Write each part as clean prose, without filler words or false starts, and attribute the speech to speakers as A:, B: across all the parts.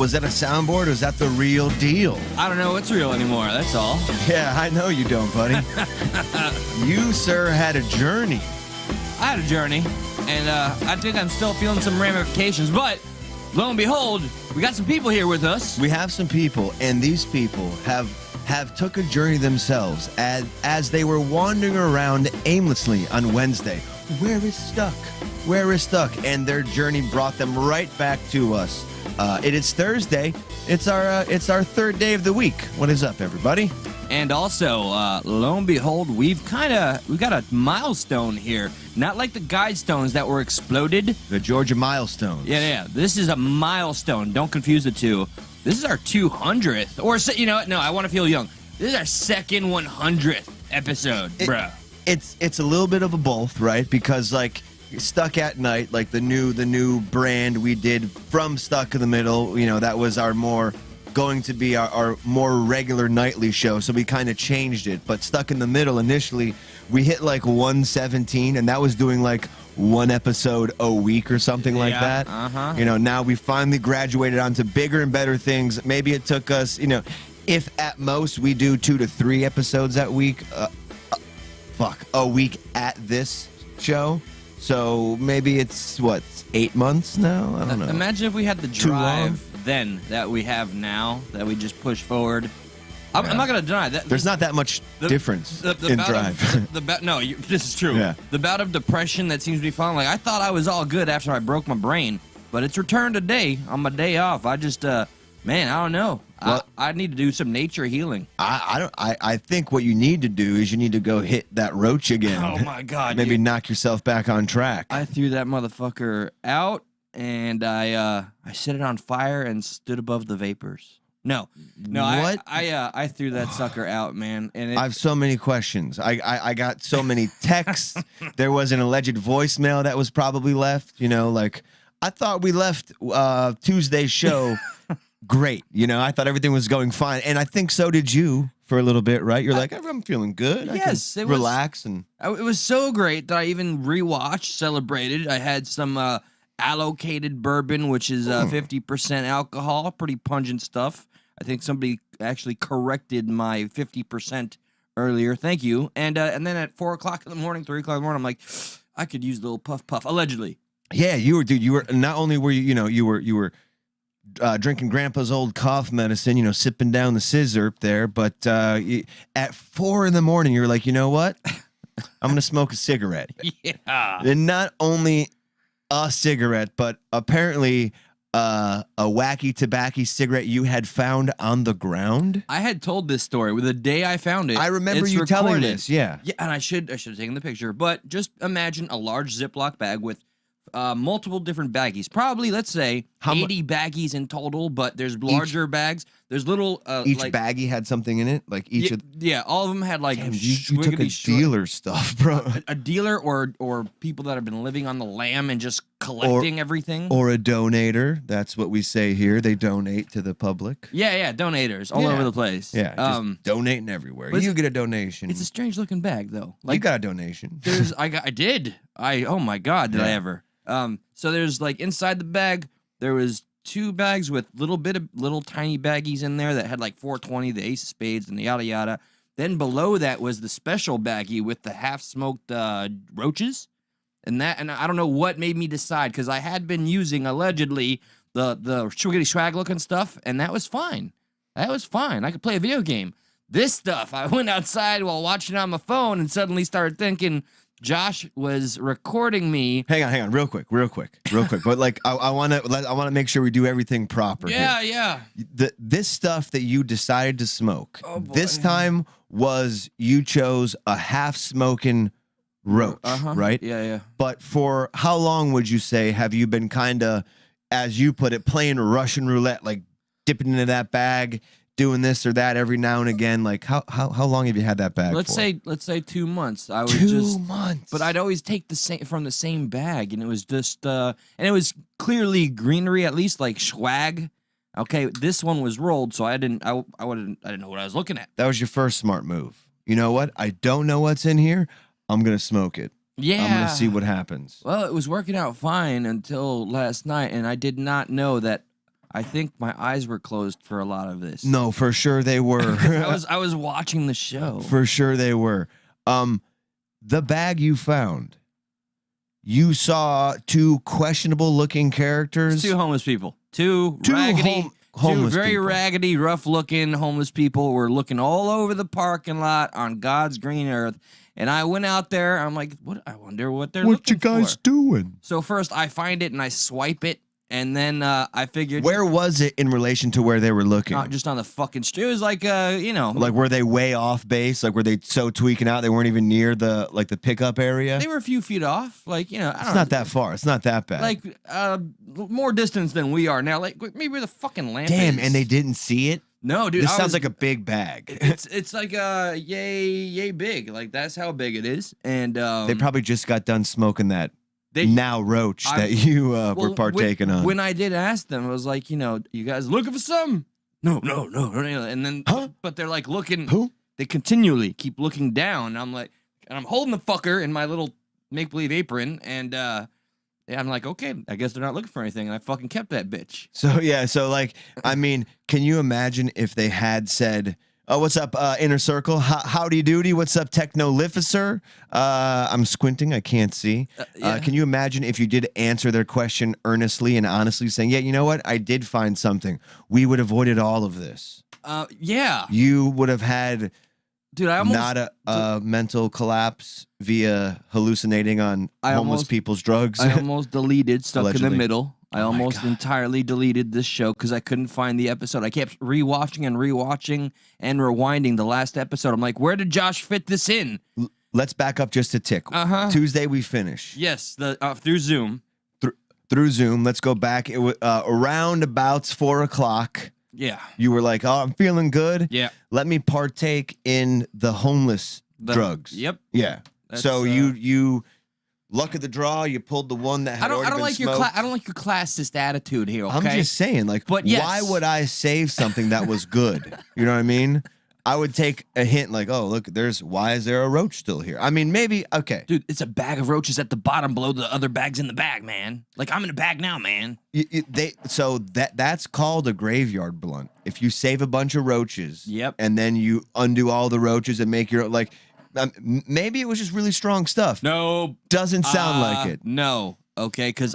A: was that a soundboard or is that the real deal?
B: I don't know what's real anymore, that's all.
A: Yeah, I know you don't, buddy. You, sir, had a journey.
B: I had a journey, and I think I'm still feeling some ramifications, but lo and behold, we got some people here with us.
A: We have some people, and these people have took a journey themselves as they were wandering around aimlessly on Wednesday. Where is stuck? Where is stuck? And their journey brought them right back to us. It is Thursday. It's our third day of the week. What is up, everybody?
B: And also, lo and behold, we've got a milestone here. Not like the guidestones that were exploded.
A: The Georgia milestones.
B: Yeah. This is a milestone. Don't confuse the two. This is our 200th. Or, you know what? No, I want to feel young. This is our second 100th episode, bro.
A: It's a little bit of a both, right? Because, like, Stuck at Night, like the new brand we did from Stuck in the Middle, you know, that was our more regular nightly show, so we kind of changed it. But Stuck in the Middle, initially, we hit like 117, and that was doing like one episode a week or something like that.
B: Uh-huh.
A: You know, now we finally graduated onto bigger and better things. Maybe it took us, you know, if at most we do 2 to 3 episodes a week at this show. So maybe it's, 8 months now? I don't know.
B: Imagine if we had the drive then that we have now, that we just push forward. I'm not going to deny that.
A: There's not that much difference in drive.
B: This is true.
A: Yeah.
B: The bout of depression that seems to be following. Like, I thought I was all good after I broke my brain, but it's returned today on my day off. I just, I don't know.
A: Well,
B: I need to do some nature healing.
A: I think what you need to do is you need to go hit that roach again.
B: Oh, my God.
A: Maybe
B: dude.
A: knock yourself back on track.
B: I threw that motherfucker out, and I set it on fire and stood above the vapors. No,
A: what?
B: I threw that sucker out, man. And
A: I have so many questions. I got so many texts. There was an alleged voicemail that was probably left. You know, like, I thought we left Tuesday's show great. You know, I thought everything was going fine, and I think so did you for a little bit, right? You're like, I'm feeling good.
B: Yes,
A: I can relax and
B: it was so great that I even rewatched, celebrated. I had some allocated bourbon, which is 50% alcohol, pretty pungent stuff. I think somebody actually corrected my 50% earlier. Thank you. And then at 4 o'clock in the morning, 3 o'clock in the morning, I'm like, I could use a little puff, allegedly.
A: Yeah, you were, dude. You were not only were you were drinking Grandpa's old cough medicine, you know, sipping down the scissor there, but at 4 in the morning, you're like, you know what? I'm gonna smoke a cigarette.
B: Yeah.
A: And not only a cigarette, but apparently a wacky tobacco cigarette you had found on the ground.
B: I had told this story the day I found it.
A: I remember you telling this. Yeah.
B: Yeah, and I should have taken the picture. But just imagine a large Ziploc bag with multiple different baggies. Probably, let's say, 80 baggies in total, but there's larger bags. There's little...
A: each baggie had something in it? Like each
B: yeah, all of them had like...
A: Damn, you took a dealer stuff, bro.
B: A dealer or people that have been living on the lam and just collecting everything.
A: Or a donator. That's what we say here. They donate to the public.
B: Yeah, donators all over the place.
A: Yeah, just donating everywhere. You get a donation.
B: It's a strange looking bag, though.
A: Like, you got a donation.
B: I did. Oh my God, did I ever. So there's like inside the bag, there was 2 bags with little tiny baggies in there that had like 420, the ace of spades, and the yada yada. Then below that was the special baggie with the half smoked roaches, and I don't know what made me decide, because I had been using allegedly the swiggity swag looking stuff, and that was fine. That was fine. I could play a video game. This stuff, I went outside while watching it on my phone and suddenly started thinking Josh was recording me.
A: Hang on, real quick. But like, I want to make sure we do everything proper.
B: Yeah,
A: here.
B: yeah.
A: This stuff that you decided to smoke, this time was you chose a half smoking roach, right?
B: Yeah.
A: But for how long would you say have you been kind of, as you put it, playing Russian roulette, like dipping into that bag, doing this or that every now and again? Like how long have you had that bag?
B: Let's say 2 months. I was
A: 2 months.
B: But I'd always take from the same bag, and it was just and it was clearly greenery, at least like swag. Okay, this one was rolled, so I didn't know what I was looking at.
A: That was your first smart move. You know what? I don't know what's in here. I'm gonna smoke it.
B: Yeah.
A: I'm gonna see what happens.
B: Well, it was working out fine until last night, and I did not know that I think my eyes were closed for a lot of this.
A: No, for sure they were.
B: I was watching the show.
A: For sure they were. The bag you found, you saw two questionable looking characters.
B: Two homeless people. Two raggedy,
A: homeless
B: two very
A: people.
B: raggedy, rough looking homeless people were looking all over the parking lot on God's green earth. And I went out there. I'm like, what? I wonder what they're looking for.
A: What you guys doing?
B: So first I find it and I swipe it. And then I figured,
A: where was it in relation to where they were looking?
B: Just on the fucking street. It was like, like
A: were they way off base? Like were they so tweaking out they weren't even near the pickup area?
B: They were a few feet off. Like, I don't know.
A: It's not that far. It's not that bad.
B: Like more distance than we are now. Like maybe where the fucking lamp
A: Damn,
B: is.
A: and they didn't see it?
B: No, dude.
A: This sounds like a big bag.
B: It's like yay big. Like that's how big it is. And
A: they probably just got done smoking that. Roach that you were partaking on.
B: When I did ask them, I was like, you guys looking for something? No. And then, but they're like looking.
A: Who?
B: They continually keep looking down. I'm like, and I'm holding the fucker in my little make-believe apron. And I'm like, okay, I guess they're not looking for anything. And I fucking kept that bitch.
A: So like, I mean, can you imagine if they had said, oh, what's up, Inner Circle? Howdy doody. What's up, Technolificer? I'm squinting. I can't see.
B: Yeah.
A: Can you imagine if you did answer their question earnestly and honestly saying, yeah, you know what? I did find something. We would have avoided all of this.
B: Yeah.
A: You would have had
B: dude, I almost,
A: not a mental collapse via hallucinating on homeless people's drugs.
B: I almost deleted Stuck
A: Allegedly.
B: in the Middle. I almost entirely deleted this show because I couldn't find the episode. I kept rewatching and rewinding the last episode. I'm like, where did Josh fit this in?
A: Let's back up just a tick. Tuesday we finish.
B: Yes, through Zoom.
A: Through Zoom. Let's go back. It was around about 4 o'clock.
B: Yeah.
A: You were like, oh, I'm feeling good.
B: Yeah.
A: Let me partake in the homeless drugs.
B: Yep.
A: Yeah. So you luck of the draw, you pulled the one that had
B: I don't
A: been
B: like
A: smoked.
B: I don't like your classist attitude here, okay?
A: I'm just saying, like,
B: but yes.
A: Why would I save something that was good? You know what I mean? I would take a hint like, oh, look, why is there a roach still here? I mean, maybe, okay.
B: Dude, it's a bag of roaches at the bottom below the other bags in the bag, man. Like, I'm in a bag now, man.
A: So that's called a graveyard blunt. If you save a bunch of roaches,
B: yep,
A: and then you undo all the roaches and make your, like, maybe it was just really strong stuff.
B: No.
A: Doesn't sound like it.
B: No. Okay, because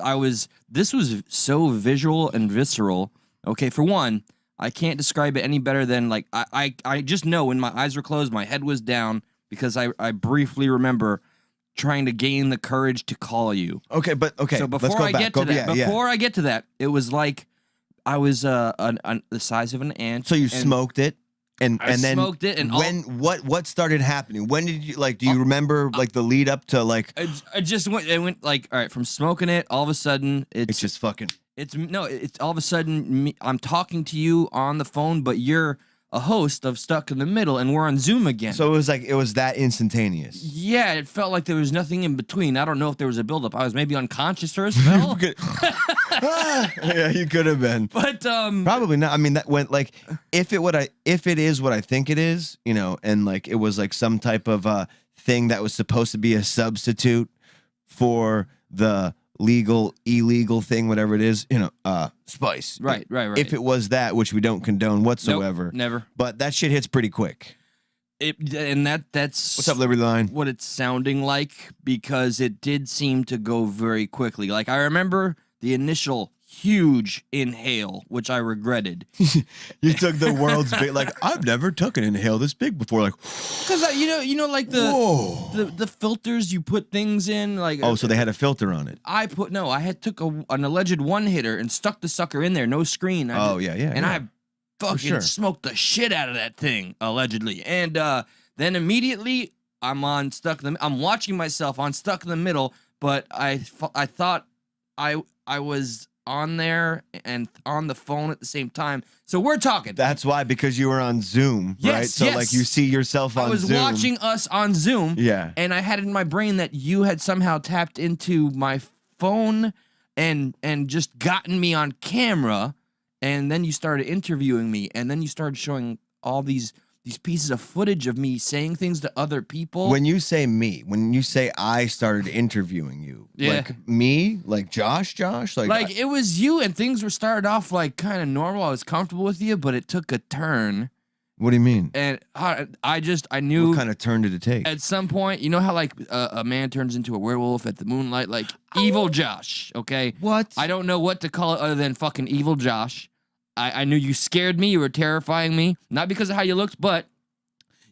B: this was so visual and visceral. Okay, for one, I can't describe it any better than, like, I just know when my eyes were closed, my head was down because I briefly remember trying to gain the courage to call you.
A: Okay, but okay.
B: So before I get to that, it was like I was the size of an ant.
A: So you smoked it. And then
B: smoked it, and
A: what started happening? When did you, like, do you remember, like, the lead up to, like,
B: I just went like, all right, from smoking it, all of a sudden
A: it's just fucking,
B: it's all of a sudden I'm talking to you on the phone, but you're a host of Stuck in the Middle, and we're on Zoom again.
A: So it was that instantaneous.
B: Yeah, it felt like there was nothing in between. I don't know if there was a buildup. I was maybe unconscious for a spell.
A: Yeah, you could have been,
B: but
A: probably not. I mean, that went, like, if it is what I think it is, you know, and, like, it was like some type of thing that was supposed to be a substitute for the illegal thing, whatever it is, you know, spice.
B: Right.
A: If it was that, which we don't condone whatsoever.
B: Nope, never.
A: But that shit hits pretty quick.
B: That's
A: what's up, Liberty Line?
B: What it's sounding like, because it did seem to go very quickly. Like, I remember the initial huge inhale, which I regretted.
A: You took the world's big, like, I've never took an inhale this big before, like,
B: because you know, like the filters you put things in, like,
A: oh, so they had a filter on it.
B: I took an alleged one hitter and stuck the sucker in there, no screen. I fucking smoked the shit out of that thing, allegedly, and then immediately I'm watching myself on Stuck in the Middle, but I thought I was on there and on the phone at the same time. So we're talking.
A: That's why, because you were on Zoom, right? So like you see yourself on Zoom.
B: I was watching us on Zoom.
A: Yeah.
B: And I had it in my brain that you had somehow tapped into my phone and just gotten me on camera. And then you started interviewing me. And then you started showing all these these pieces of footage of me saying things to other people.
A: When you say me, when you say I started interviewing you, like me, like Josh,
B: like it was you, and things were started off like kind of normal. I was comfortable with you, but it took a turn.
A: What do you mean?
B: And I knew.
A: What kind of turn did it take?
B: At some point, you know how like a man turns into a werewolf at the moonlight, like evil Josh. Okay,
A: what?
B: I don't know what to call it other than fucking evil Josh. I knew you scared me. You were terrifying me, not because of how you looked, but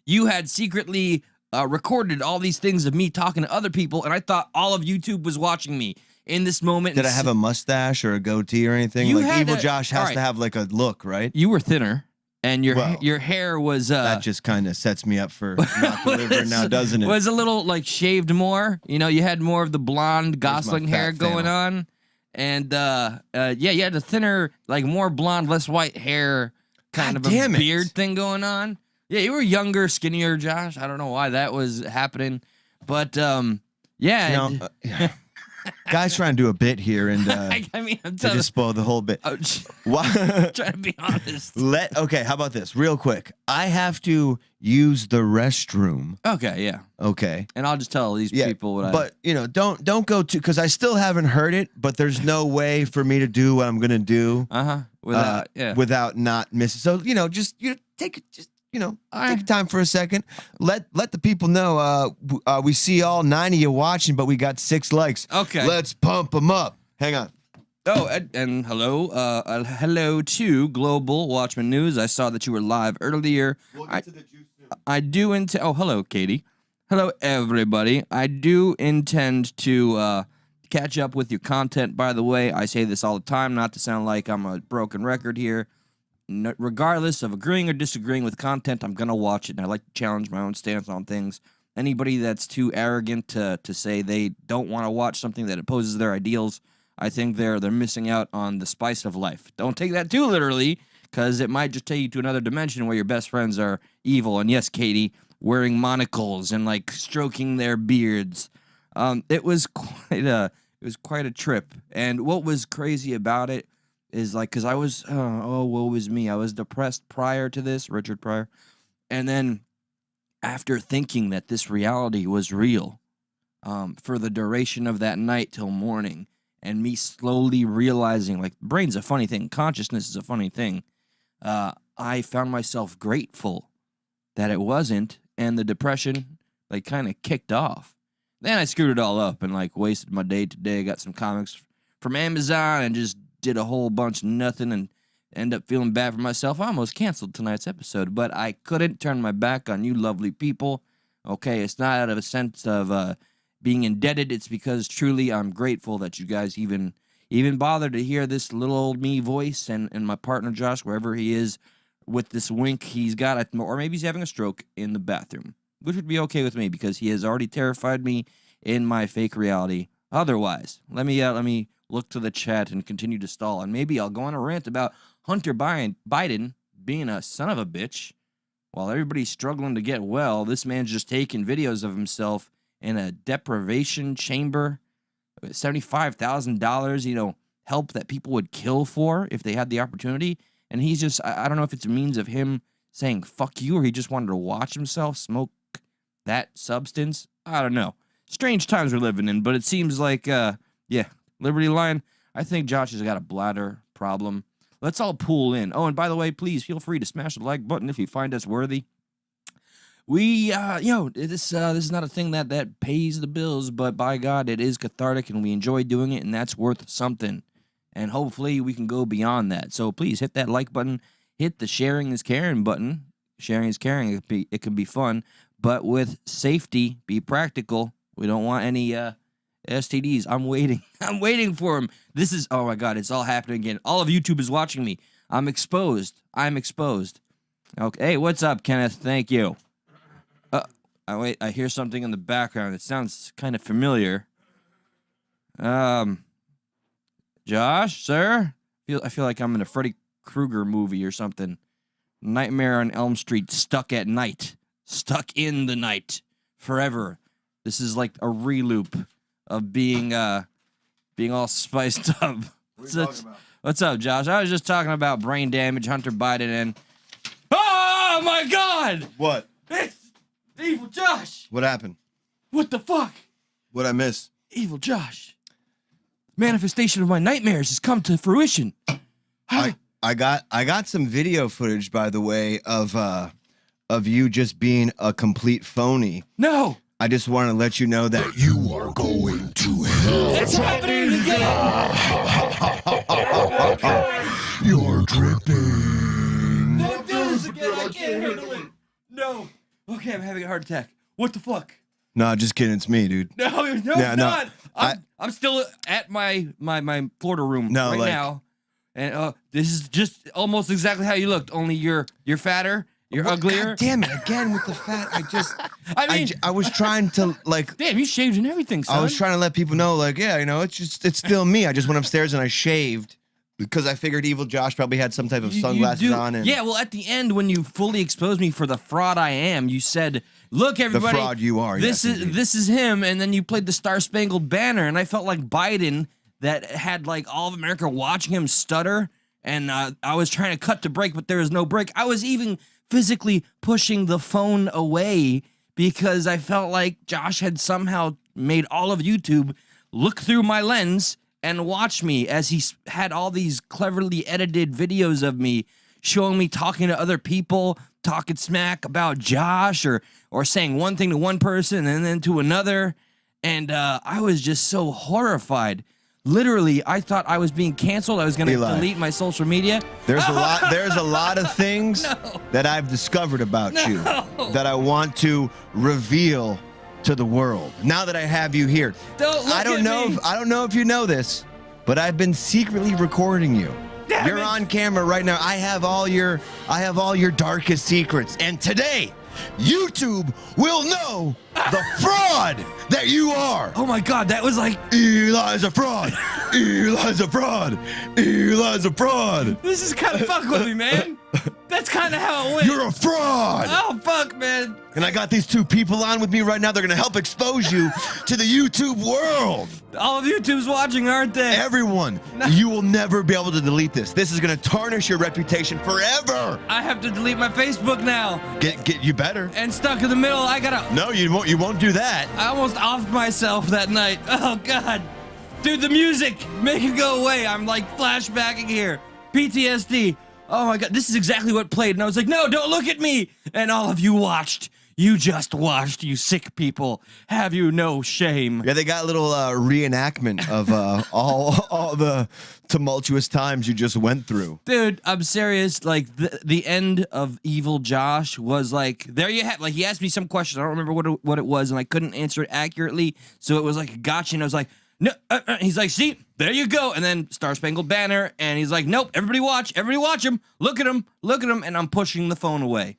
B: you had secretly recorded all these things of me talking to other people, and I thought all of YouTube was watching me in this moment.
A: Did I have a mustache or a goatee or anything?
B: You
A: like
B: had
A: evil Josh has to have like a look, right?
B: You were thinner. And your hair was
A: that just kind of sets me up for not delivering now, doesn't it?
B: Was a little like shaved more. You know, you had more of the blonde Gosling hair going on, and yeah, you had a thinner, like more blonde, less white hair, kind of a beard thing going on. Yeah, you were younger, skinnier, Josh. I don't know why that was happening, but yeah.
A: You know, Guy's trying to do a bit here, and
B: I mean, I'm
A: to just spoil the whole bit.
B: Trying to be honest.
A: Okay, how about this? Real quick, I have to use the restroom.
B: Okay, yeah.
A: Okay,
B: and I'll just tell these people what.
A: But you know, don't go to because I still haven't heard it. But there's no way for me to do what I'm gonna do. Without not missing. So you know, just take it. Just take time for a second. Let the people know we see all 90 of you watching, but we got 6 likes.
B: Okay.
A: Let's pump them up. Hang on.
B: Oh, and hello. Hello to Global Watchman News. I saw that you were live earlier.
A: We'll get to the juice soon.
B: I do intend... Oh, hello, Katie. Hello, everybody. I do intend to catch up with your content, by the way. I say this all the time, not to sound like I'm a broken record here. Regardless of agreeing or disagreeing with content, I'm going to watch it, and I like to challenge my own stance on things. Anybody that's too arrogant to say they don't want to watch something that opposes their ideals, I think they're missing out on the spice of life. Don't take that too literally, because it might just take you to another dimension where your best friends are evil. And yes, Katie, wearing monocles and like stroking their beards. It was quite a trip. And what was crazy about it is like, because I was, woe was me. I was depressed prior to this, Richard Pryor. And then after thinking that this reality was real for the duration of that night till morning, and me slowly realizing, like, brain's a funny thing. Consciousness is a funny thing. I found myself grateful that it wasn't, and the depression, like, kind of kicked off. Then I screwed it all up and, like, wasted my day today. Got some comics from Amazon and just did a whole bunch of nothing and end up feeling bad for myself. I almost canceled tonight's episode, but I couldn't turn my back on you lovely people. Okay, it's not out of a sense of being indebted. It's because truly I'm grateful that you guys even bothered to hear this little old me voice and my partner Josh, wherever he is, with this wink he's got, or maybe he's having a stroke in the bathroom, which would be okay with me because he has already terrified me in my fake reality. Otherwise, let me look to the chat and continue to stall, and maybe I'll go on a rant about Hunter Biden being a son of a bitch. While everybody's struggling to get well, this man's just taking videos of himself in a deprivation chamber, $75,000, help that people would kill for if they had the opportunity. And he's just, I don't know if it's a means of him saying fuck you, or he just wanted to watch himself smoke that substance. I don't know. Strange times we're living in, but it seems like, Liberty Line, I think Josh has got a bladder problem. Let's all pool in. Oh, and by the way, please feel free to smash the like button if you find us worthy. We, this is not a thing that pays the bills, but by God, it is cathartic, and we enjoy doing it, and that's worth something. And hopefully we can go beyond that. So please hit that like button. Hit the sharing is caring button. Sharing is caring. It can be fun, but with safety, be practical. We don't want any STDs. I'm waiting. I'm waiting for him. This is, oh my God, it's all happening again. All of YouTube is watching me. I'm exposed. Okay, hey, what's up, Kenneth? Thank you. Wait, I hear something in the background. It sounds kind of familiar. Josh, sir? I feel like I'm in a Freddy Krueger movie or something. Nightmare on Elm Street, stuck at night. Stuck in the night. Forever. This is like a re-loop of being all spiced up.
A: What are you talking about?
B: What's up, Josh? I was just talking about brain damage, Hunter Biden, and... Oh, my God!
A: What?
B: It's Evil Josh!
A: What happened?
B: What the fuck?
A: What'd I miss?
B: Evil Josh. Manifestation of my nightmares has come to fruition.
A: I got some video footage, by the way, of you just being a complete phony.
B: No!
A: I just want to let you know that you are going to hell.
B: It's happening again!
A: You're dripping.
B: Don't do this again, I can't handle it. No. Okay, I'm having a heart attack. What the fuck?
A: Nah, just kidding. It's me, dude.
B: No, it's not. I'm still at my Florida room now. And this is just almost exactly how you looked, only you're fatter, you're uglier.
A: God damn it, again with the fat. I was trying to, like...
B: Damn, you shaved and everything, son.
A: I was trying to let people know, like, yeah, you know, it's still me. I just went upstairs and I shaved because I figured Evil Josh probably had some type of sunglasses on. And
B: yeah, well, at the end, when you fully exposed me for the fraud I am, you said... Look, everybody.
A: The fraud you are.
B: This is him, and then you played the Star Spangled Banner, and I felt like Biden that had like all of America watching him stutter, and I was trying to cut to break, but there was no break. I was even physically pushing the phone away because I felt like Josh had somehow made all of YouTube look through my lens and watch me as he had all these cleverly edited videos of me showing me talking to other people, talking smack about Josh or saying one thing to one person and then to another. And I was just so horrified. Literally, I thought I was being canceled. I was going to delete my social media.
A: There's a lot of things that I've discovered about you that I want to reveal to the world. Now that I have you here. I don't know if you know this, but I've been secretly recording you. You're on camera right now. I have all your darkest secrets. And today, YouTube will know the fraud that you are.
B: Oh my God, that was like...
A: Eli's a fraud. Eli's a fraud. Eli's a fraud.
B: This is kind of fuck with me, man. That's kind of how it went.
A: You're a fraud.
B: Oh, fuck, man.
A: And I got these two people on with me right now. They're going to help expose you to the YouTube world.
B: All of YouTube's watching, aren't they?
A: Everyone. No. You will never be able to delete this. This is going to tarnish your reputation forever.
B: I have to delete my Facebook now.
A: Get you better.
B: And stuck in the middle, I gotta...
A: No, you won't do that.
B: I almost offed myself that night. Oh, God. Dude, the music. Make it go away. I'm like flashbacking here. PTSD. Oh my God, this is exactly what played. And I was like, no, don't look at me. And all of you watched. You just watched, you sick people. Have you no shame?
A: Yeah, they got a little reenactment of all the tumultuous times you just went through.
B: Dude, I'm serious. Like, the end of Evil Josh was like, there you have, like, he asked me some question. I don't remember what it was, and I couldn't answer it accurately. So it was like a gotcha, and I was like, no, he's like, see, there you go. And then Star Spangled Banner, and he's like, nope, everybody watch him, look at him, and I'm pushing the phone away.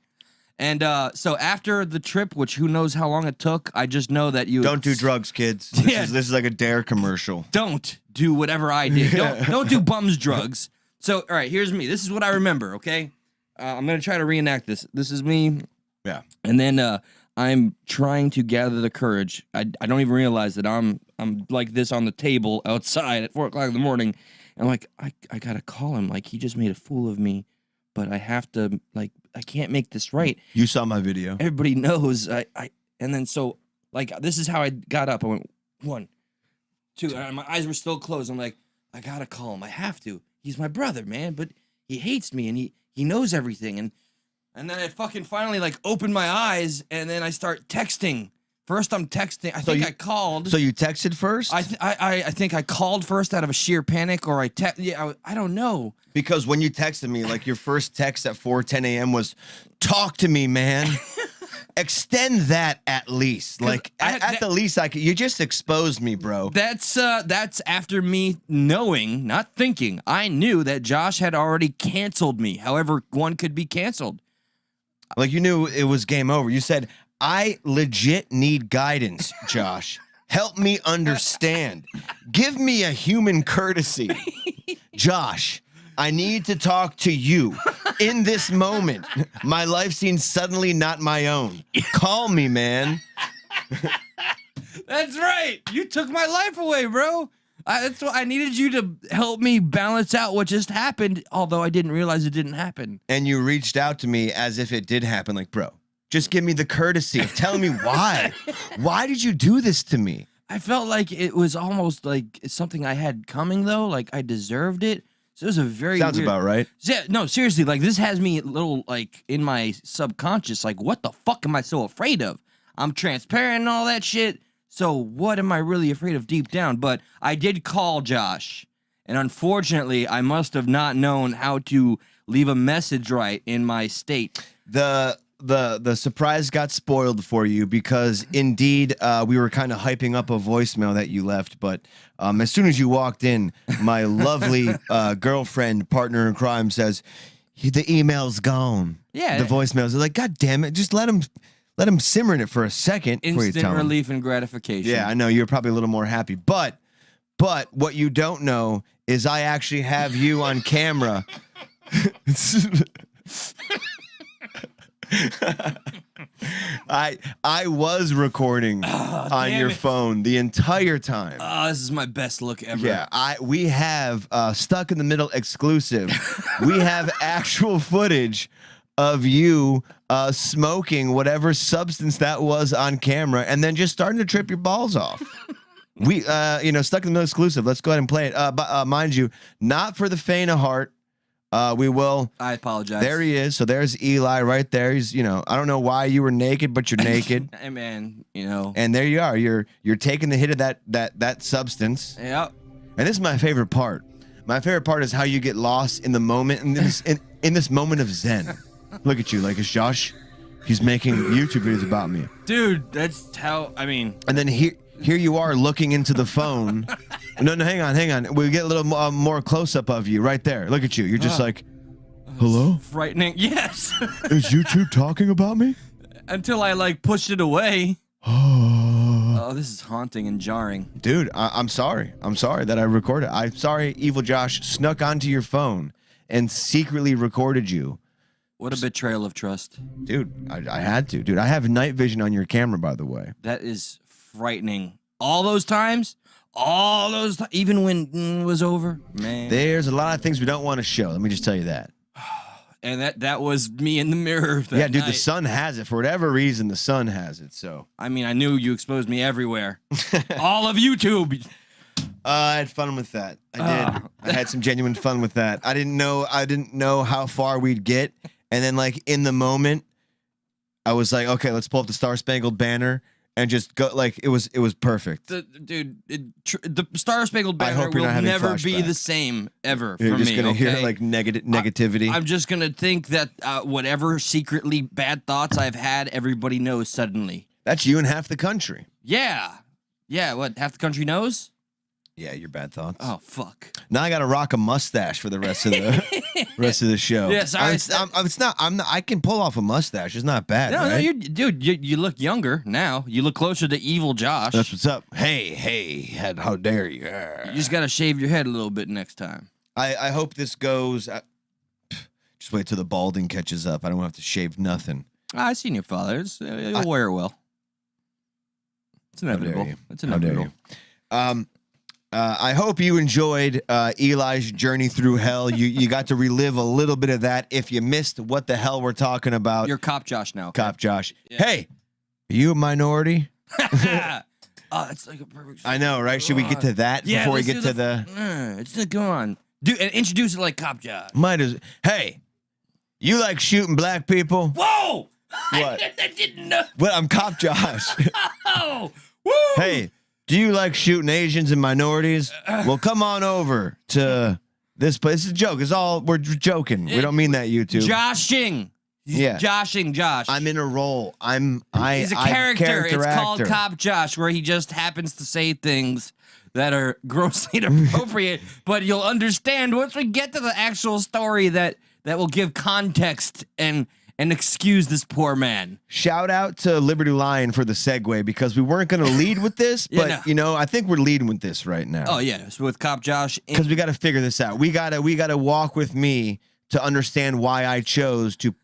B: And so after the trip, which who knows how long it took, I just know that you
A: don't do drugs, kids. This is like a Dare commercial.
B: Don't do whatever I did. Don't do bums drugs. So all right, here's me. This is what I remember. Okay, I'm gonna try to reenact this. This is me.
A: Yeah.
B: And then I'm trying to gather the courage. I don't even realize that I'm like this on the table outside at 4 o'clock in the morning. And I'm like, I gotta call him. Like, he just made a fool of me, but I have to, like, I can't make this right.
A: You saw my video.
B: Everybody knows. And then so, like, this is how I got up. I went 1, 2, and my eyes were still closed. I'm like, I gotta call him. I have to. He's my brother, man, but he hates me and he knows everything. And then I fucking finally, like, opened my eyes, and then I start texting. First, I'm texting. I think I called.
A: So you texted first?
B: I think I called first out of a sheer panic, or I don't know.
A: Because when you texted me, like, your first text at 4:10 a.m. was, talk to me, man. Extend that at least. Like, at the least, you just exposed me, bro.
B: That's after me knowing, not thinking. I knew that Josh had already canceled me. However, one could be canceled.
A: Like, you knew it was game over. You said, I legit need guidance, Josh. Help me understand. Give me a human courtesy. Josh, I need to talk to you in this moment. My life seems suddenly not my own. Call me, man.
B: That's right. You took my life away, bro. That's why I needed you to help me balance out what just happened, although I didn't realize it didn't happen.
A: And you reached out to me as if it did happen. Like, bro, just give me the courtesy of telling me why. Why did you do this to me?
B: I felt like it was almost like it's something I had coming, though. Like I deserved it. So it was a very
A: Sounds
B: weird...
A: about right.
B: Yeah, no, seriously, like this has me a little like in my subconscious, like what the fuck am I so afraid of? I'm transparent and all that shit. So what am I really afraid of deep down? But I did call Josh, and unfortunately, I must have not known how to leave a message right in my state.
A: The surprise got spoiled for you because indeed we were kind of hyping up a voicemail that you left, but as soon as you walked in, my lovely girlfriend, partner in crime, says the email's gone.
B: Yeah,
A: the voicemails are like, God damn it, just let him simmer in it for a second.
B: Instant relief and gratification.
A: Yeah, I know you're probably a little more happy, but what you don't know is I actually have you on camera. I was recording on your phone the entire time.
B: Oh, this is my best look ever.
A: Yeah, we have Stuck in the Middle exclusive. We have actual footage of you smoking whatever substance that was on camera and then just starting to trip your balls off. We Stuck in the Middle exclusive. Let's go ahead and play it. But mind you, not for the faint of heart. We will.
B: I apologize.
A: There he is. So there's Eli right there. He's, I don't know why you were naked, but you're naked.
B: Hey man,
A: And there you are. You're taking the hit of that substance.
B: Yep.
A: And this is my favorite part. My favorite part is how you get lost in the moment in this moment of zen. Look at you, like it's Josh. He's making YouTube videos about me.
B: Dude, that's how. I mean.
A: And then here you are looking into the phone. No, hang on. We get a little more close up of you right there. Look at you. You're just like, hello?
B: Frightening. Yes.
A: Is YouTube talking about me?
B: Until I like pushed it away. Oh, this is haunting and jarring.
A: Dude, I'm sorry. I'm sorry that I recorded. I'm sorry Evil Josh snuck onto your phone and secretly recorded you.
B: What a betrayal of trust.
A: Dude, I had to. Dude, I have night vision on your camera, by the way.
B: That is frightening. All those times? Even when it was over? Man.
A: There's a lot of things we don't want to show. Let me just tell you that.
B: And that was me in the mirror that
A: Yeah, dude,
B: night.
A: the sun has it. For whatever reason, the sun has it, so.
B: I mean, I knew you exposed me everywhere. All of YouTube.
A: I had fun with that. I did. I had some genuine fun with that. I didn't know how far we'd get. And then, like, in the moment, I was like, okay, let's pull up the Star Spangled Banner. And just go, like, it was perfect.
B: The Star Spangled Banner will never be the same ever for me.
A: You're just gonna
B: okay?
A: hear like negativity.
B: I'm just gonna think that whatever secretly bad thoughts I've had, everybody knows suddenly.
A: That's you and half the country.
B: Yeah. What? Half the country knows?
A: Yeah, your bad thoughts.
B: Oh fuck.
A: Now I got to rock a mustache for the rest of the show.
B: Yeah, sorry.
A: I can pull off a mustache. It's not bad.
B: No,
A: right?
B: you look younger now. You look closer to evil Josh.
A: That's what's up. Hey, how dare you?
B: You just gotta shave your head a little bit next time.
A: I hope this goes. Just wait till the balding catches up. I don't have to shave nothing.
B: I seen your father. You'll wear it well. It's inevitable. It's inevitable.
A: I hope you enjoyed Eli's journey through hell. You got to relive a little bit of that. If you missed what the hell we're talking about,
B: You're Cop Josh now. Okay?
A: Cop Josh.
B: Yeah.
A: Hey, are you a minority?
B: Oh, that's like a perfect.
A: I know, right? Should we get to that before we get to the?
B: It's go on, dude, and introduce it like Cop Josh.
A: Might as. Hey, you like shooting black people?
B: Whoa!
A: What?
B: I didn't know.
A: Well, I'm Cop Josh.
B: Oh, woo!
A: Hey, do you like shooting Asians and minorities? Well, come on over to this place. It's a joke. We're joking. We don't mean that, YouTube.
B: Joshing.
A: Yeah.
B: Joshing Josh.
A: I'm in a role.
B: He's a character. It's called
A: actor.
B: Cop Josh, where he just happens to say things that are grossly inappropriate, but you'll understand once we get to the actual story that will give context and excuse this poor man.
A: Shout out to Liberty Lion for the segue because we weren't going to lead with this, but I think we're leading with this right now.
B: Oh yeah, so with Cop Josh,
A: because we got to figure this out. We gotta walk with me to understand why I chose to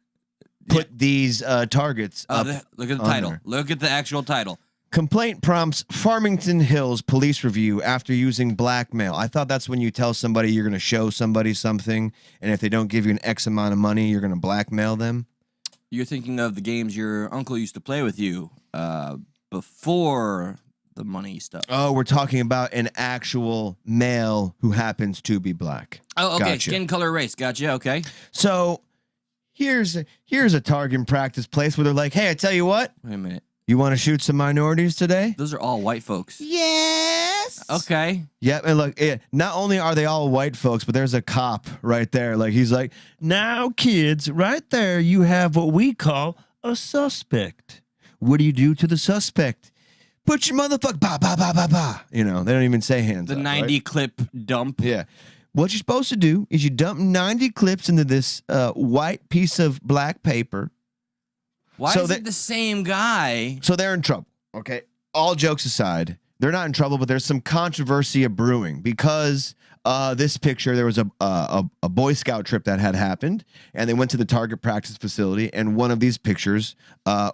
A: put these targets up.
B: Look at the title.
A: there.
B: Look at the actual title.
A: Complaint prompts Farmington Hills police review after using blackmail. I thought that's when you tell somebody you're going to show somebody something, and if they don't give you an X amount of money, you're going to blackmail them.
B: You're thinking of the games your uncle used to play with you before the money stuff.
A: Oh, we're talking about an actual male who happens to be black.
B: Oh, okay.
A: Gotcha.
B: Skin color, race. Gotcha. Okay.
A: So here's a target practice place where they're like, hey, I tell you what.
B: Wait a minute.
A: You want to shoot some minorities today?
B: Those are all white folks.
A: Yes.
B: Okay.
A: Yep. And look, not only are they all white folks, but there's a cop right there. Like, he's like, now, kids, right there, you have what we call a suspect. What do you do to the suspect? Put your motherfucker, ba, ba, ba, ba, ba. You know, they don't even say hands
B: The
A: up,
B: 90
A: right?
B: clip dump.
A: Yeah. What you're supposed to do is you dump 90 clips into this white piece of black paper.
B: Why is it the same guy?
A: So they're in trouble, okay? All jokes aside, they're not in trouble, but there's some controversy brewing because this picture, there was a Boy Scout trip that had happened, and they went to the target practice facility, and one of these pictures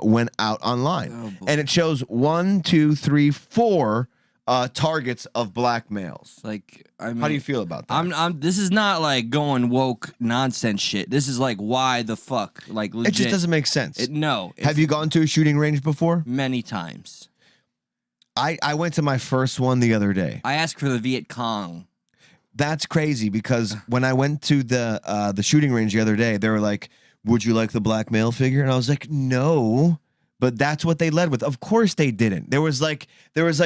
A: went out online.
B: Oh,
A: and it shows 1, 2, 3, 4 targets of black males.
B: Like, I mean,
A: how do you feel about that?
B: This is not like going woke nonsense shit. This is like, why the fuck? Like, legit.
A: It just doesn't make sense.
B: No.
A: Have you gone to a shooting range before?
B: Many times.
A: I went to my first one the other day.
B: I asked for the Viet Cong.
A: That's crazy because when I went to the shooting range the other day, they were like, would you like the black male figure? And I was like, no. But that's what they led with. Of course they didn't. There was like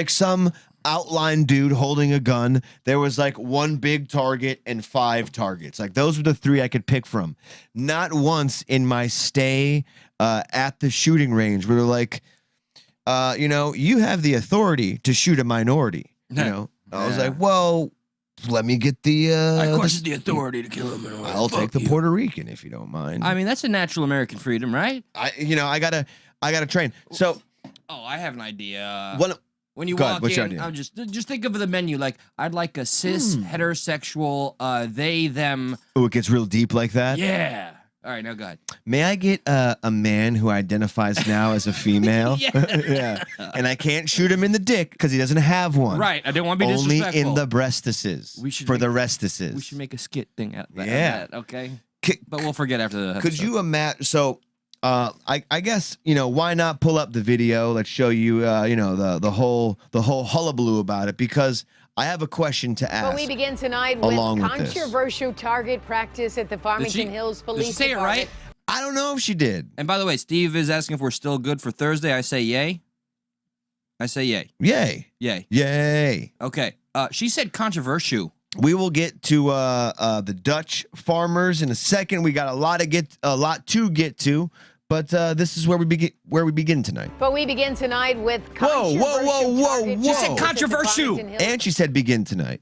A: some outline dude holding a gun. There was like one big target and 5 targets. Like, those were the 3 I could pick from. Not once in my stay at the shooting range where they're like, you know, you have the authority to shoot a minority. You know, I was like, well, let me get the.
B: I question the authority to kill him.
A: I'll take the Puerto Rican if you don't mind.
B: I mean, that's a natural American freedom, right?
A: I gotta train. So.
B: Oh, I have an idea. When you
A: Go
B: walk
A: ahead, what's your
B: in,
A: idea?
B: I'm just think of the menu. Like, I'd like a cis heterosexual they them.
A: Oh, it gets real deep like that.
B: Yeah. All right, now go ahead.
A: May I get a man who identifies now as a female? Yeah. And I can't shoot him in the dick because he doesn't have one.
B: Right. I didn't want to be
A: Only
B: disrespectful.
A: in the breastises. For the restises.
B: We should make a skit thing out of that.
A: Yeah.
B: Okay. But we'll forget after the episode.
A: Could you imagine? So, I guess, you know, why not pull up the video? Let's show you, you know, the whole hullabaloo about it, because I have a question to ask.
C: Well, we begin tonight with controversial target practice at the Farmington Hills Police
B: Department. Did she say it right?
A: I don't know if she did.
B: And by the way, Steve is asking if we're still good for Thursday. I say yay. I say yay.
A: Yay.
B: Yay.
A: Yay.
B: Okay. She said controversial.
A: We will get to the Dutch farmers in a second. We got a lot to get to. But this is where we begin tonight.
C: But we begin tonight with
A: whoa.
B: She said controversial.
A: And she said begin tonight.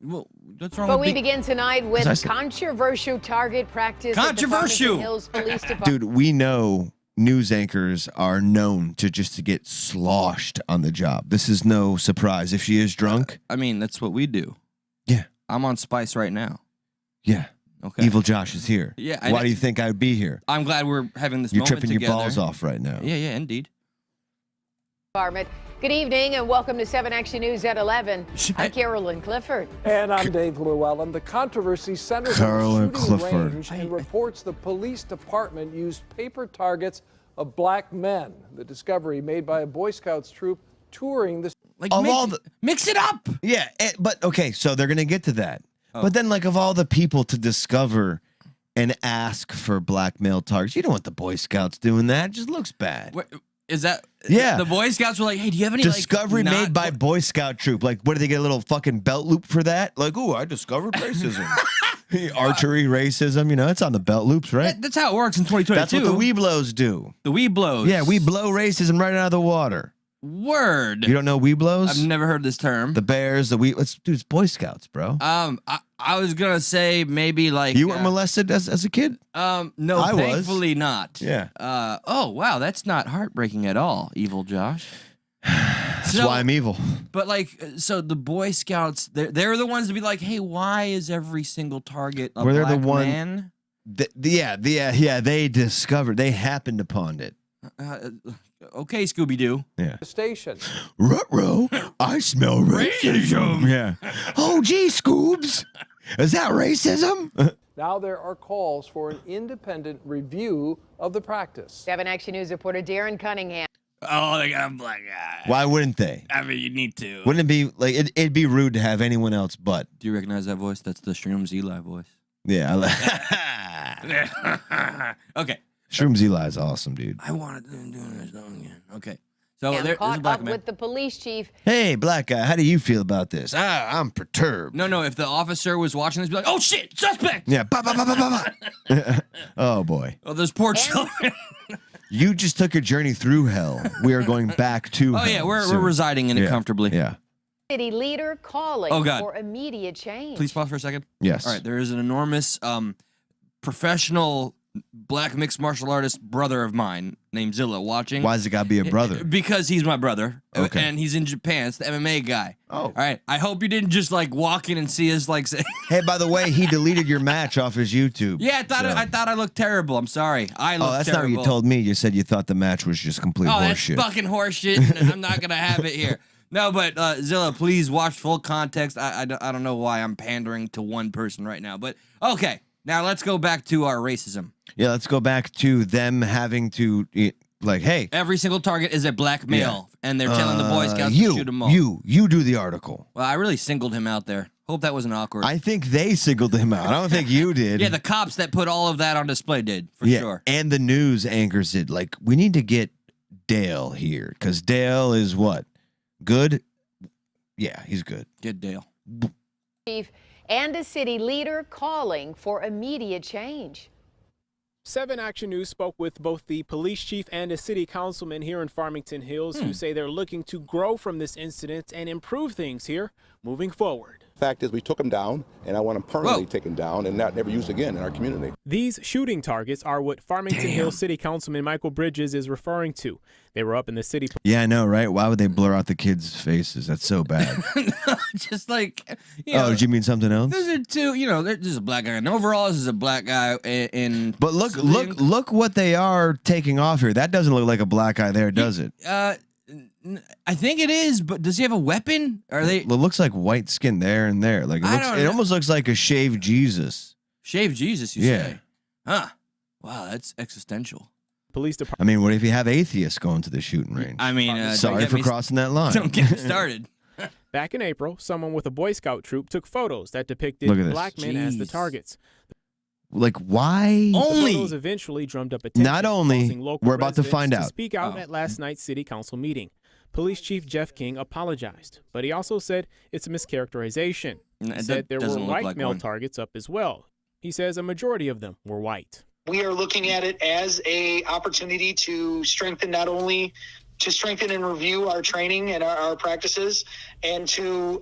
B: Well, what's wrong
C: but
B: with
C: we begin tonight with controversial target practice at the Farmington Hills Police Department.
A: Dude, we know news anchors are known to get sloshed on the job. This is no surprise. If she is drunk.
B: I mean, that's what we do.
A: Yeah.
B: I'm on Spice right now.
A: Yeah.
B: Okay.
A: Evil Josh is here.
B: Yeah.
A: Why do you think I would be here?
B: I'm glad we're having this
A: You're
B: moment
A: tripping
B: together.
A: your balls off right now.
B: Yeah, indeed.
C: Good evening and welcome to 7 Action News at 11. I'm Carolyn Clifford.
D: And I'm Dave Llewellyn. The controversy centers on the shooting range and reports the police department used paper targets of black men. The discovery made by a Boy Scouts troop touring the...
B: Like, mix it up!
A: Yeah, but okay, so they're going to get to that. But then, like, of all the people to discover and ask for black male targets, you don't want the Boy Scouts doing that. It just looks bad.
B: What, is that?
A: Yeah.
B: The Boy Scouts were like, hey, do you have any
A: discovery made by Boy Scout troop? Like, what, do they get a little fucking belt loop for that? Like, ooh, I discovered racism. Archery racism, you know, it's on the belt loops, right?
B: That's how it works in 2022.
A: That's what the Weeblos do.
B: The Weeblos.
A: Yeah, we blow racism right out of the water.
B: Word.
A: You don't know Weeblos?
B: I've never heard this term.
A: The Bears, the dude, it's Boy Scouts, bro.
B: I was gonna say maybe like
A: you weren't molested as a kid.
B: No,
A: I
B: thankfully not.
A: Yeah.
B: Oh wow, that's not heartbreaking at all, Evil Josh.
A: That's why I'm evil. But
B: like, so the Boy Scouts, they're the ones to be like, hey, why is every single target a black man?
A: Yeah, they discovered, they happened upon it.
B: Okay, Scooby-Doo.
A: Yeah.
D: Station.
A: Ruh-roh, I smell racism. Yeah. Oh, gee, Scoobs. Is that racism?
D: Now there are calls for an independent review of the practice.
C: 7 Action News reporter Darren Cunningham.
B: Oh, they got a black guy.
A: Why wouldn't they?
B: I mean, you need to.
A: Wouldn't it be like it'd be rude to have anyone else but?
B: Do you recognize that voice? That's the Shrooms Eli voice.
A: Yeah.
B: Okay.
A: Shrooms Eli is awesome, dude.
B: I wanted them doing this again. Okay. So
C: Cam
B: there's a
C: caught
B: black
C: up
B: man.
C: with the police chief.
A: Hey, black guy, how do you feel about this? I'm perturbed.
B: No, if the officer was watching this, be like, oh shit, suspect!
A: Yeah. Ba, ba, ba, ba, ba, ba. Oh boy.
B: Oh, those poor children.
A: You just took a journey through hell. We are going back to
B: Oh
A: hell
B: yeah, we're
A: soon.
B: residing in it comfortably.
A: Yeah.
C: City leader calling
B: Oh, God.
C: for immediate change.
B: Please pause for a second.
A: Yes.
B: All right, there is an enormous professional black mixed martial artist brother of mine named Zilla watching.
A: Why's it gotta be a brother?
B: Because he's my brother.
A: Okay.
B: And he's in Japan. It's the MMA guy.
A: Oh.
B: All right. I hope you didn't just like walk in and see us like say,
A: Hey, by the way, he deleted your match off his YouTube.
B: yeah, I thought I looked terrible. I'm sorry. I looked
A: Oh, that's
B: terrible.
A: not what you told me. You said you thought the match was just complete
B: Oh, that's
A: horseshit.
B: fucking horseshit. And I'm not gonna have it here. No, but Zilla, please watch full context. I don't know why I'm pandering to one person right now, but okay. Now let's go back to our racism.
A: Yeah, let's go back to them having to like, hey,
B: Every single target is a black male, and they're telling the Boy Scouts
A: you,
B: to shoot them all.
A: You do the article.
B: Well, I really singled him out there. Hope that wasn't awkward.
A: I think they singled him out. I don't think you did.
B: Yeah, the cops that put all of that on display did, for
A: Yeah,
B: sure.
A: and the news anchors did. Like, we need to get Dale here because Dale is what? Good? Yeah, he's good.
B: Good Dale.
C: Chief and a city leader calling for immediate change.
E: 7 Action News spoke with both the police chief and a city councilman here in Farmington Hills who say they're looking to grow from this incident and improve things here moving forward.
F: Fact is, we took him down, and I want him permanently taken down and not never used again in our community.
E: These shooting targets are what Farmington Hills City Councilman Michael Bridges is referring to. They were up in the city.
A: Yeah, I know, right? Why would they blur out the kids' faces? That's so bad.
B: Just like, you know,
A: Did you mean something else?
B: those are two, you know, there's a black guy in overalls, there's a black guy in.
A: But look what they are taking off here. That doesn't look like a black guy there, does it?
B: I think it is, but does he have a weapon? Are they
A: It looks like white skin there and there. Like it almost looks like a shaved Jesus.
B: shaved Jesus? You say? Huh? Wow, that's existential.
E: Police department.
A: I mean, what if you have atheists going to the shooting range?
B: I mean,
A: Sorry for crossing that line.
B: Don't get me started.
E: Back in April, someone with a Boy Scout troop took photos that depicted
A: Look at this.
E: black men as the
B: Jeez.
E: targets.
A: Like, why?
E: The
B: Only
E: photos eventually drummed up attention.
A: Not only,
E: causing local
A: we're about to
E: residents
A: find out.
E: Speak out at last night's city council meeting. Police Chief Jeff King apologized, but he also said it's a mischaracterization. He said there were
B: doesn't look
E: white
B: like
E: male
B: one.
E: targets up as well. He says a majority of them were white.
G: We are looking at it as a opportunity to strengthen and review our training and our practices, and to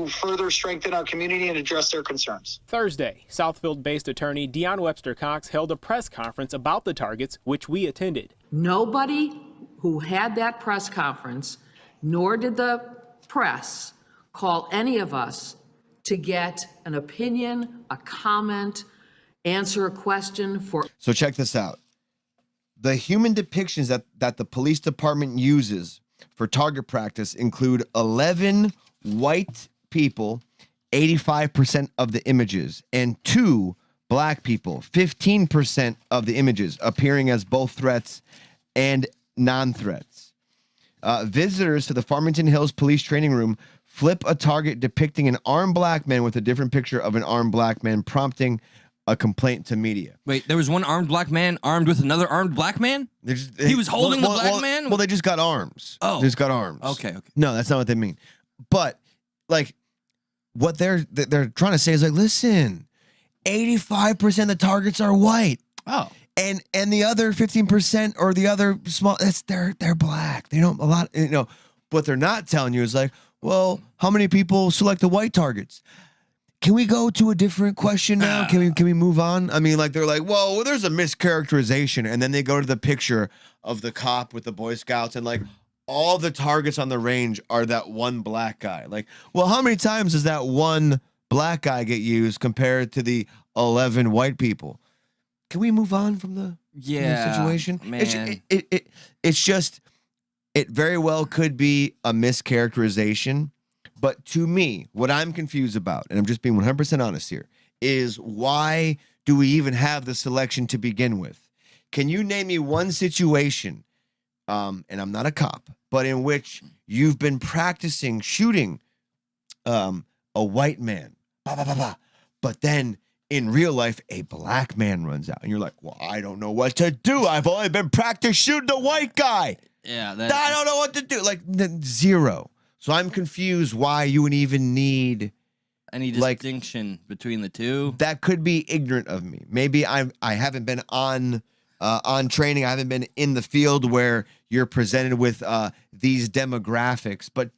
G: further strengthen our community and address their concerns.
E: Thursday, Southfield-based attorney Deion Webster Cox held a press conference about the targets, which we attended.
H: Nobody who had that press conference, nor did the press, call any of us to get an opinion, a comment, answer a question for.
A: So check this out. The human depictions that the police department uses for target practice include 11 white people, 85% of the images, and 2 black people, 15% of the images, appearing as both threats and non-threats. Visitors to the Farmington Hills Police Training Room flip a target depicting an armed black man with a different picture of an armed black man, prompting a complaint to media.
B: Wait, there was one armed black man armed with another armed black man? He was holding the black man?
A: Well, they just got arms.
B: Oh.
A: They just got arms.
B: Okay.
A: No, that's not what they mean. But, like, what they're trying to say is, like, listen, 85% of the targets are white.
B: Oh.
A: And the other 15% or the other small, they're black. They don't, a lot, you know, what they're not telling you is like, well, how many people select the white targets? Can we go to a different question now? Can we move on? I mean, like, they're like, whoa, well, there's a mischaracterization. And then they go to the picture of the cop with the Boy Scouts and, like, all the targets on the range are that one black guy. Like, well, how many times does that one black guy get used compared to the 11 white people? can we move on from the situation?
B: Man.
A: It's just, it very well could be a mischaracterization. But to me, what I'm confused about, and I'm just being 100% honest here, is why do we even have the selection to begin with? Can you name me one situation, and I'm not a cop, but in which you've been practicing shooting a white man, but then in real life, a black man runs out, and you're like, well, I don't know what to do. I've only been practicing shooting the white guy.
B: Yeah,
A: I don't know what to do. Like, zero. So I'm confused why you would even need
B: any distinction between the two.
A: That could be ignorant of me. Maybe I haven't been on training. I haven't been in the field where you're presented with these demographics. But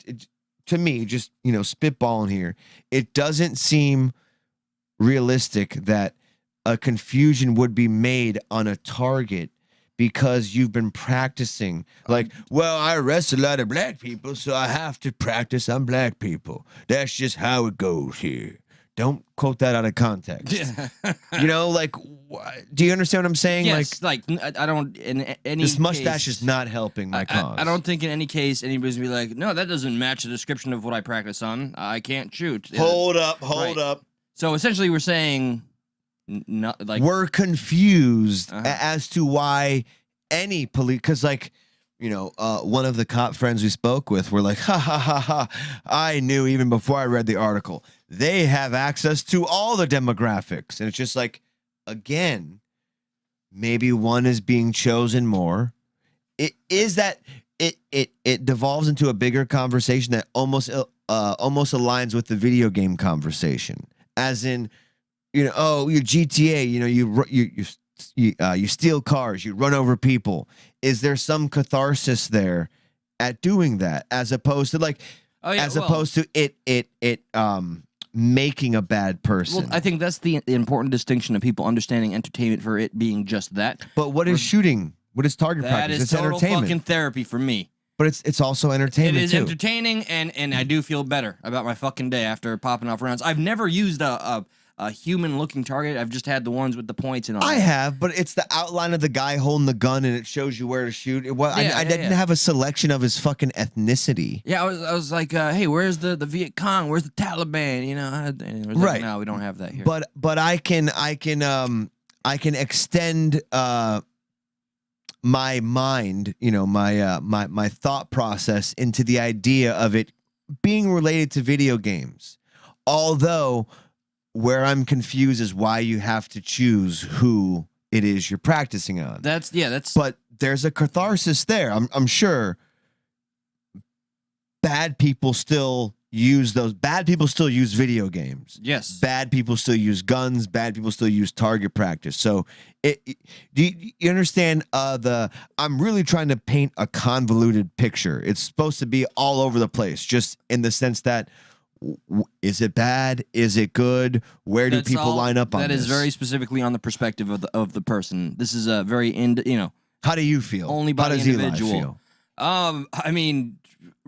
A: to me, just spitballing here, it doesn't seem realistic that a confusion would be made on a target because you've been practicing. Like, well, I arrest a lot of black people, so I have to practice on black people. That's just how it goes here. Don't quote that out of context. Like, do you understand what I'm saying?
B: Yes, like I don't, in any
A: this mustache
B: case,
A: is not helping my cause.
B: I don't think in any case anybody's gonna be like, no, that doesn't match the description of what I practice on. I can't shoot.
A: Hold up.
B: So essentially we're saying,
A: we're confused as to why any police, because one of the cop friends we spoke with were like, ha, I knew even before I read the article, they have access to all the demographics. And it's just like, again, maybe one is being chosen more. It devolves into a bigger conversation that almost aligns with the video game conversation, as in, you're GTA, you steal cars, you run over people. Is there some catharsis there at doing that, as opposed to opposed to it making a bad person?
B: Well, I think that's the important distinction of people understanding entertainment for it being just that.
A: But what is shooting? What is target practice?
B: It's total fucking therapy for me.
A: But it's also entertainment.
B: It is entertaining, and I do feel better about my fucking day after popping off rounds. I've never used a human-looking target. I've just had the ones with the points and all.
A: I have, but it's the outline of the guy holding the gun, and it shows you where to shoot. I didn't have a selection of his fucking ethnicity.
B: Yeah, I was like, hey, where's the Viet Cong? Where's the Taliban?
A: Right.
B: No, we don't have that here.
A: But I can extend my mind, my thought process into the idea of it being related to video games. Although, where I'm confused is why you have to choose who it is you're practicing on.
B: That's.
A: But there's a catharsis there. I'm sure bad people still use those. Bad people still use video games.
B: Yes.
A: Bad people still use guns. Bad people still use target practice. So, do you understand? I'm really trying to paint a convoluted picture. It's supposed to be all over the place, just in the sense that. Is it bad? Is it good? Where do people line up on this?
B: That is very specifically on the perspective of the person. This is a very
A: How do you feel?
B: Only by the individual.
A: Eli feel?
B: I mean,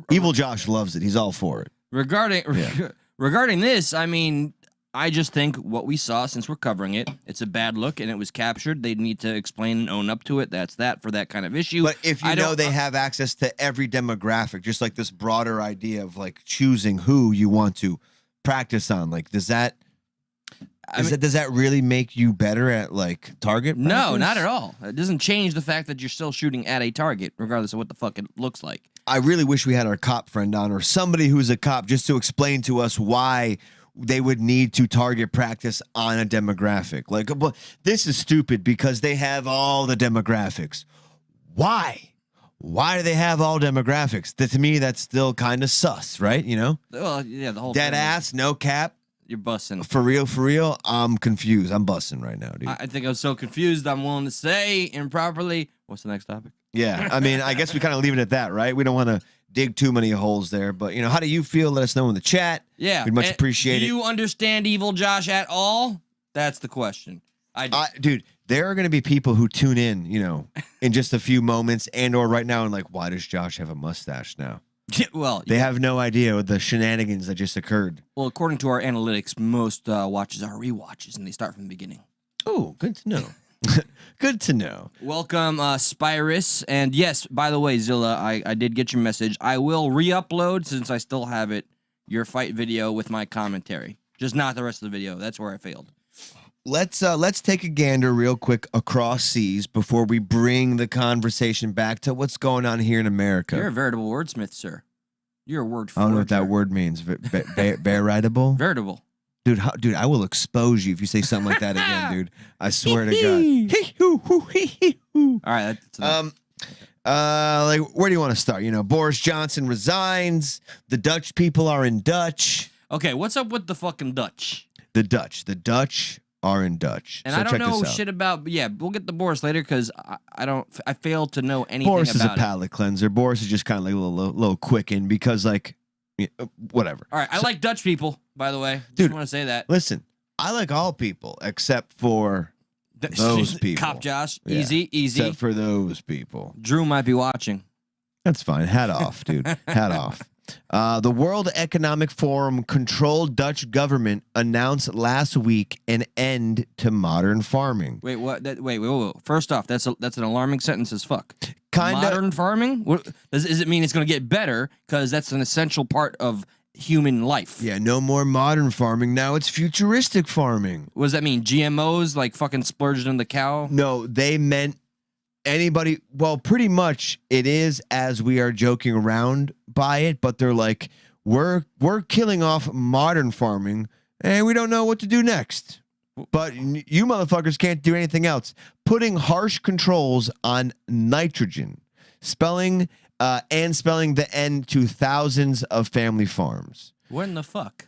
A: Evil Josh loves it. He's all for it.
B: Regarding this, I mean, I just think what we saw, since we're covering it, it's a bad look and it was captured. They need to explain and own up to it. That's that for that kind of issue.
A: But if they have access to every demographic, just like this broader idea of like choosing who you want to practice on, like does that really make you better at like target practice?
B: No, not at all. It doesn't change the fact that you're still shooting at a target, regardless of what the fuck it looks like.
A: I really wish we had our cop friend on, or somebody who's a cop, just to explain to us why they would need to target practice on a demographic. Like, but this is stupid because they have all the demographics. Why? Why do they have all demographics? To me, that's still kind of sus, right?
B: Well, yeah, the whole
A: dead ass, no cap.
B: You're bussing.
A: For real, I'm confused. I'm bussing right now, dude.
B: I think I'm so confused, I'm willing to say improperly. What's the next topic?
A: Yeah, I mean, I guess we kind of leave it at that, right? We don't want to dig too many holes there, but how do you feel? Let us know in the chat.
B: Yeah,
A: we'd much appreciate it.
B: Do you understand Evil Josh at all? That's the question.
A: Dude, there are going to be people who tune in, in just a few moments, and/or right now, and like, why does Josh have a mustache now?
B: Well,
A: they have no idea the shenanigans that just occurred.
B: Well, according to our analytics, most watches are rewatches, and they start from the beginning.
A: Oh, good to know. Good to know.
B: Welcome, Spyrus. And yes, by the way, Zilla, I did get your message. I will re-upload, since I still have it, your fight video with my commentary. Just not the rest of the video. That's where I failed.
A: Let's take a gander real quick across seas before we bring the conversation back to what's going on here in America.
B: You're a veritable wordsmith, sir. You're a word
A: I don't know what that word means. Veritable?
B: Veritable.
A: Dude, I will expose you if you say something like that again, dude. I swear to God.
B: All right. That's enough.
A: Like, where do you want to start? You know, Boris Johnson resigns. The Dutch people are in Dutch.
B: Okay, what's up with the fucking Dutch?
A: The Dutch are in Dutch.
B: And
A: so
B: I don't
A: check
B: know
A: this out.
B: shit about. Yeah, we'll get the Boris later because I fail to know anything
A: Boris
B: about
A: is a palate cleanser. Boris is just kind of like a little quicken because, like, whatever.
B: All right, I like Dutch people, by the way.
A: Dude,
B: just want to say that.
A: Listen, I like all people except for those people.
B: Cop Josh,
A: Yeah,
B: easy.
A: Except for those people.
B: Drew might be watching.
A: That's fine. Hat off, dude. Hat off. The World Economic Forum controlled Dutch government announced last week an end to modern farming.
B: Wait, what? Wait. First off, that's an alarming sentence as fuck.
A: Modern
B: farming? What, does it mean it's going to get better? Because that's an essential part of human life.
A: Yeah, no more modern farming. Now it's futuristic farming.
B: What does that mean? GMOs, like fucking splurging on the cow?
A: No, they meant anybody. Well, pretty much it is, as we are joking around by it, but they're like, we're killing off modern farming and we don't know what to do next. But you motherfuckers can't do anything else. Putting harsh controls on nitrogen, spelling the end to thousands of family farms.
B: What in the fuck?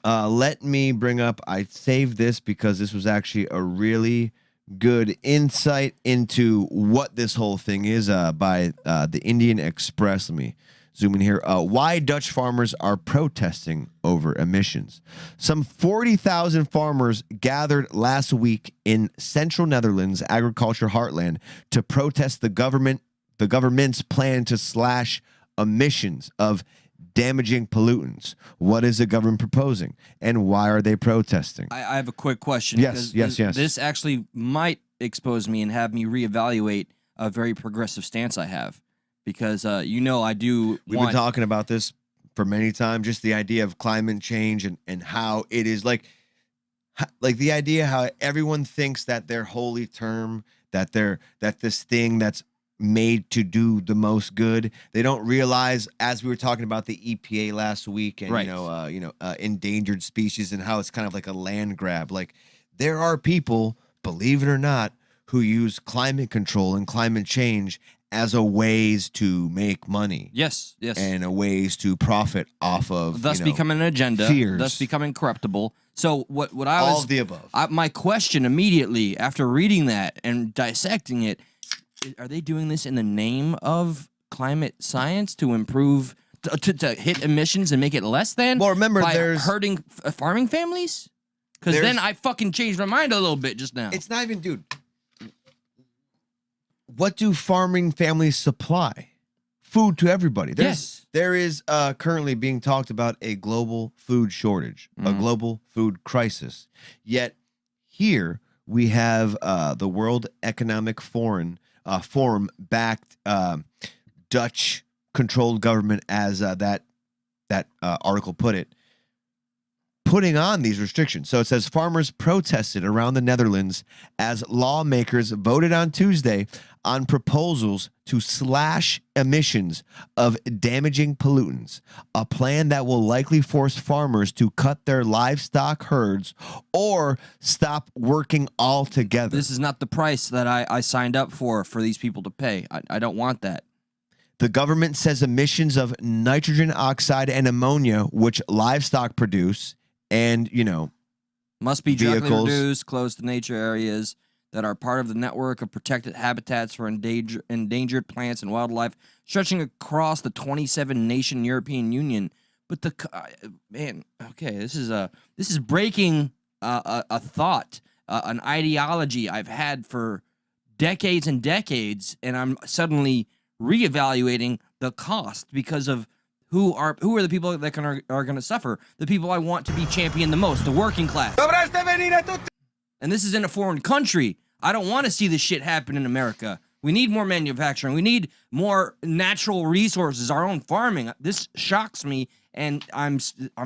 A: Let me bring up, I saved this because this was actually a really good insight into what this whole thing is by the Indian Express. Let me zoom in here. Why Dutch farmers are protesting over emissions. Some 40,000 farmers gathered last week in central Netherlands agriculture heartland to protest the government's plan to slash emissions of damaging pollutants. What is the government proposing, and why are they protesting?
B: I have a quick question.
A: Yes.
B: This actually might expose me and have me reevaluate a very progressive stance I have. Because, I do
A: We've been talking about this for many times, just the idea of climate change and how it is like the idea how everyone thinks that their holy term, that this thing that's made to do the most good. They don't realize, as we were talking about the EPA last week and,
B: right.
A: Endangered species and how it's kind of like a land grab. Like, there are people, believe it or not, who use climate control and climate change as a ways to make money.
B: Yes.
A: And a ways to profit off of,
B: thus becoming an agenda,
A: fears.
B: thus becoming corruptible. So what I was...
A: All of the above.
B: My question immediately after reading that and dissecting it, are they doing this in the name of climate science to improve, to hit emissions and make it less than?
A: Well, remember,
B: by
A: there's...
B: hurting farming families? Because then I fucking changed my mind a little bit just now.
A: It's not even, dude... What do farming families supply? Food to everybody. There is currently being talked about a global food shortage, a global food crisis. Yet here we have the World Economic Forum backed Dutch controlled government, as that article put it, putting on these restrictions. So it says farmers protested around the Netherlands as lawmakers voted on Tuesday on proposals to slash emissions of damaging pollutants, a plan that will likely force farmers to cut their livestock herds or stop working altogether.
B: This is not the price that I signed up for these people to pay. I don't want that.
A: The government says emissions of nitrogen oxide and ammonia, which livestock produce, and,
B: must be directly
A: vehicles
B: reduced close to nature areas that are part of the network of protected habitats for endangered plants and wildlife stretching across the 27-nation European Union. But this is breaking a thought, an ideology I've had for decades and decades, and I'm suddenly reevaluating the cost because of who are the people that are going to suffer? The people I want to be championed the most, the working class. And this is in a foreign country. I don't want to see this shit happen in America. We need more manufacturing. We need more natural resources, our own farming. This shocks me, and I'm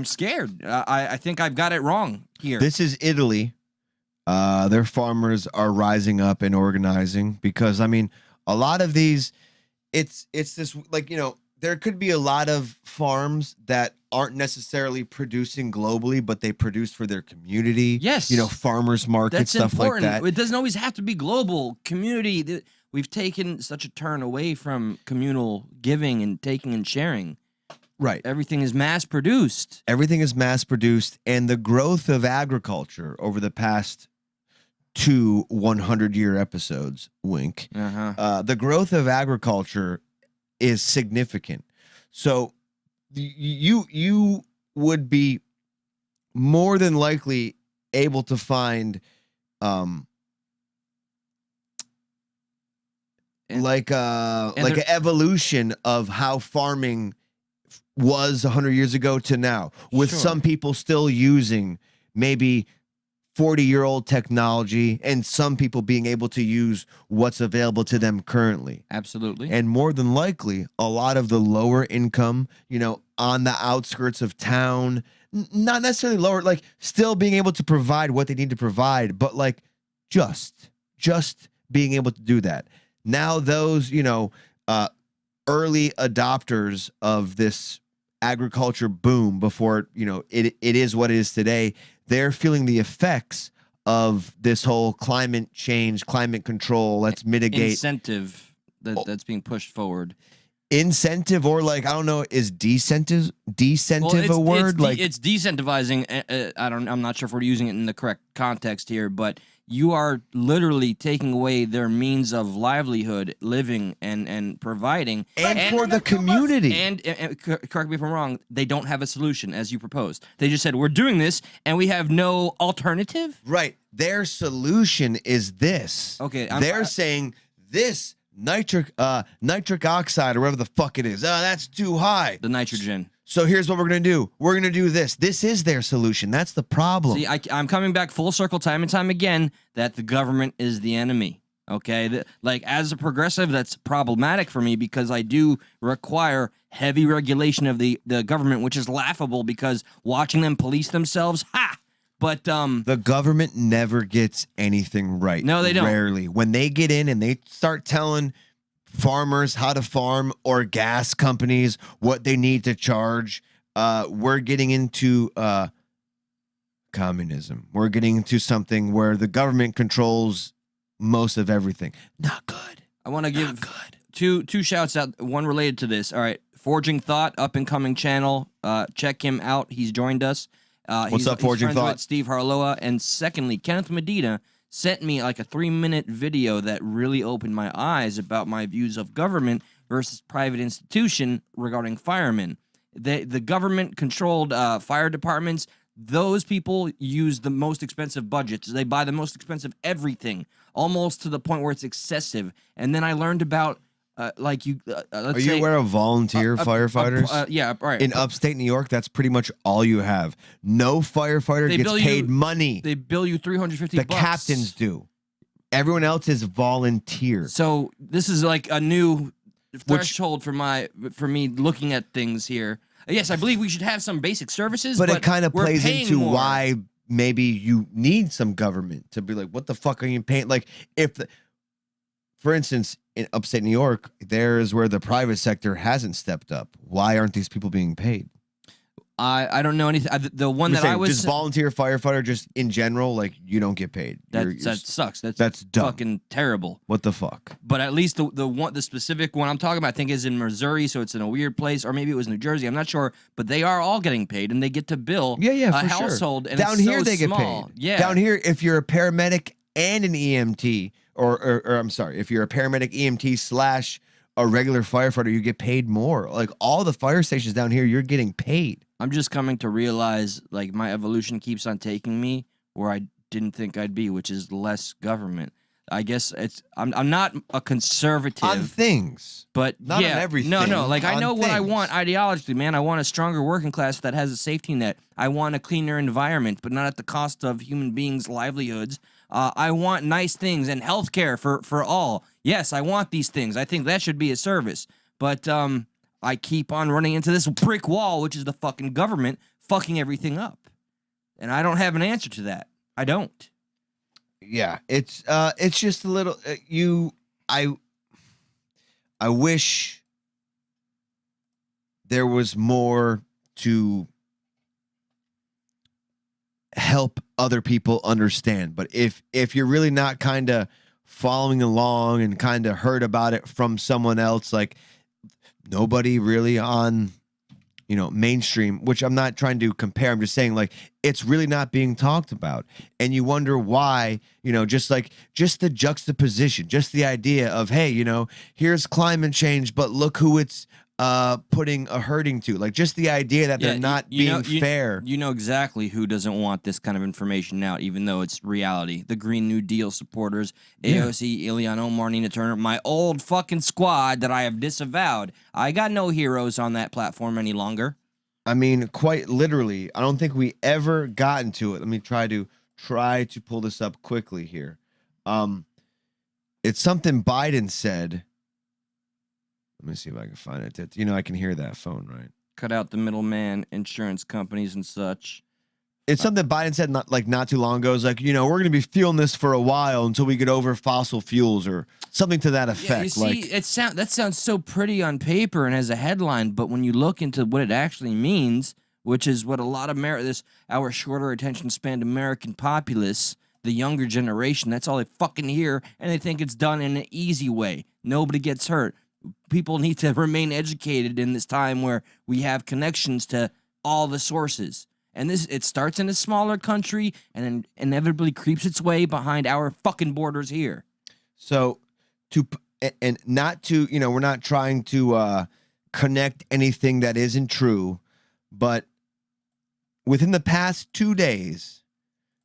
B: scared. I think I've got it wrong here.
A: This is Italy. Their farmers are rising up and organizing because, I mean, a lot of these, it's this, like, you know, there could be a lot of farms that aren't necessarily producing globally, but they produce for their community.
B: Yes.
A: You know, farmers market, stuff
B: important.
A: like that.
B: It doesn't always have to be global. Community. We've taken such a turn away from communal giving and taking and sharing.
A: Right.
B: Everything is mass produced.
A: Everything is mass produced, and the growth of agriculture over the past 2 100-year episodes, wink, the growth of agriculture is significant. So you would be more than likely able to find like an evolution of how farming was 100 years ago to now, with some people still using maybe 40-year-old technology and some people being able to use what's available to them currently.
B: Absolutely.
A: And more than likely, a lot of the lower income, you know, on the outskirts of town, not necessarily lower, like still being able to provide what they need to provide, but like just being able to do that. Now those, you know, early adopters of this agriculture boom before, you know, it is what it is today, they're feeling the effects of this whole climate change, climate control. Let's mitigate
B: incentive that's being pushed forward.
A: Incentive, or like, I don't know, is decentive a word?
B: It's decentivizing. I'm not sure if we're using it in the correct context here, but you are literally taking away their means of livelihood, living and providing,
A: and for the community.
B: And correct me if I'm wrong, they don't have a solution as you proposed. They just said, we're doing this and we have no alternative.
A: Right. Their solution is this.
B: Okay.
A: They're saying this nitric oxide or whatever the fuck it is. That's too high.
B: The nitrogen.
A: So here's what we're going to do. We're going to do this. This is their solution. That's the problem.
B: See, I'm coming back full circle time and time again that the government is the enemy. Okay? Like, as a progressive, that's problematic for me because I do require heavy regulation of the government, which is laughable because watching them police themselves, ha! But
A: the government never gets anything right.
B: No, they don't.
A: Rarely. When they get in and they start telling farmers how to farm or gas companies what they need to charge, we're getting into communism. We're getting into something where the government controls most of everything. Not good.
B: I want to give two shouts out, one related to this. All right, Forging Thought, up and coming channel. Check him out. He's joined us.
A: What's up, Forging Thought?
B: With Steve Harloa. And secondly, Kenneth Medina sent me like a 3-minute video that really opened my eyes about my views of government versus private institution regarding firemen. The government-controlled fire departments, those people use the most expensive budgets. They buy the most expensive everything, almost to the point where it's excessive. And then I learned about let's say,
A: are you aware of volunteer firefighters?
B: Yeah, right.
A: In upstate New York, that's pretty much all you have. No firefighter gets paid money.
B: They bill you $350.
A: The captains do. Everyone else is volunteer.
B: So this is like a new threshold for me looking at things here. Yes, I believe we should have some basic services, but
A: it kind of plays into
B: more.
A: Why maybe you need some government to be like, what the fuck are you paying? Like, for instance, in upstate New York, there is where the private sector hasn't stepped up. Why aren't these people being paid?
B: I don't know anything. The one that I was
A: just volunteer firefighter, just in general, like you don't get paid.
B: That sucks. That's
A: dumb.
B: Fucking terrible.
A: What the fuck?
B: But at least the specific one I'm talking about, I think, is in Missouri, so it's in a weird place, or maybe it was New Jersey. I'm not sure, but they are all getting paid, and they get to bill a household. And
A: down
B: it's
A: here
B: so
A: they
B: small.
A: get paid.
B: Yeah,
A: down here, if you're a paramedic and an EMT, or I'm sorry, if you're a paramedic, EMT / a regular firefighter, you get paid more. Like all the fire stations down here, you're getting paid.
B: I'm just coming to realize, like, my evolution keeps on taking me where I didn't think I'd be, which is less government. I guess I'm not a conservative
A: on things,
B: but
A: not on everything.
B: No. Like, I know
A: things.
B: what I want ideologically, man. I want a stronger working class that has a safety net. I want a cleaner environment, but not at the cost of human beings' livelihoods. I want nice things and healthcare for all. Yes, I want these things. I think that should be a service. But I keep on running into this brick wall, which is the fucking government fucking everything up. And I don't have an answer to that. I don't.
A: Yeah, it's just a little I wish there was more to help other people understand. But if you're really not kind of following along and kind of heard about it from someone else, like nobody really on, you know, mainstream, which I'm not trying to compare. I'm just saying, like, it's really not being talked about. And you wonder why, you know, just the juxtaposition, just the idea of, hey, you know, here's climate change, but look who it's putting a hurting to. Like, just the idea that they're not being fair.
B: You know exactly who doesn't want this kind of information out, even though it's reality. The Green New Deal supporters, AOC, Ileana Omar, Nina Turner, my old fucking squad that I have disavowed. I got no heroes on that platform any longer.
A: I mean, quite literally, I don't think we ever got into it. Let me try to pull this up quickly here. It's something Biden said. Let me see if I can find it. You know, I can hear that phone, right?
B: Cut out the middleman, insurance companies and such.
A: It's something Biden said not too long ago. It's like, you know, we're going to be feeling this for a while until we get over fossil fuels or something to that effect.
B: Yeah, you see, that sounds so pretty on paper and as a headline, but when you look into what it actually means, which is what a lot of our shorter attention span American populace, the younger generation, that's all they fucking hear, and they think it's done in an easy way. Nobody gets hurt. People need to remain educated in this time where we have connections to all the sources. And it starts in a smaller country and then inevitably creeps its way behind our fucking borders here.
A: So not to, you know, we're not trying to connect anything that isn't true, but within the past 2 days,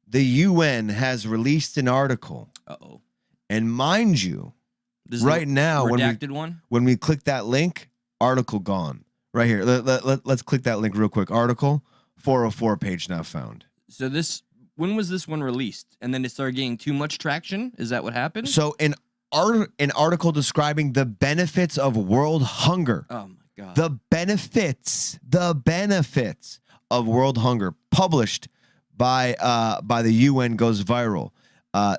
A: the UN has released an article.
B: Uh-oh.
A: And mind you,
B: this is
A: right now, when we click that link, article gone. Right here. Let's click that link real quick. Article 404 page not found.
B: So when was this one released? And then it started getting too much traction? Is that what happened?
A: So an article describing the benefits of world hunger.
B: Oh my God.
A: The benefits of world hunger, published by the UN, goes viral.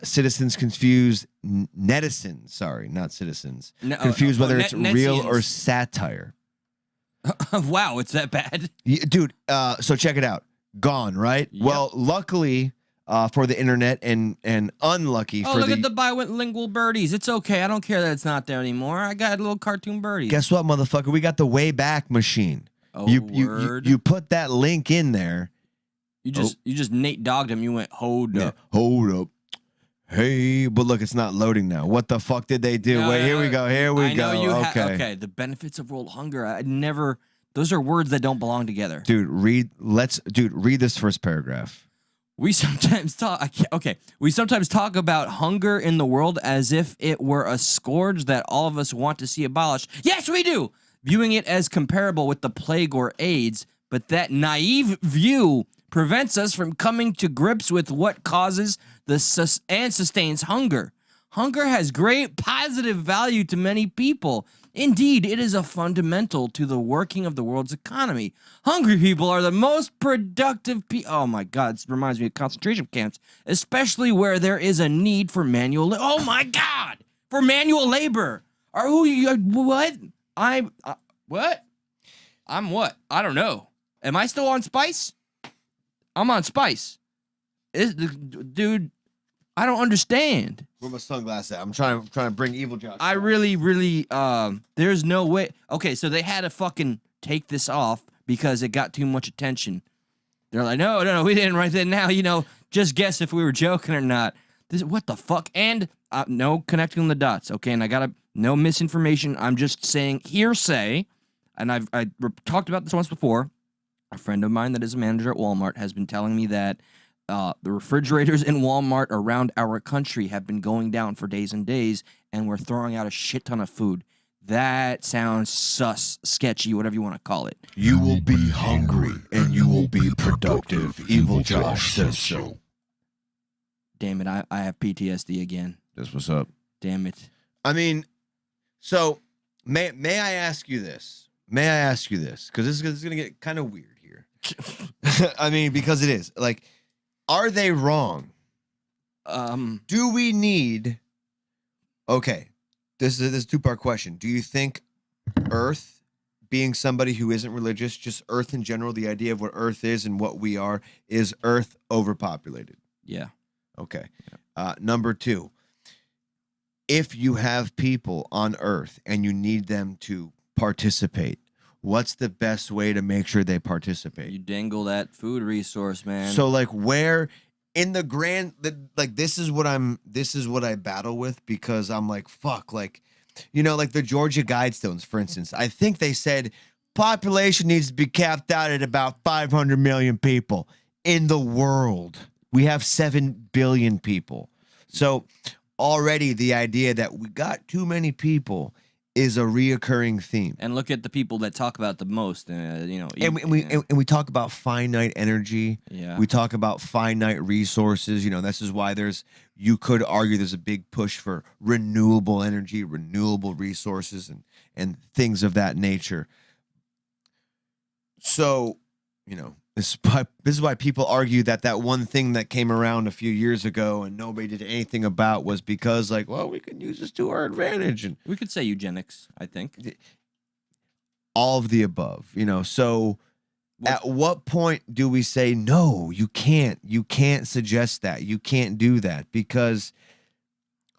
A: Citizens confused netizens, sorry, not citizens, confused whether it's real or satire.
B: Wow, it's that bad?
A: Dude, so check it out. Gone, right? Yep. Well, luckily for the internet and unlucky for
B: look at the bilingual birdies. It's okay. I don't care that it's not there anymore. I got little cartoon birdies.
A: Guess what, motherfucker? We got the Wayback Machine.
B: Oh,
A: you put that link in there.
B: You just Nate dogged him. You went, hold up.
A: Hold up. Hey, but look, it's not loading now. What the fuck did they do? Wait, here we go. Here we go. Okay.
B: The benefits of world hunger. Those are words that don't belong together.
A: Dude, read this first paragraph.
B: We sometimes talk about hunger in the world as if it were a scourge that all of us want to see abolished. Yes, we do. Viewing it as comparable with the plague or AIDS, but that naive view prevents us from coming to grips with what causes and sustains hunger. Hunger has great positive value to many people. Indeed, it is a fundamental to the working of the world's economy. Hungry people are the most productive people. Oh my God, this reminds me of concentration camps, especially where there is a need for manual. Oh my God, for manual labor. What? What? I'm what? I don't know. Am I still on Spice? I'm on Spice. Dude, I don't understand.
A: Where my sunglasses at? I'm trying to bring Evil Josh.
B: I really, there's no way. Okay, so they had to fucking take this off because it got too much attention. They're like, no, we didn't write that now. You know, just guess if we were joking or not. What the fuck? And no connecting the dots. Okay, and no misinformation. I'm just saying hearsay. And I talked about this once before. A friend of mine that is a manager at Walmart has been telling me that the refrigerators in Walmart around our country have been going down for days and days, and we're throwing out a shit ton of food. That sounds sus, sketchy, whatever you want to call it.
A: You will be hungry, and you will be productive. Evil Josh says so.
B: Damn it, I have PTSD again.
A: That's what's up.
B: Damn it.
A: I mean, so may I ask you this? May I ask you this? Because this is going to get kind of weird here. I mean, because it is. Like, are they wrong? Do we need... Okay, this is a two-part question. Do you think Earth, being somebody who isn't religious, just Earth in general, the idea of what Earth is and what we are, is Earth overpopulated?
B: Yeah.
A: Okay. Number two, if you have people on Earth and you need them to participate, what's the best way to make sure they participate?
B: You dangle that food resource, man.
A: So, like, where in the grand, like, this is what I battle with, because I'm like, fuck, like, you know, like the Georgia Guidestones, for instance. I think they said population needs to be capped out at about 500 million people in the world. We have 7 billion people. So already the idea that we got too many people is a reoccurring theme.
B: And look at the people that talk about it the most. You know,
A: And we talk about finite energy.
B: Yeah.
A: We talk about finite resources. You know, this is why you could argue there's a big push for renewable energy, renewable resources, and things of that nature. So, you know, this is why people argue that one thing that came around a few years ago and nobody did anything about was because, like, well, we can use this to our advantage. And
B: we could say eugenics, I think.
A: All of the above, you know. So at what point do we say, no, you can't suggest that. You can't do that? Because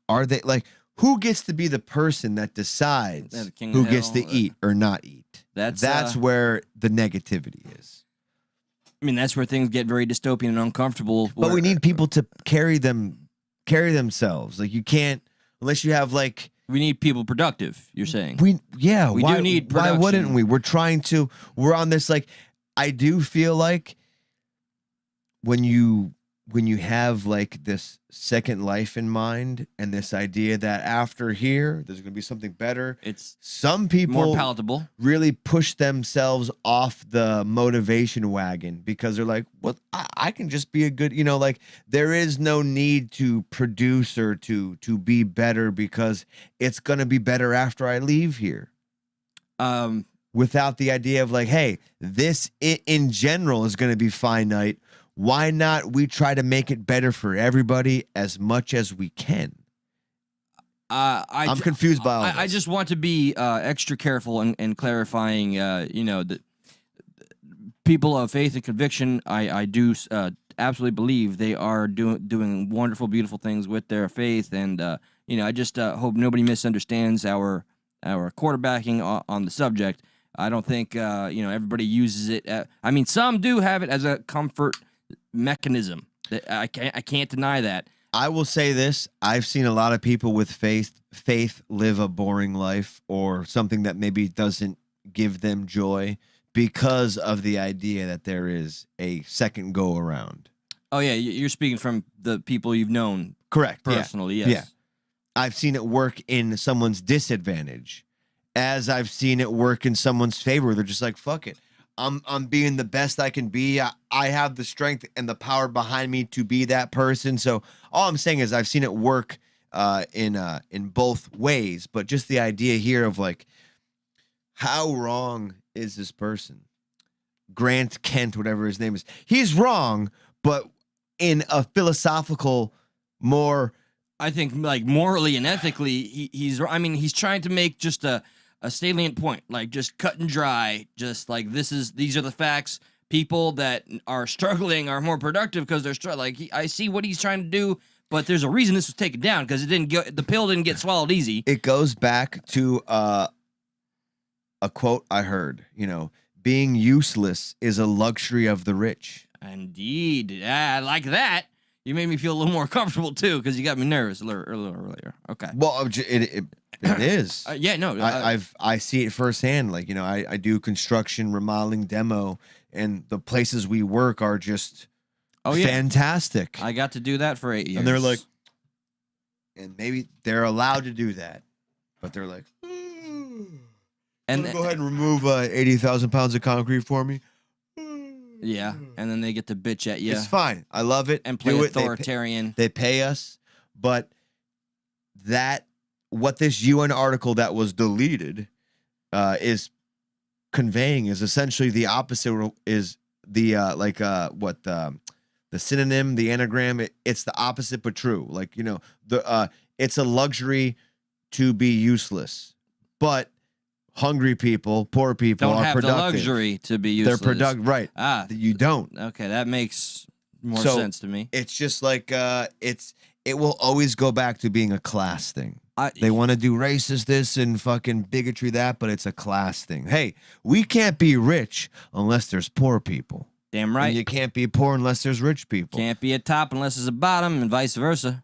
A: are they, like, who gets to be the person that decides who gets to eat or not eat? That's where the negativity is.
B: I mean, that's where things get very dystopian and uncomfortable.
A: But we need people to carry themselves. Like, you can't, unless you have, like...
B: We need people productive, you're saying.
A: We do
B: need production.
A: Why wouldn't we? We're on this, like, I do feel like when you have, like, this second life in mind and this idea that after here there's going to be something better,
B: it's
A: some people
B: more palatable,
A: really push themselves off the motivation wagon because they're like, well, I can just be a good, you know, like, there is no need to produce or to be better because it's going to be better after I leave here. Without the idea of, like, hey, this in general is going to be finite. Why not we try to make it better for everybody as much as we can? I'm confused by all this.
B: I just want to be extra careful and clarifying, you know, that people of faith and conviction, I do absolutely believe they are doing wonderful, beautiful things with their faith. And, you know, I just hope nobody misunderstands our quarterbacking on the subject. I don't think, you know, everybody uses it. I mean, some do have it as a comfort mechanism. I can't deny that.
A: I will say this: I've seen a lot of people with faith live a boring life or something that maybe doesn't give them joy because of the idea that there is a second go around.
B: Oh yeah, you're speaking from the people you've known,
A: correct?
B: Personally,
A: yeah.
B: Yes.
A: Yeah, I've seen it work in someone's disadvantage, as I've seen it work in someone's favor. They're just like, fuck it. I'm being the best I can be. I have the strength and the power behind me to be that person. So all I'm saying is I've seen it work in both ways. But just the idea here of, like, how wrong is this person? Grant Kent, whatever his name is. He's wrong, but in a philosophical, more...
B: I think, like, morally and ethically, he's... I mean, he's trying to make just a salient point, like, just cut and dry, just like, these are the facts. People that are struggling are more productive because they're struggling. Like, I see what he's trying to do, but there's a reason this was taken down, because the pill didn't get swallowed easy.
A: It goes back to a quote I heard, you know, being useless is a luxury of the rich.
B: Indeed. Yeah, I like that. You made me feel a little more comfortable, too, because you got me nervous a little earlier. Okay.
A: Well, it is.
B: Yeah, no.
A: I see it firsthand. Like, you know, I do construction, remodeling, demo, and the places we work are just fantastic.
B: I got to do that for 8 years.
A: And they're like, and maybe they're allowed to do that, but they're like, and go ahead and remove 80,000 pounds of concrete for me.
B: Yeah, and then they get to bitch at you.
A: It's fine. I love it.
B: And play
A: Do
B: authoritarian.
A: They pay us, but what this UN article that was deleted is conveying is essentially the opposite. Is the the synonym, the anagram? It's the opposite but true. Like, you know, it's a luxury to be useless, but hungry people, poor people
B: don't
A: are
B: have
A: productive.
B: the luxury to be useless.
A: They're productive, right? You don't.
B: Okay, that makes more sense to me.
A: It's just like it will always go back to being a class thing. They want to do racist this and fucking bigotry that, but it's a class thing. Hey, we can't be rich unless there's poor people.
B: Damn right.
A: And you can't be poor unless there's rich people.
B: Can't be a top unless there's a bottom, and vice versa.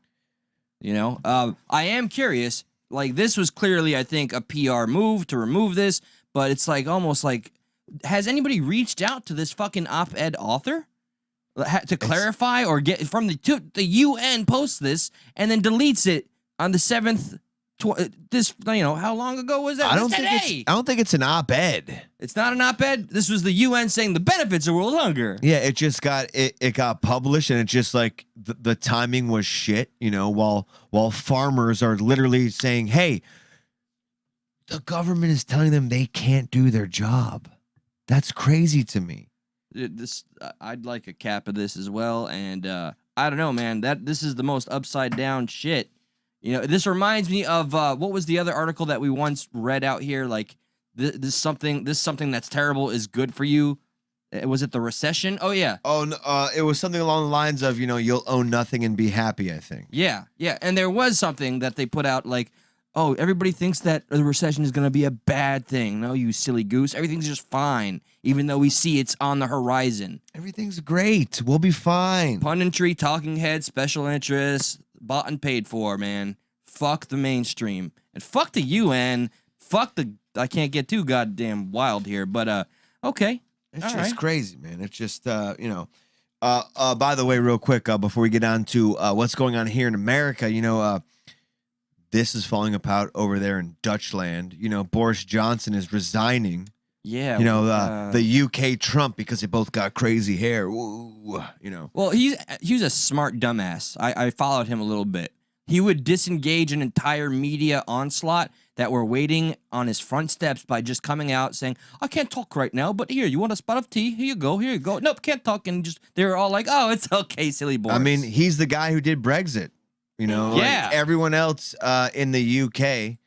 B: You know, I am curious. Like, this was clearly, I think, a PR move to remove this, but it's like almost like, has anybody reached out to this fucking op-ed author to clarify or get from the UN posts this and then deletes it on the 7th? This, you know, how long ago was that?
A: I don't think it's an op-ed.
B: It's not an op-ed. This was the UN saying the benefits of world hunger.
A: Yeah, it just got it got published, and it just like the timing was shit. You know, while farmers are literally saying, "Hey, the government is telling them they can't do their job." That's crazy to me.
B: I'd like a cap of this as well, and I don't know, man. This is the most upside down shit. You know, this reminds me of what was the other article that we once read out here? Like this something that's terrible is good for you. Was it the recession? Oh yeah.
A: Oh, no, it was something along the lines of, you know, you'll own nothing and be happy, I think.
B: Yeah, yeah. And there was something that they put out like, oh, everybody thinks that the recession is going to be a bad thing. No, you silly goose. Everything's just fine, even though we see it's on the horizon.
A: Everything's great. We'll be fine.
B: Punditry, talking heads, special interests, bought and paid for, man. Fuck the mainstream. And fuck the UN. Fuck the... I can't get too goddamn wild here, but, okay.
A: It's just crazy, man. It's just, you know... by the way, real quick, before we get on to what's going on here in America, you know... this is falling apart over there in Dutchland. You know, Boris Johnson is resigning.
B: Yeah.
A: You know, the UK Trump, because they both got crazy hair. Ooh, you know.
B: Well, he was a smart dumbass. I followed him a little bit. He would disengage an entire media onslaught that were waiting on his front steps by just coming out saying, I can't talk right now, but here, you want a spot of tea? Here you go, here you go. Nope, can't talk. And just they were all like, oh, it's okay, silly Boris.
A: I mean, he's the guy who did Brexit. You know,
B: yeah.
A: Like everyone else in the UK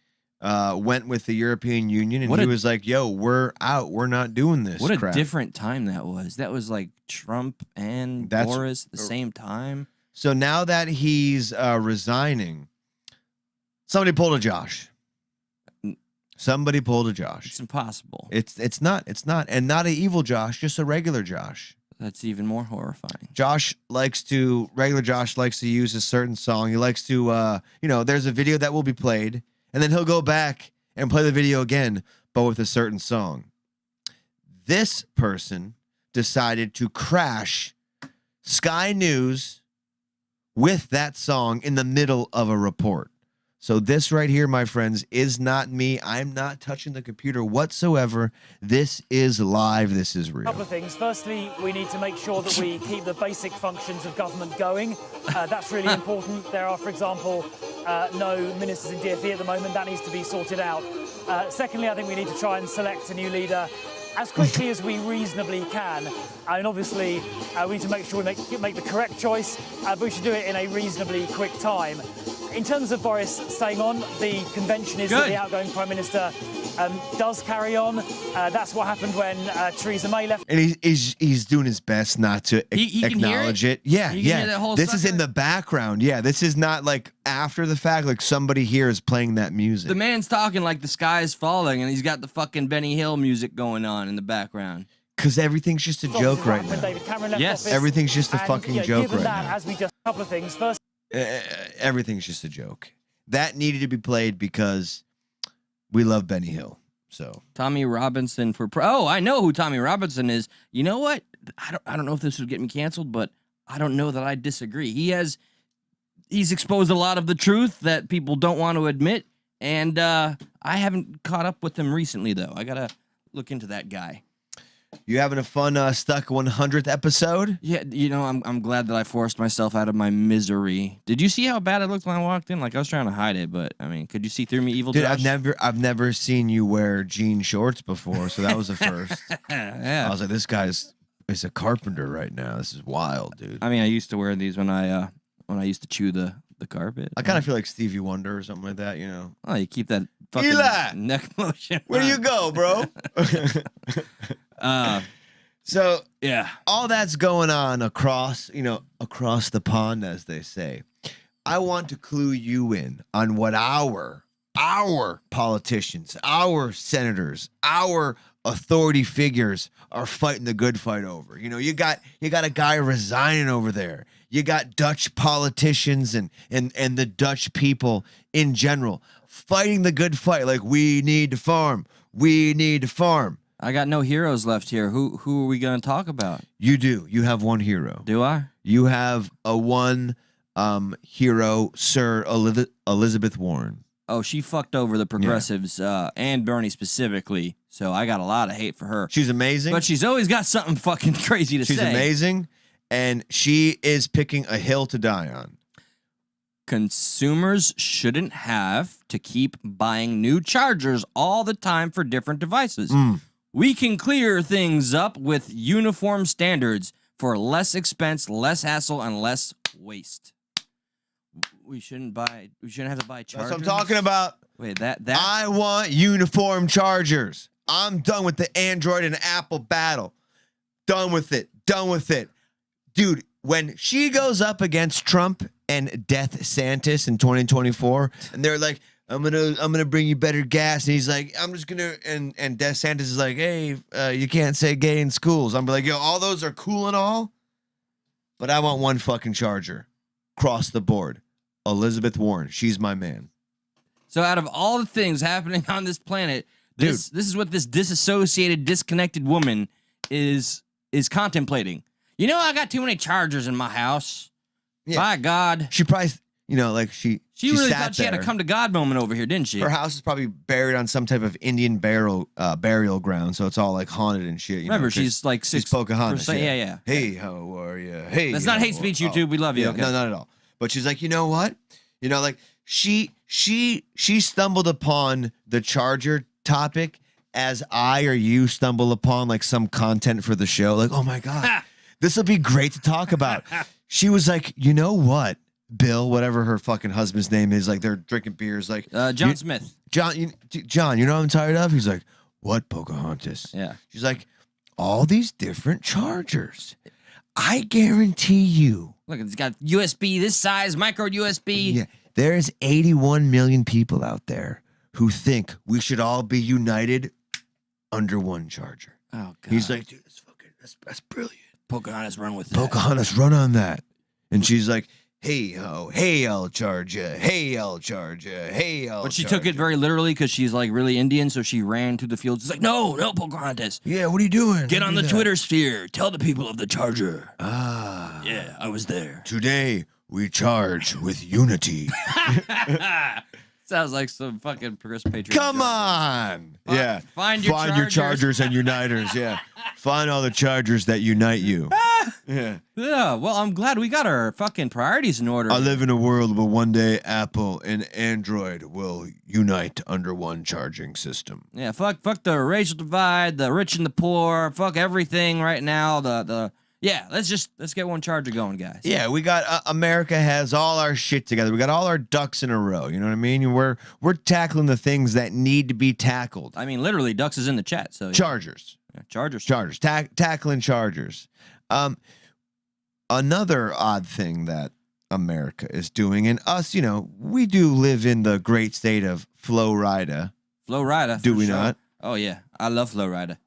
A: went with the European Union, and he was like, yo, we're out. We're not doing this.
B: What
A: crap.
B: A different time that was. That was like Trump and Boris at the same time.
A: So now that he's resigning, somebody pulled a Josh. Somebody pulled a Josh.
B: It's impossible.
A: It's not. And not an evil Josh, just a regular Josh.
B: That's even more horrifying.
A: Regular Josh likes to use a certain song. He likes to, you know, there's a video that will be played, and then he'll go back and play the video again, but with a certain song. This person decided to crash Sky News with that song in the middle of a report. So this right here, my friends, is not me. I'm not touching the computer whatsoever. This is live. This is real.
I: A couple of things. Firstly, we need to make sure that we keep the basic functions of government going. That's really important. There are, for example, no ministers in DfE at the moment. That needs to be sorted out. Secondly, I think we need to try and select a new leader as quickly as we reasonably can. And obviously, we need to make sure we make the correct choice, but we should do it in a reasonably quick time. In terms of Boris staying on, the convention is that the outgoing Prime Minister does carry on. That's what happened when Theresa May left.
A: And he's doing his best not to acknowledge it. Yeah, yeah. This is in the background. Yeah, this is not like after the fact, like somebody here is playing that music.
B: The man's talking like the sky is falling, and he's got the fucking Benny Hill music going on in the background.
A: Because everything's just a joke right now.
B: Yes,
A: everything's just a fucking joke right now.
I: As we just a couple of things. First,
A: everything's just a joke. That needed to be played because we love Benny Hill. So
B: Tommy Robinson for oh, I know who Tommy Robinson is. You know what? I don't know if this would get me canceled, but I don't know that I disagree. He's exposed a lot of the truth that people don't want to admit, and I haven't caught up with him recently though. I gotta look into that guy.
A: You having a fun Stuck 100th episode?
B: Yeah, you know, I'm glad that I forced myself out of my misery. Did you see how bad I looked when I walked in? Like I was trying to hide it, but I mean, could you see through me, evil
A: Dude,
B: Josh?
A: I've never seen you wear jean shorts before, so that was a first.
B: Yeah.
A: I was like, this guy's is a carpenter right now. This is wild, dude.
B: I mean, I used to wear these when I used to chew the carpet.
A: I kind of feel like Stevie Wonder or something like that, you know.
B: Oh, you keep that fucking
A: Eli!
B: neck motion.
A: Where do you go, bro? So
B: yeah,
A: all that's going on across the pond, as they say. I want to clue you in on what our politicians, our senators, our authority figures are fighting the good fight over. You know, you got a guy resigning over there. You got Dutch politicians and the Dutch people in general fighting the good fight. Like, we need to farm. We need to farm.
B: I got no heroes left here. Who are we going to talk about?
A: You do. You have one hero.
B: Do I?
A: You have a one hero, Sir Elizabeth Warren.
B: Oh, she fucked over the progressives and Bernie specifically. So I got a lot of hate for her.
A: She's amazing.
B: But she's always got something fucking crazy to say.
A: She's amazing, and she is picking a hill to die on.
B: Consumers shouldn't have to keep buying new chargers all the time for different devices. We can clear things up with uniform standards for less expense, less hassle, and less waste. We shouldn't have to buy chargers.
A: That's what I'm talking about.
B: Wait, that
A: I want uniform chargers. I'm done with the Android and Apple battle. Done with it. Done with it. Dude, when she goes up against Trump and Death Santis in 2024, and they're like, I'm gonna bring you better gas, and he's like, I'm just gonna, and Death Santis is like, hey, you can't say gay in schools. I'm like, yo, all those are cool and all, but I want one fucking charger, across the board. Elizabeth Warren, she's my man.
B: So out of all the things happening on this planet, this is what this disassociated, disconnected woman is contemplating. You know, I got too many chargers in my house. Yeah. By God.
A: She probably, you know, like she
B: really thought she had a come to God moment over here, didn't she?
A: Her house is probably buried on some type of Indian burial ground, so it's all like haunted and shit.
B: Remember, she's like
A: she's Pocahontas.
B: Yeah.
A: Hey, how are you? Hey,
B: that's not hate speech, YouTube. We love you.
A: Yeah,
B: okay.
A: No, not at all. But she's like, you know what? You know, like she stumbled upon the charger topic as I or you stumble upon like some content for the show. Like, oh my God, this will be great to talk about. She was like, you know what, Bill, whatever her fucking husband's name is, like they're drinking beers, like
B: John Smith.
A: John, you know what I'm tired of? He's like, what, Pocahontas?
B: Yeah.
A: She's like, all these different chargers. I guarantee you.
B: Look, it's got USB this size, micro USB.
A: Yeah, there's 81 million people out there who think we should all be united under one charger.
B: Oh God.
A: He's like, dude, that's brilliant.
B: Pocahontas, run with that.
A: Pocahontas, run on that. And she's like, hey ho, hey I'll charge ya, hey I'll charge ya, hey I'll.
B: But she took it very literally because she's like really Indian, so she ran through the fields. It's like, no, Pocahontas.
A: Yeah, what are you doing?
B: Get on the Twitter sphere. Tell the people of the charger.
A: Ah.
B: Yeah, I was there.
A: Today we charge with unity.
B: Sounds like some fucking progressive patriot.
A: Come on. Yeah.
B: Find your
A: chargers and uniters. Yeah. Find all the chargers that unite you. Yeah.
B: Yeah. Well, I'm glad we got our fucking priorities in order.
A: I live in a world where one day Apple and Android will unite under one charging system.
B: Yeah. Fuck the racial divide, the rich and the poor. Fuck everything right now. Yeah, let's get one charger going, guys.
A: Yeah, we got America has all our shit together. We got all our ducks in a row. You know what I mean? We're tackling the things that need to be tackled.
B: I mean, literally, Ducks is in the chat. So yeah.
A: Chargers,
B: chargers,
A: tackling chargers. Another odd thing that America is doing, and us, you know, we do live in the great state of Florida.
B: Florida,
A: do we
B: sure.
A: not?
B: Oh yeah, I love Florida.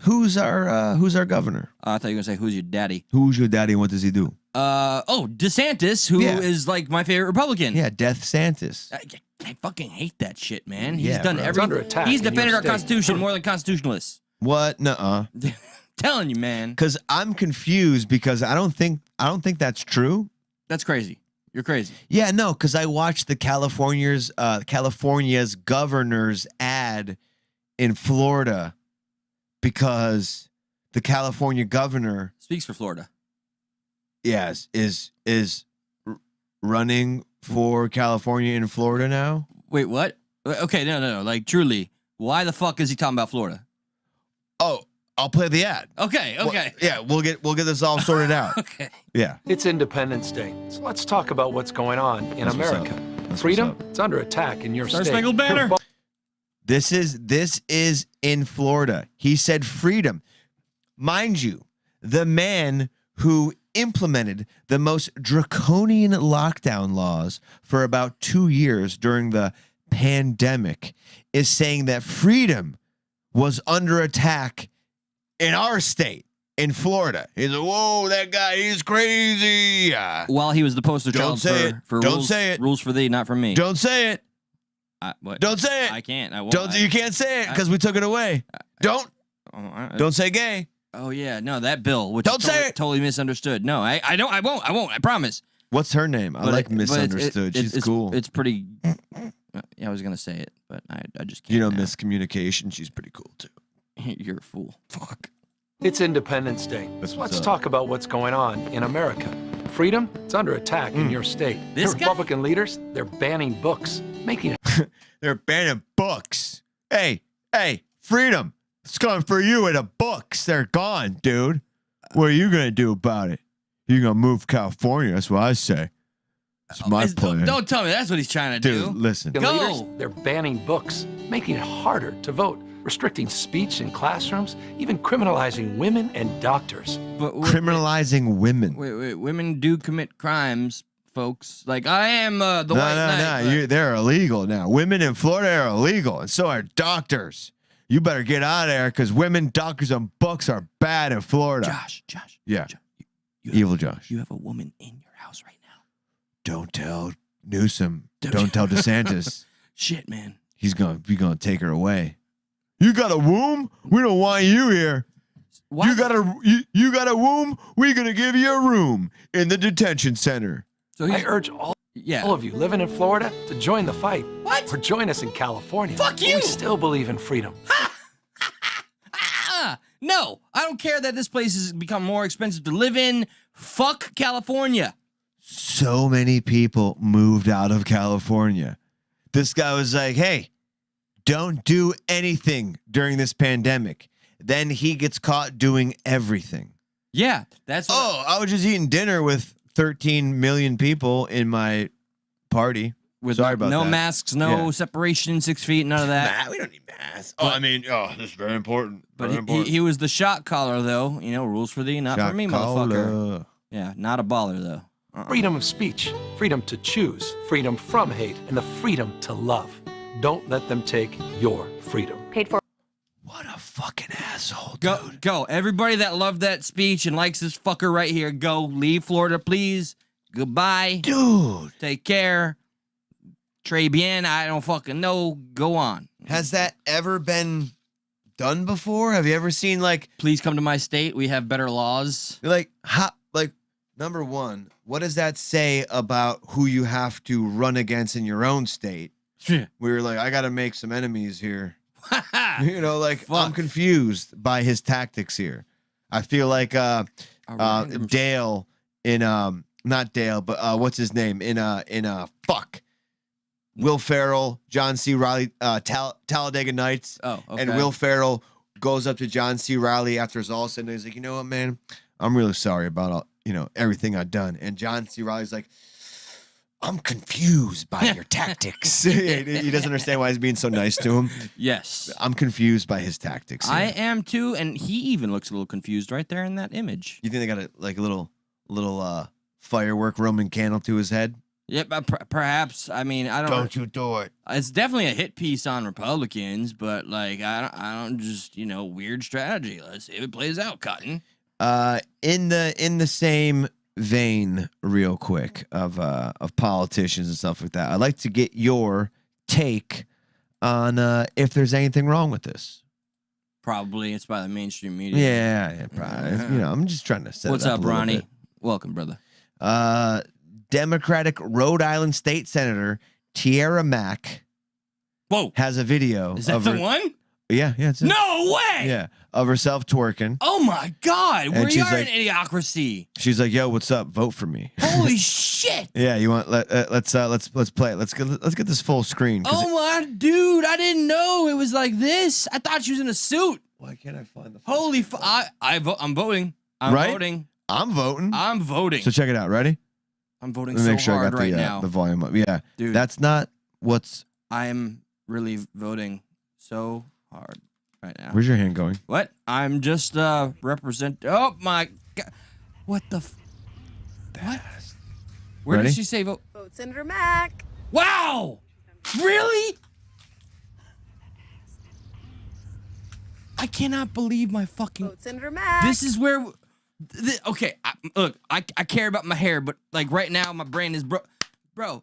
A: Who's our governor?
B: I thought you were gonna say who's your daddy.
A: Who's your daddy and what does he do?
B: DeSantis, who is like my favorite Republican.
A: Yeah, Death Santis.
B: I fucking hate that shit, man. He's
A: Yeah,
B: done
A: bro.
B: everything. He's defended our Constitution more than constitutionalists.
A: What? Nuh-uh.
B: Telling you, man.
A: Because I'm confused because I don't think that's true.
B: That's crazy. You're crazy.
A: Yeah, no, because I watched the California's governor's ad in Florida. because the California governor
B: speaks for Florida.
A: Yes, is running for California and Florida now.
B: Wait, what? Okay, no. Like, truly, why the fuck is he talking about Florida?
A: Oh, I'll play the ad.
B: Okay.
A: Well, we'll get this all sorted out.
B: Okay.
A: Yeah.
J: It's Independence Day, so let's talk about what's going on in America. Freedom, it's under attack in your state.
B: Star-Spangled Banner.
A: This is in Florida. He said freedom. Mind you, the man who implemented the most draconian lockdown laws for about 2 years during the pandemic is saying that freedom was under attack in our state, in Florida. He's like, whoa, that guy, he's crazy.
B: While he was the poster child for
A: Don't
B: rules,
A: say it.
B: Rules for thee, not for me.
A: Don't say it.
B: What?
A: Don't say it.
B: I can't. I won't.
A: You can't say it because we took it away. Don't say gay.
B: Oh yeah, no, that bill, which
A: Don't say it.
B: Totally misunderstood. No, I don't. I won't. I promise.
A: What's her name? I like misunderstood. She's cool.
B: It's pretty. Yeah, I was gonna say it, but I just can't.
A: You know, miscommunication. She's pretty cool too.
B: You're a fool.
A: Fuck.
J: It's Independence Day. Let's talk about what's going on in America. Freedom, it's under attack in your state.
B: This
J: Republican leaders, they're banning books, making it.
A: They're banning books. Hey, freedom. It's coming for you in the books. They're gone, dude. What are you gonna do about it? You're gonna move California. That's what I say. It's my plan.
B: Don't tell me that's what he's trying to do.
A: Dude, listen.
J: Go. Leaders, they're banning books, making it harder to vote, restricting speech in classrooms, even criminalizing women and doctors.
B: But
A: criminalizing women.
B: Wait. Women do commit crimes, folks. Like I am the white knight.
A: No. They're illegal now. Women in Florida are illegal, and so are doctors. You better get out of there because women, doctors, and books are bad in Florida.
B: Josh.
A: Yeah.
B: Evil
A: Josh.
B: You have a woman in your house right now.
A: Don't tell Newsom. Don't tell DeSantis.
B: Shit, man.
A: He's gonna take her away. You got a womb? We don't want you here. What? You got a womb? We're gonna give you a room in the detention center.
J: So I urge all of you living in Florida to join the fight.
B: What?
J: Or join us in California.
B: Fuck you!
J: We still believe in freedom.
B: No, I don't care that this place has become more expensive to live in. Fuck California.
A: So many people moved out of California. This guy was like, hey, don't do anything during this pandemic. Then he gets caught doing everything.
B: Yeah, that's.
A: I was just eating dinner with 13 million people in my party. Sorry about that.
B: No masks, no separation, 6 feet, none of that.
A: We don't need masks. This is very important.
B: But he was the shot caller, though. You know, rules for thee, not for me, motherfucker. Yeah, not a baller, though.
J: Freedom of speech, freedom to choose, freedom from hate, and the freedom to love. Don't let them take your freedom.
C: Paid for.
A: What a fucking asshole, dude.
B: Go. Everybody that loved that speech and likes this fucker right here, go. Leave Florida, please. Goodbye.
A: Dude.
B: Take care. Très bien. I don't fucking know. Go on.
A: Has that ever been done before? Have you ever seen, like...
B: Please come to my state. We have better laws.
A: Number one, what does that say about who you have to run against in your own state? We were like, I got to make some enemies here. I'm confused by his tactics here. I feel like Dale in not Dale, but what's his name in Will Ferrell, John C. Reilly, Talladega Nights.
B: Oh, okay.
A: And Will Ferrell goes up to John C. Reilly after it's all said and he's like, you know what, man, I'm really sorry about everything I've done. And John C. Reilly's like, I'm confused by your tactics. He doesn't understand why he's being so nice to him.
B: Yes.
A: I'm confused by his tactics.
B: I am too, and he even looks a little confused right there in that image.
A: You think they got a little firework Roman candle to his head?
B: Yeah, perhaps. I mean, I don't.
A: Don't you do it.
B: It's definitely a hit piece on Republicans, but like, I don't just weird strategy. Let's see if it plays out, Cotton.
A: In the same vein, real quick, of politicians and stuff like that, I'd like to get your take on if there's anything wrong with this.
B: Probably it's by the mainstream media.
A: Yeah, probably. I'm just trying to set.
B: What's
A: it up
B: up, Ronnie? Welcome, brother.
A: Democratic Rhode Island State Senator Tiara Mack.
B: Whoa,
A: has a video.
B: Is that the one?
A: Yeah, it's
B: No way.
A: Yeah, of herself twerking.
B: Oh my God, we
A: she's
B: are
A: like-
B: an idiocracy.
A: She's like, "Yo, what's up? Vote for me."
B: Holy shit.
A: Yeah, you want let's play it. Let's get this full screen.
B: Oh my dude, I didn't know it was like this. I thought she was in a suit.
A: Why can't I find the?
B: Holy I'm voting. I'm
A: Right?
B: voting.
A: I'm voting.
B: I'm voting.
A: So check it out. Ready?
B: I'm voting
A: Let me
B: so
A: make sure I
B: hard
A: got
B: right
A: the
B: now.
A: the volume up. Yeah,
B: Dude.
A: That's not what's.
B: I'm really voting so hard right now.
A: Where's your hand going?
B: What? I'm just represent. Oh my God! What the? What? Where
A: Ready?
B: did she say vote?
K: Vote Senator Mack.
B: Wow! Really? I cannot believe my fucking.
K: Vote Senator Mack.
B: This is where. Okay, look, I care about my hair, but like right now, my brain is bro.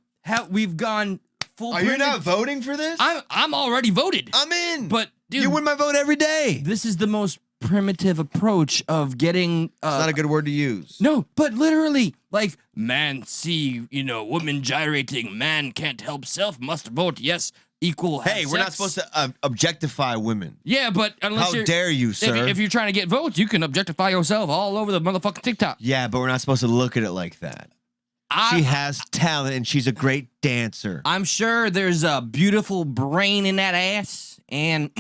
B: We've gone full.
A: Are you not voting for this?
B: I'm already voted.
A: I'm in.
B: But dude,
A: you win my vote every day.
B: This is the most primitive approach of getting.
A: It's not a good word to use.
B: No, but literally, like, man see, woman gyrating, man can't help self, must vote, yes, equal.
A: Hey,
B: have
A: we're not
B: sex.
A: supposed to objectify women.
B: Yeah, but unless
A: How dare you, sir?
B: If you're trying to get votes, you can objectify yourself all over the motherfucking TikTok.
A: Yeah, but we're not supposed to look at it like that. She has talent and she's a great dancer.
B: I'm sure there's a beautiful brain in that ass, and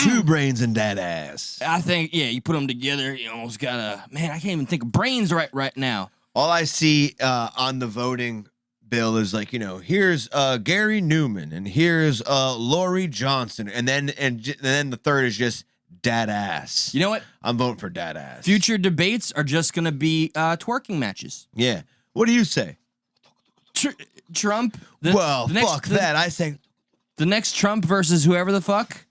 A: 2 brains in that ass.
B: I think, yeah, you put them together, you almost gotta. Man, I can't even think of brains right now.
A: All I see on the voting bill is like, here's Gary Newman and here's Lori Johnson, and then the third is just dad ass.
B: You know what?
A: I'm voting for dad ass.
B: Future debates are just gonna be twerking matches.
A: Yeah. What do you say?
B: Trump.
A: Fuck that. I say
B: the next Trump versus whoever the fuck.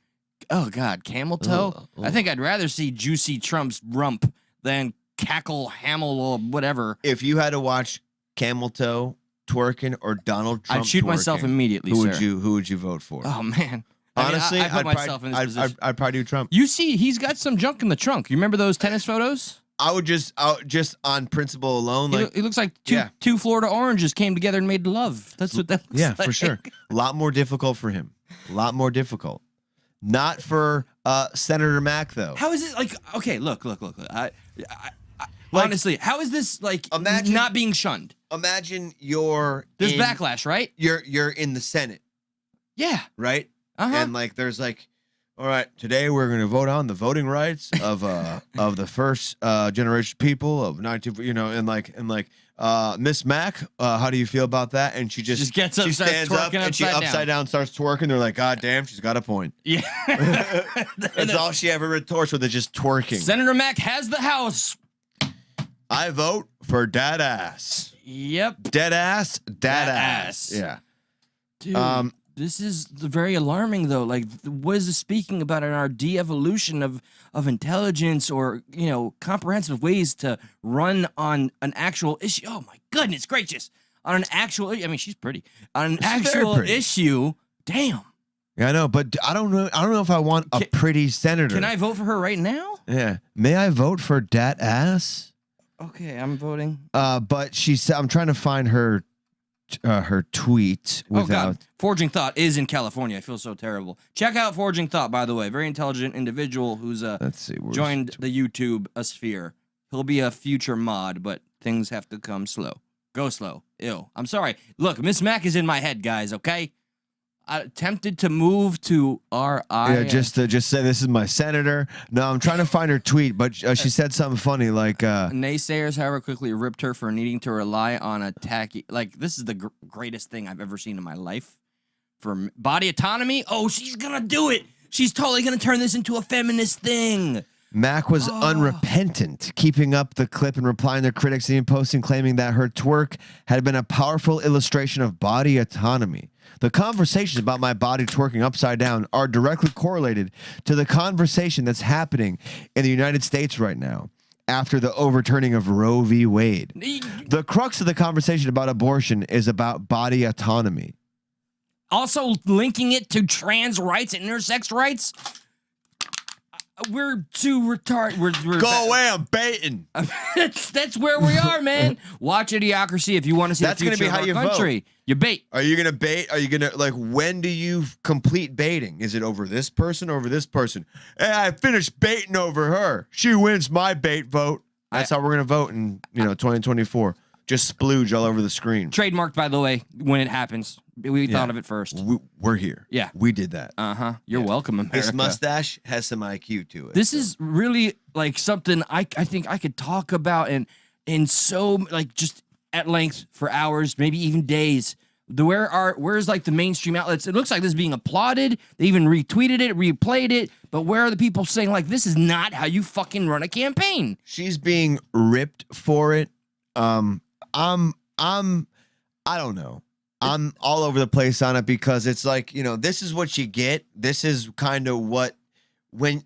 B: Oh God, camel toe. I think I'd rather see juicy Trump's rump than cackle Hamill or whatever.
A: If you had to watch camel toe twerking or Donald Trump,
B: I'd shoot
A: twerking,
B: myself immediately.
A: Who
B: sir.
A: would you vote for?
B: Oh man.
A: Honestly,
B: I put
A: I'd
B: myself in this position.
A: I'd probably do Trump.
B: You see, he's got some junk in the trunk. You remember those tennis photos?
A: I would just on principle alone,
B: He looks like two Florida oranges came together and made love. That's what that looks like.
A: Yeah, for sure. A lot more difficult for him. A lot more difficult. Not for Senator Mack though.
B: How is it like? Okay, look. Honestly, how is this like not being shunned?
A: Imagine
B: there's backlash, right?
A: You're in the Senate.
B: Yeah.
A: Right?
B: Uh-huh.
A: And like there's like, all right, today we're going to vote on the voting rights of the first generation people of 19, and Miss Mack, how do you feel about that? And she just
B: gets up,
A: she
B: starts
A: stands
B: twerking
A: up and she upside down starts twerking. They're like, God damn, she's got a point.
B: Yeah.
A: That's all she ever retorts with is just twerking.
B: Senator Mack has the House.
A: I vote for dad ass.
B: Yep.
A: Dead ass, dad ass. Yeah.
B: Dude, this is very alarming, though. Like, what is this speaking about in our de-evolution of intelligence or, comprehensive ways to run on an actual issue? Oh, my goodness gracious. On an actual, I mean, she's pretty. On an actual issue, damn.
A: Yeah, I know, but I don't know if I want a pretty senator.
B: Can I vote for her right now?
A: Yeah. May I vote for dat ass?
B: Okay, I'm voting.
A: But she said, I'm trying to find her tweet without.
B: Oh God, Forging Thought is in California. I feel so terrible. Check out Forging Thought, by the way. Very intelligent individual who's
A: Let's see,
B: joined the YouTube sphere. He'll be a future mod, but things have to come slow. Go slow. Ew. I'm sorry. Look, Miss Mack is in my head, guys. Okay. I tempted to move to RI.
A: Yeah, just say this is my senator. No, I'm trying to find her tweet, but she said something funny like
B: naysayers, however, quickly ripped her for needing to rely on a tacky. Like, this is the greatest thing I've ever seen in my life. For body autonomy, oh, she's gonna do it. She's totally gonna turn this into a feminist thing.
A: Mack was unrepentant, keeping up the clip and replying to critics, even posting claiming that her twerk had been a powerful illustration of body autonomy. The conversations about my body twerking upside down are directly correlated to the conversation that's happening in the United States right now after the overturning of Roe v. Wade. The crux of the conversation about abortion is about body autonomy.
B: Also linking it to trans rights and intersex rights. We're too retarded. We're
A: Go away, I'm baiting.
B: That's where we are, man. Watch Idiocracy if you want to see
A: That's
B: the future
A: gonna be
B: of
A: how
B: our
A: you
B: country.
A: vote.
B: You bait.
A: Are you gonna bait? Are you gonna like? When do you complete baiting? Is it over this person? Over this person? Hey, I finished baiting over her. She wins my bait vote. That's how we're gonna vote in 2024. Just splooge all over the screen.
B: Trademarked, by the way, when it happens. We thought of it first.
A: We're here.
B: Yeah.
A: We did that.
B: You're welcome, America.
A: This mustache has some IQ to it.
B: This is really like something I think I could talk about and so like just at length for hours, maybe even days. Where's like the mainstream outlets? It looks like this is being applauded. They even retweeted it, replayed it. But where are the people saying like this is not how you fucking run a campaign?
A: She's being ripped for it. I don't know. I'm all over the place on it because it's like, this is what you get. This is kind of what, when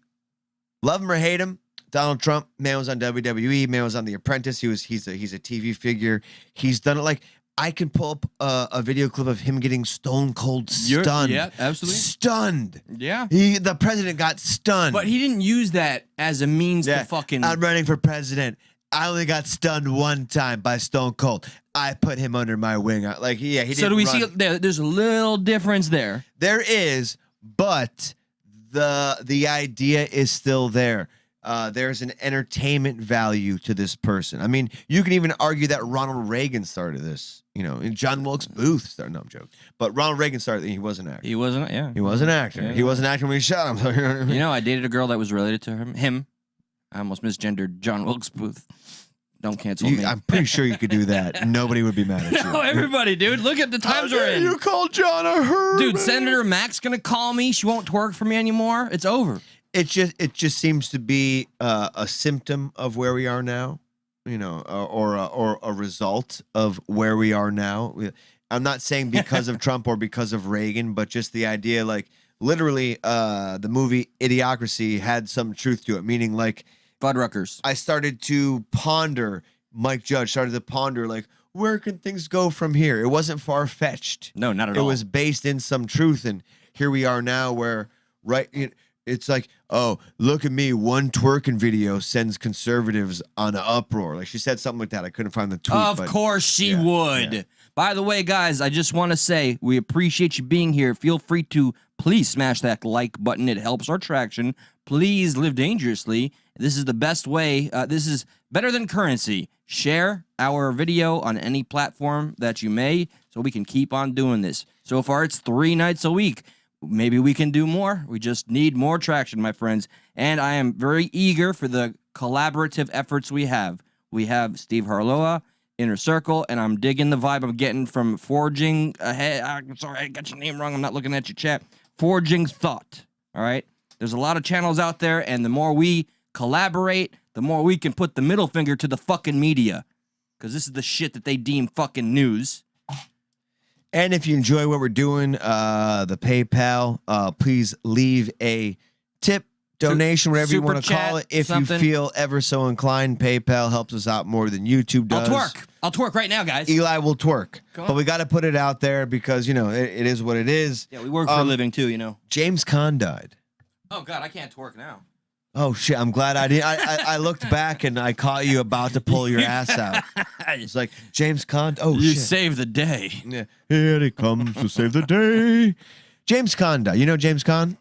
A: love him or hate him, Donald Trump, man was on WWE, man was on The Apprentice. He's a TV figure. He's done it. Like, I can pull up a video clip of him getting stone cold stunned.
B: Yeah, absolutely.
A: Stunned.
B: Yeah.
A: The president got stunned.
B: But he didn't use that as a means to fucking...
A: I'm running for president. I only got stunned one time by Stone Cold. I put him under my wing. Like, yeah, he didn't.
B: So do we see there's a little difference there?
A: There is, but the idea is still there. There's an entertainment value to this person. I mean, you can even argue that Ronald Reagan started this. And John Wilkes Booth started. No, I'm joking. But Ronald Reagan started. He was an actor.
B: He wasn't. Yeah.
A: He was an actor.
B: Yeah.
A: He was an actor when he shot him.
B: I dated a girl that was related to him. I almost misgendered John Wilkes Booth. Don't cancel me.
A: I'm pretty sure you could do that. Nobody would be mad at you.
B: No, everybody, dude. Look at the times we're in.
A: You called John a herb.
B: Dude, Senator Mac's gonna call me. She won't twerk for me anymore. It's over.
A: It just seems to be a symptom of where we are now, or a result of where we are now. I'm not saying because of Trump or because of Reagan, but just the idea, like literally, the movie Idiocracy had some truth to it, meaning like.
B: Fuddruckers.
A: I started to ponder, Mike Judge started to ponder, like, where can things go from here? It wasn't far-fetched.
B: No, not at all.
A: It was based in some truth, and here we are now where, it's like, oh, look at me, one twerking video sends conservatives on an uproar. Like, she said something like that. I couldn't find the tweet.
B: Of course she would. Yeah. By the way, guys, I just want to say we appreciate you being here. Feel free to please smash that like button. It helps our traction. Please live dangerously. This is the best way. This is better than currency. Share our video on any platform that you may so we can keep on doing this. So far, it's 3 nights a week. Maybe we can do more. We just need more traction, my friends. And I am very eager for the collaborative efforts we have. We have Steve Harloa, Inner Circle, and I'm digging the vibe I'm getting from Forging Ahead. I'm sorry, I got your name wrong. I'm not looking at your chat. Forging Thought. All right? There's a lot of channels out there, and the more we collaborate, the more we can put the middle finger to the fucking media. Because this is the shit that they deem fucking news.
A: And if you enjoy what we're doing, the PayPal, please leave a tip, donation, whatever you want to call it. If you feel ever so inclined, PayPal helps us out more than YouTube does.
B: I'll twerk right now, guys.
A: Eli will twerk. But we got to put it out there because, it is what it is.
B: Yeah, we work for a living too,
A: James Caan died.
B: Oh, God, I can't twerk now.
A: Oh, shit. I'm glad I didn't. I looked back and I caught you about to pull your ass out. It's like, James Caan. Oh,
B: you
A: shit.
B: saved the day.
A: Yeah. Here he comes to save the day. James Caan died. You know James Caan?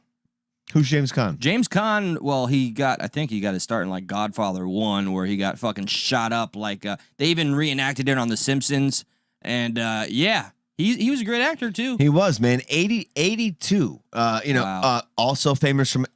A: Who's James Caan?
B: James Caan, well, I think he got his start in like Godfather 1 where he got fucking shot up. Like, they even reenacted it on The Simpsons. And, yeah. He was a great actor too.
A: He was, man. 82.
B: Wow.
A: Also famous from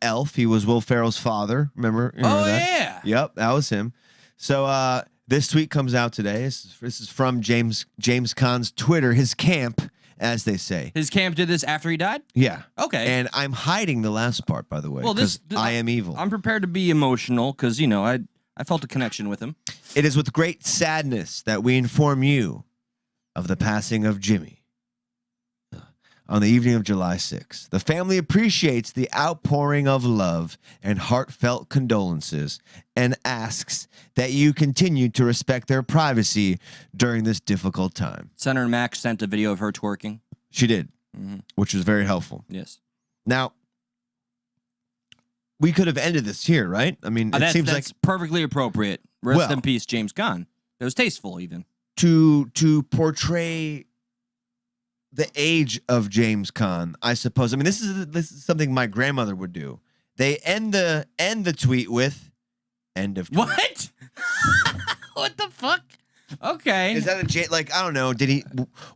A: Elf. He was Will Ferrell's father. Remember
B: Oh
A: that?
B: yeah.
A: Yep, that was him. So this tweet comes out today. This is from James Caan's Twitter, his camp, as they say.
B: His camp did this after he died?
A: Yeah.
B: Okay.
A: And I'm hiding the last part, by the way, because I am evil.
B: I'm prepared to be emotional because I felt a connection with him.
A: It is with great sadness that we inform you of the passing of Jimmy on the evening of July 6th. The family appreciates the outpouring of love and heartfelt condolences and asks that you continue to respect their privacy during this difficult time.
B: Senator Mac sent a video of her twerking.
A: She did, which was very helpful.
B: Yes.
A: Now, we could have ended this here, right? I mean, it seems
B: that's
A: like
B: perfectly appropriate. Rest in peace, James Caan. It was tasteful, even
A: to portray the age of James Caan, I suppose. I mean, this is something my grandmother would do. They end the tweet with "end of tweet."
B: What? What the fuck? Okay.
A: Is that I don't know.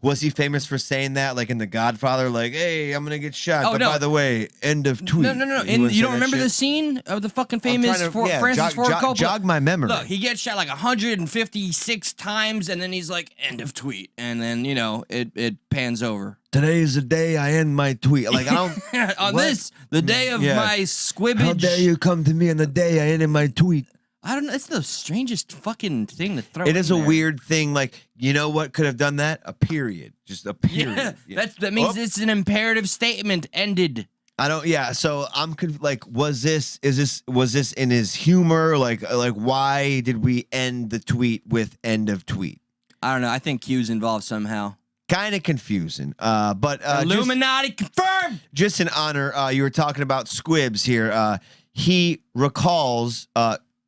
A: Was he famous for saying that, like in The Godfather, like, "Hey, I'm gonna get shot"? But by the way, end of tweet.
B: No. And you don't remember the scene of the fucking famous Francis Ford Coppola?
A: Jog my memory.
B: Look, he gets shot like 156 times, and then he's like, "End of tweet," and then it pans over.
A: Today is the day I end my tweet. Like I don't
B: on this, the day of my squibbage.
A: How dare you come to me on the day I ended my tweet?
B: I don't know. It's the strangest fucking thing to throw.
A: It is a weird thing. Like, you know what could have done that? A period. Just a period.
B: Yeah, that means it's an imperative statement. Ended.
A: I don't. Yeah. So I'm like, was this in his humor? Like why did we end the tweet with "end of tweet"?
B: I don't know. I think Q's involved somehow.
A: Kind of confusing. But
B: Illuminati confirmed.
A: Just in honor, you were talking about squibs here. He recalls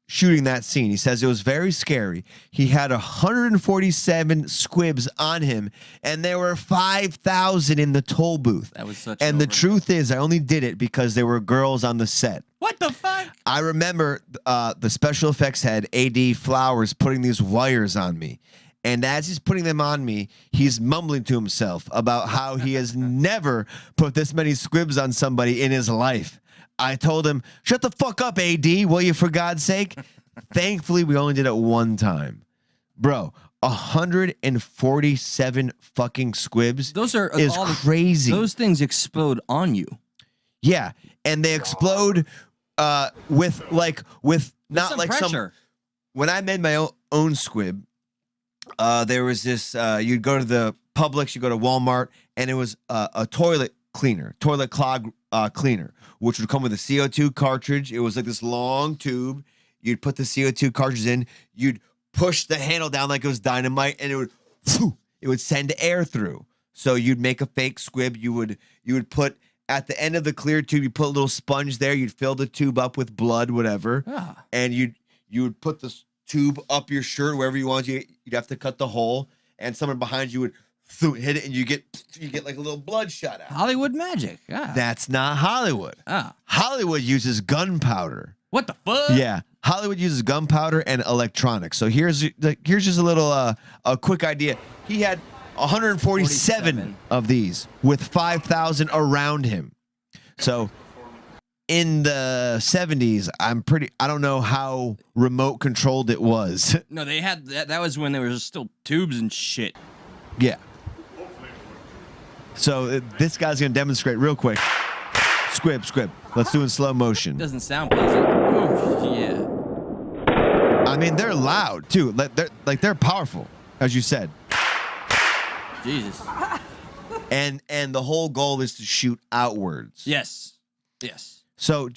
A: shooting that scene. He says it was very scary. He had 147 squibs on him, and there were 5,000 in the toll booth.
B: That was such.
A: And the truth is, I only did it because there were girls on the set.
B: What the fuck?
A: I remember the special effects head, AD Flowers, putting these wires on me. And as he's putting them on me, he's mumbling to himself about how he has never put this many squibs on somebody in his life. I told him, shut the fuck up, AD, will you, for God's sake? Thankfully, we only did it one time. Bro, 147 fucking squibs is crazy.
B: Those things explode on you.
A: Yeah, and they explode with not like
B: pressure.
A: When I made my own squib, there was this, you'd go to the Publix, you go to Walmart, and it was a toilet clog cleaner, which would come with a CO2 cartridge. It was like this long tube. You'd put the CO2 cartridge in, you'd push the handle down like it was dynamite, and it would send air through. So you'd make a fake squib. You would put at the end of the clear tube, you put a little sponge there, you'd fill the tube up with blood, whatever, and you would put the tube up your shirt wherever you want. You'd have to cut the hole, and someone behind you would hit it, and you get like a little blood shot out.
B: Hollywood magic. Yeah.
A: That's not Hollywood. Hollywood uses gunpowder.
B: What the fuck?
A: Yeah, Hollywood uses gunpowder and electronics. So here's just a little a quick idea. He had 147 of these with 5,000 around him. So in the 70s, I don't know how remote controlled it was.
B: No, they had that was when there was still tubes and shit.
A: Yeah. So this guy's going to demonstrate real quick. Squib. Let's do it in slow motion.
B: Doesn't sound pleasant. Oh, yeah.
A: I mean, they're loud too. They're powerful, as you said.
B: Jesus.
A: And the whole goal is to shoot outwards.
B: Yes.
A: So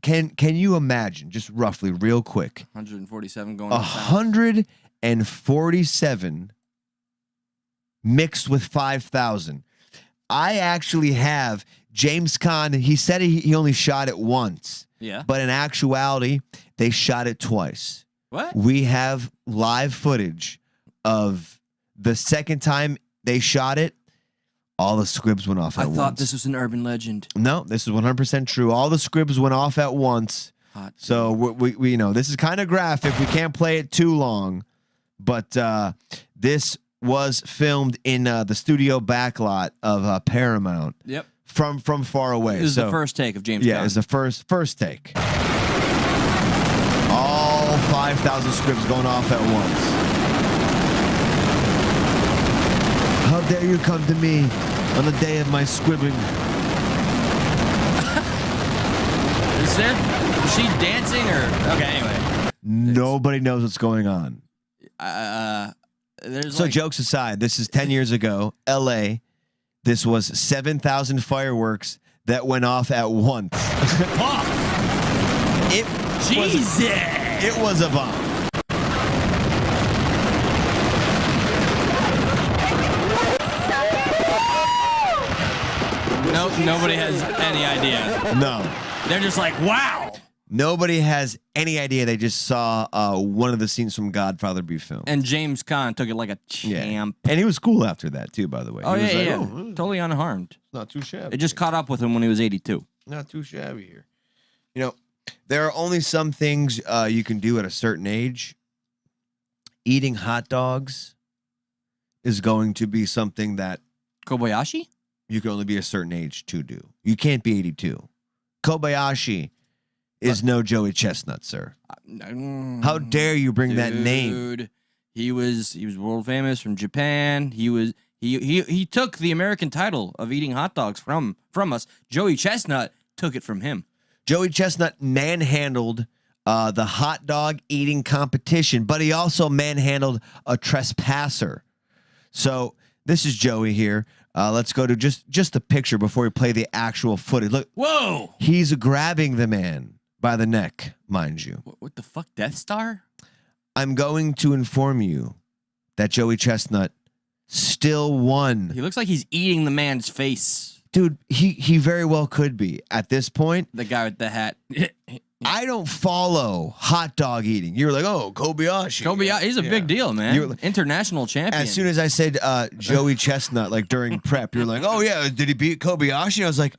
A: can you imagine, just roughly, real quick,
B: 147 going
A: 147 mixed with 5,000. I actually have James Caan. He said he only shot it once.
B: Yeah.
A: But in actuality, they shot it twice.
B: What?
A: We have live footage of the second time they shot it. All the squibs went off at once.
B: I thought this was an urban legend.
A: No, this is 100% true. All the squibs went off at once. So we know this is kind of graphic. We can't play it too long, but this was filmed in the studio backlot of Paramount.
B: Yep.
A: From far away.
B: It was the first take of James Caan.
A: Yeah, it was the first take. All 5,000 squibs going off at once. How dare you come to me on the day of my squibbing?
B: Is she dancing or okay? Anyway,
A: nobody knows what's going on. So jokes aside, this is 10 years ago, L.A. This was 7,000 fireworks that went off at once. It was a bomb.
B: Nope, nobody has any idea.
A: No.
B: They're just like, wow.
A: Nobody has any idea. They just saw one of the scenes from Godfather be filmed.
B: And James Caan took it like a champ.
A: And he was cool after that, too, by the way.
B: Oh,
A: he was
B: yeah.
A: like,
B: Totally unharmed.
A: Not too shabby.
B: It just caught up with him when he was 82.
A: Not too shabby here. You know, there are only some things you can do at a certain age. Eating hot dogs is going to be something that
B: Kobayashi?
A: You can only be a certain age to do. You can't be 82. Kobayashi is no Joey Chestnut, sir. How dare you bring that name?
B: He was world famous from Japan. He took the American title of eating hot dogs from us. Joey Chestnut took it from him.
A: Joey Chestnut manhandled the hot dog eating competition, but he also manhandled a trespasser. So this is Joey here. Let's go to just the picture before we play the actual footage. Look,
B: whoa!
A: He's grabbing the man by the neck, mind you.
B: What the fuck, Death Star?
A: I'm going to inform you that Joey Chestnut still won.
B: He looks like he's eating the man's face.
A: Dude, he very well could be at this point.
B: The guy with the hat.
A: I don't follow hot dog eating. You're like, oh, Kobayashi.
B: Kobayashi, he's a big deal, man. International champion.
A: As soon as I said Joey Chestnut, like during prep, you're like, oh yeah, did he beat Kobayashi? I was like,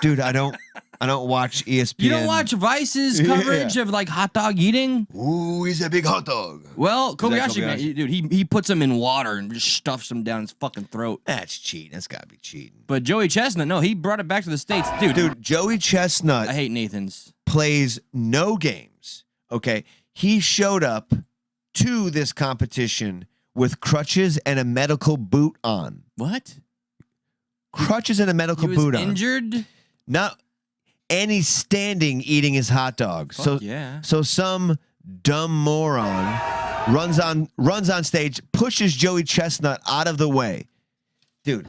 A: dude, I don't watch ESPN.
B: You don't watch Vice's coverage of like hot dog eating?
A: Ooh, he's a big hot dog.
B: Well, Kobayashi, man, dude, he puts him in water and just stuffs him down his fucking throat.
A: That's cheating. That's gotta be cheating.
B: But Joey Chestnut, no, he brought it back to the States, dude.
A: Dude, Joey Chestnut.
B: I hate Nathan's.
A: Plays no games. Okay, he showed up to this competition with crutches and a medical boot on.
B: What?
A: Crutches and a medical boot on.
B: Injured?
A: Not. And he's standing eating his hot dog.
B: Fuck yeah.
A: So some dumb moron runs on stage, pushes Joey Chestnut out of the way. Dude,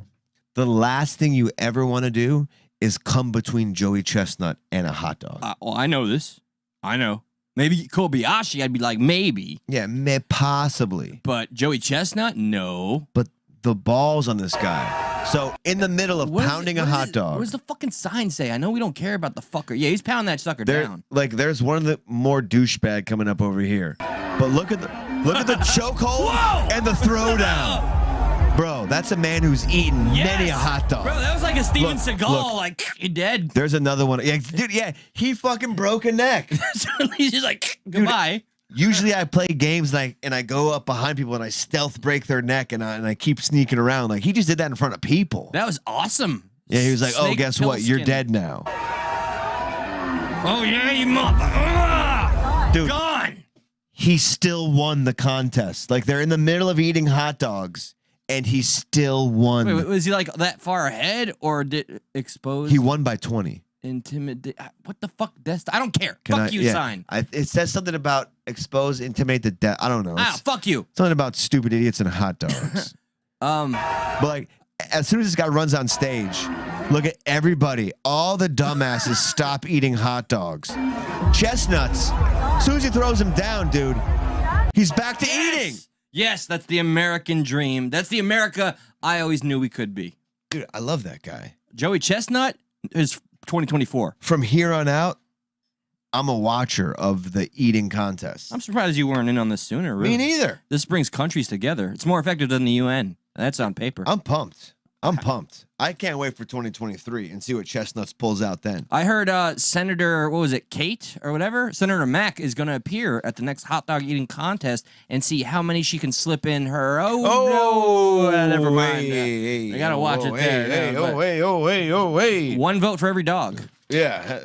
A: the last thing you ever want to do is come between Joey Chestnut and a hot dog.
B: Well, I know this. I know. Maybe Kobayashi, I'd be like, maybe.
A: Yeah, possibly.
B: But Joey Chestnut, no.
A: But the balls on this guy. So in the middle of pounding a hot dog.
B: What does the fucking sign say? I know we don't care about the fucker. Yeah, he's pounding that sucker down.
A: Like there's one of the more douchebag coming up over here. But look at the chokehold and the throwdown. Bro, that's a man who's eaten many a hot dog.
B: Bro, that was like a Steven Seagal, like, you're dead.
A: There's another one. Yeah, dude, yeah, he fucking broke a neck.
B: So he's just like, goodbye.
A: Dude, usually I play games and I go up behind people and I stealth break their neck and I keep sneaking around. Like, he just did that in front of people.
B: That was awesome.
A: Yeah, he was like, oh, guess what? You're dead now.
B: Oh, yeah, you mother.
A: Dude,
B: gone.
A: He still won the contest. Like, they're in the middle of eating hot dogs. And he still won.
B: Wait, was he like that far ahead or did expose?
A: He won by 20.
B: Intimidate. What the fuck? I don't care. Fuck you, sign.
A: It says something about expose, intimidate the death. I don't know.
B: Fuck you.
A: Something about stupid idiots and hot dogs. But like, as soon as this guy runs on stage, look at everybody. All the dumbasses stop eating hot dogs. Chestnuts. As soon as he throws him down, dude, he's back to eating.
B: Yes, that's the American dream. That's the America I always knew we could be.
A: Dude, I love that guy.
B: Joey Chestnut is 2024.
A: From here on out, I'm a watcher of the eating contest.
B: I'm surprised you weren't in on this sooner. Really.
A: Me neither.
B: This brings countries together. It's more effective than the UN. That's on paper.
A: I'm pumped. I'm pumped. I can't wait for 2023 and see what Chestnuts pulls out then.
B: I heard Senator, what was it, Kate or whatever? Senator Mack is going to appear at the next hot dog eating contest and see how many she can slip in her. No, never mind. I got to watch it there.
A: Hey.
B: One vote for every dog.
A: Yeah.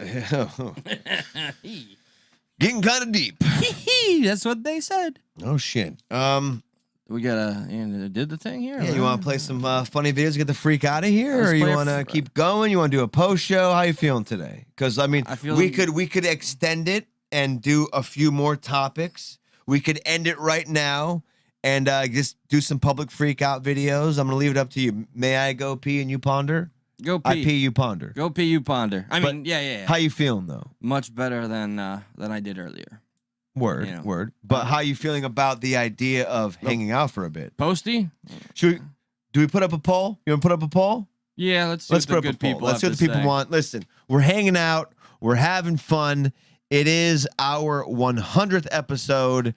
A: Getting kind of deep.
B: That's what they said.
A: Oh, shit.
B: We gotta did the thing here.
A: Yeah, you want to play some funny videos, get the freak out of here, or you want to keep going? You want to do a post show? How you feeling today? Because I mean, we could extend it and do a few more topics. We could end it right now and just do some public freak out videos. I'm gonna leave it up to you. May I go pee and you ponder?
B: Go pee.
A: I pee, you ponder.
B: Go pee, you ponder. I mean, yeah.
A: How you feeling though?
B: Much better than I did earlier.
A: Word. But how you feeling about the idea of hanging out for a bit?
B: Posty?
A: Do we put up a poll? You want to put up a poll?
B: Yeah, let's put up a poll.
A: Let's see what the people want. Listen, we're hanging out. We're having fun. It is our 100th episode.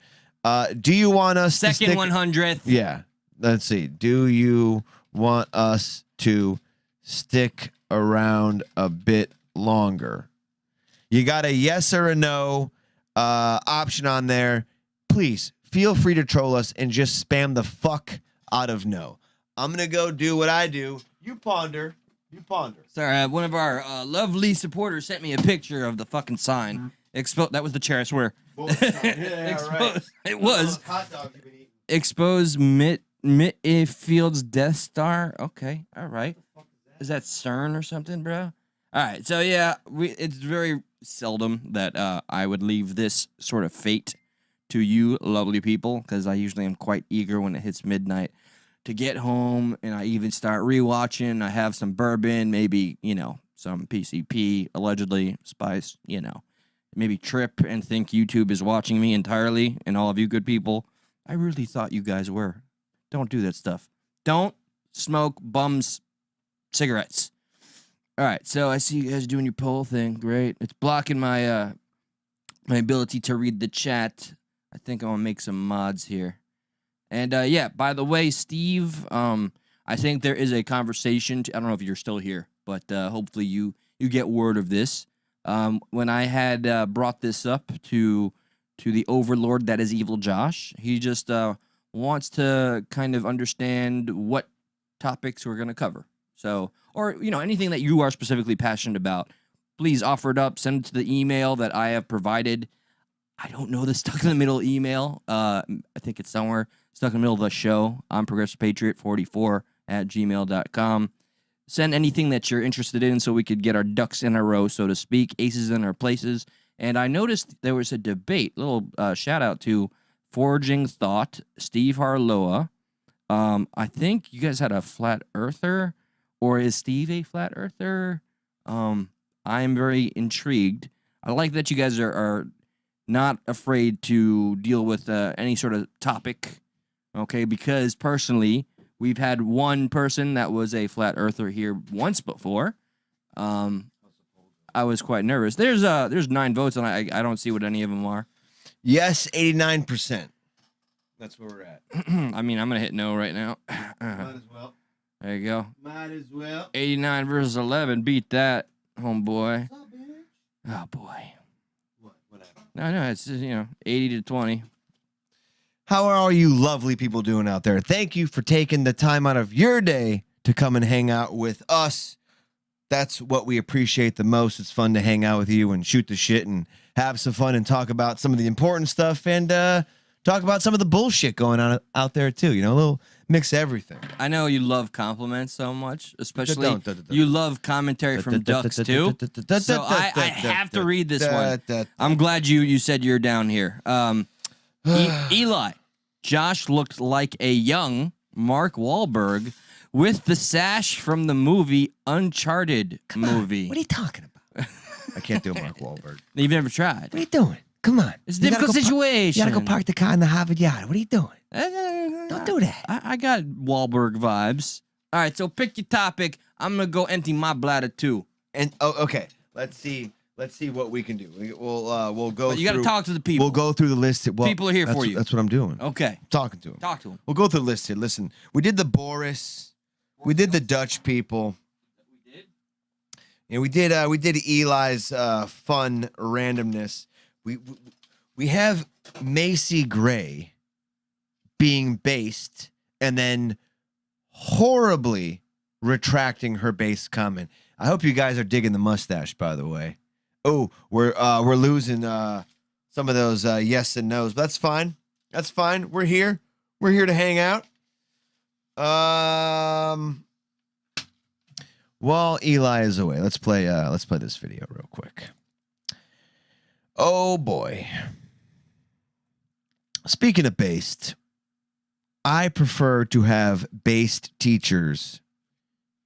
A: Do you want us to
B: Second 100th?
A: Yeah. Let's see. Do you want us to stick around a bit longer? You got a yes or a no option on there. Please feel free to troll us and just spam the fuck out of no. I'm going to go do what I do. You ponder. You ponder.
B: Sorry, one of our lovely supporters sent me a picture of the fucking sign. That was the chair, I swear.
A: Right.
B: It was.
A: Hot dogs you've been eating.
B: Expose Field's Death Star. Okay, all right. Is that CERN or something, bro? All right, so yeah, it's very seldom that I would leave this sort of fate to you lovely people, because I usually am quite eager when it hits midnight to get home, and I even start rewatching. I have some bourbon, maybe, some PCP, allegedly, spice, maybe trip and think YouTube is watching me entirely, and all of you good people, I really thought you guys were. Don't do that stuff. Don't smoke bums cigarettes. All right, so I see you guys doing your poll thing. Great. It's blocking my my ability to read the chat. I think I'm going to make some mods here. And, yeah, by the way, Steve, I think there is a conversation. I don't know if you're still here, but hopefully you get word of this. When I had brought this up to the overlord that is Evil Josh, he just wants to kind of understand what topics we're going to cover. So, or, anything that you are specifically passionate about, please offer it up. Send it to the email that I have provided. I don't know the Stuck in the Middle email. I think it's somewhere stuck in the middle of the show. I'm progressivepatriot44@gmail.com. Send anything that you're interested in so we could get our ducks in a row, so to speak, aces in our places. And I noticed there was a debate. Little shout out to Forging Thought, Steve Harloa. I think you guys had a flat earther, or is Steve a flat earther? I am very intrigued. I like that you guys are not afraid to deal with any sort of topic, okay? Because personally, we've had one person that was a flat earther here once before. I was quite nervous. There's 9 votes, and I don't see what any of them are.
A: Yes, 89%. That's where we're at.
B: I mean, I'm gonna hit no right now.
A: Might as well.
B: There you go.
A: Might as well.
B: 89 versus 11. Beat that, homeboy.
A: What's up, bitch?
B: Oh boy.
A: Whatever.
B: No, it's just, 80 to 20.
A: How are all you lovely people doing out there? Thank you for taking the time out of your day to come and hang out with us. That's what we appreciate the most. It's fun to hang out with you and shoot the shit and have some fun and talk about some of the important stuff and talk about some of the bullshit going on out there too. A little mix of everything.
B: I know you love compliments so much, especially you love commentary from ducks too. So I have to read this one. I'm glad you said you're down here. Eli, Josh looked like a young Mark Wahlberg with the sash from the movie Uncharted movie.
A: What are you talking about? I can't do Mark Wahlberg.
B: You've never tried.
A: What are you doing? Come on.
B: It's a difficult situation.
A: You gotta go park the car in the Harvard Yard. What are you doing? Don't do that.
B: I got Wahlberg vibes. All right, so pick your topic. I'm gonna go empty my bladder too.
A: And okay. Let's see what we can do. We'll go.
B: But you got to talk to the people.
A: We'll go through the list. Well,
B: people are here for you.
A: That's what I'm doing.
B: Okay.
A: I'm talking to them.
B: Talk to them.
A: We'll go through the list here. Listen, we did the Boris. We did the Dutch people. We did. Yeah, we did Eli's fun randomness. We have Macy Gray being based and then horribly retracting her base comment. I hope you guys are digging the mustache, by the way. Oh, we're losing some of those yes and no's, but that's fine. That's fine. We're here. We're here to hang out. While Eli is away, let's play this video real quick. Oh boy. Speaking of based, I prefer to have based teachers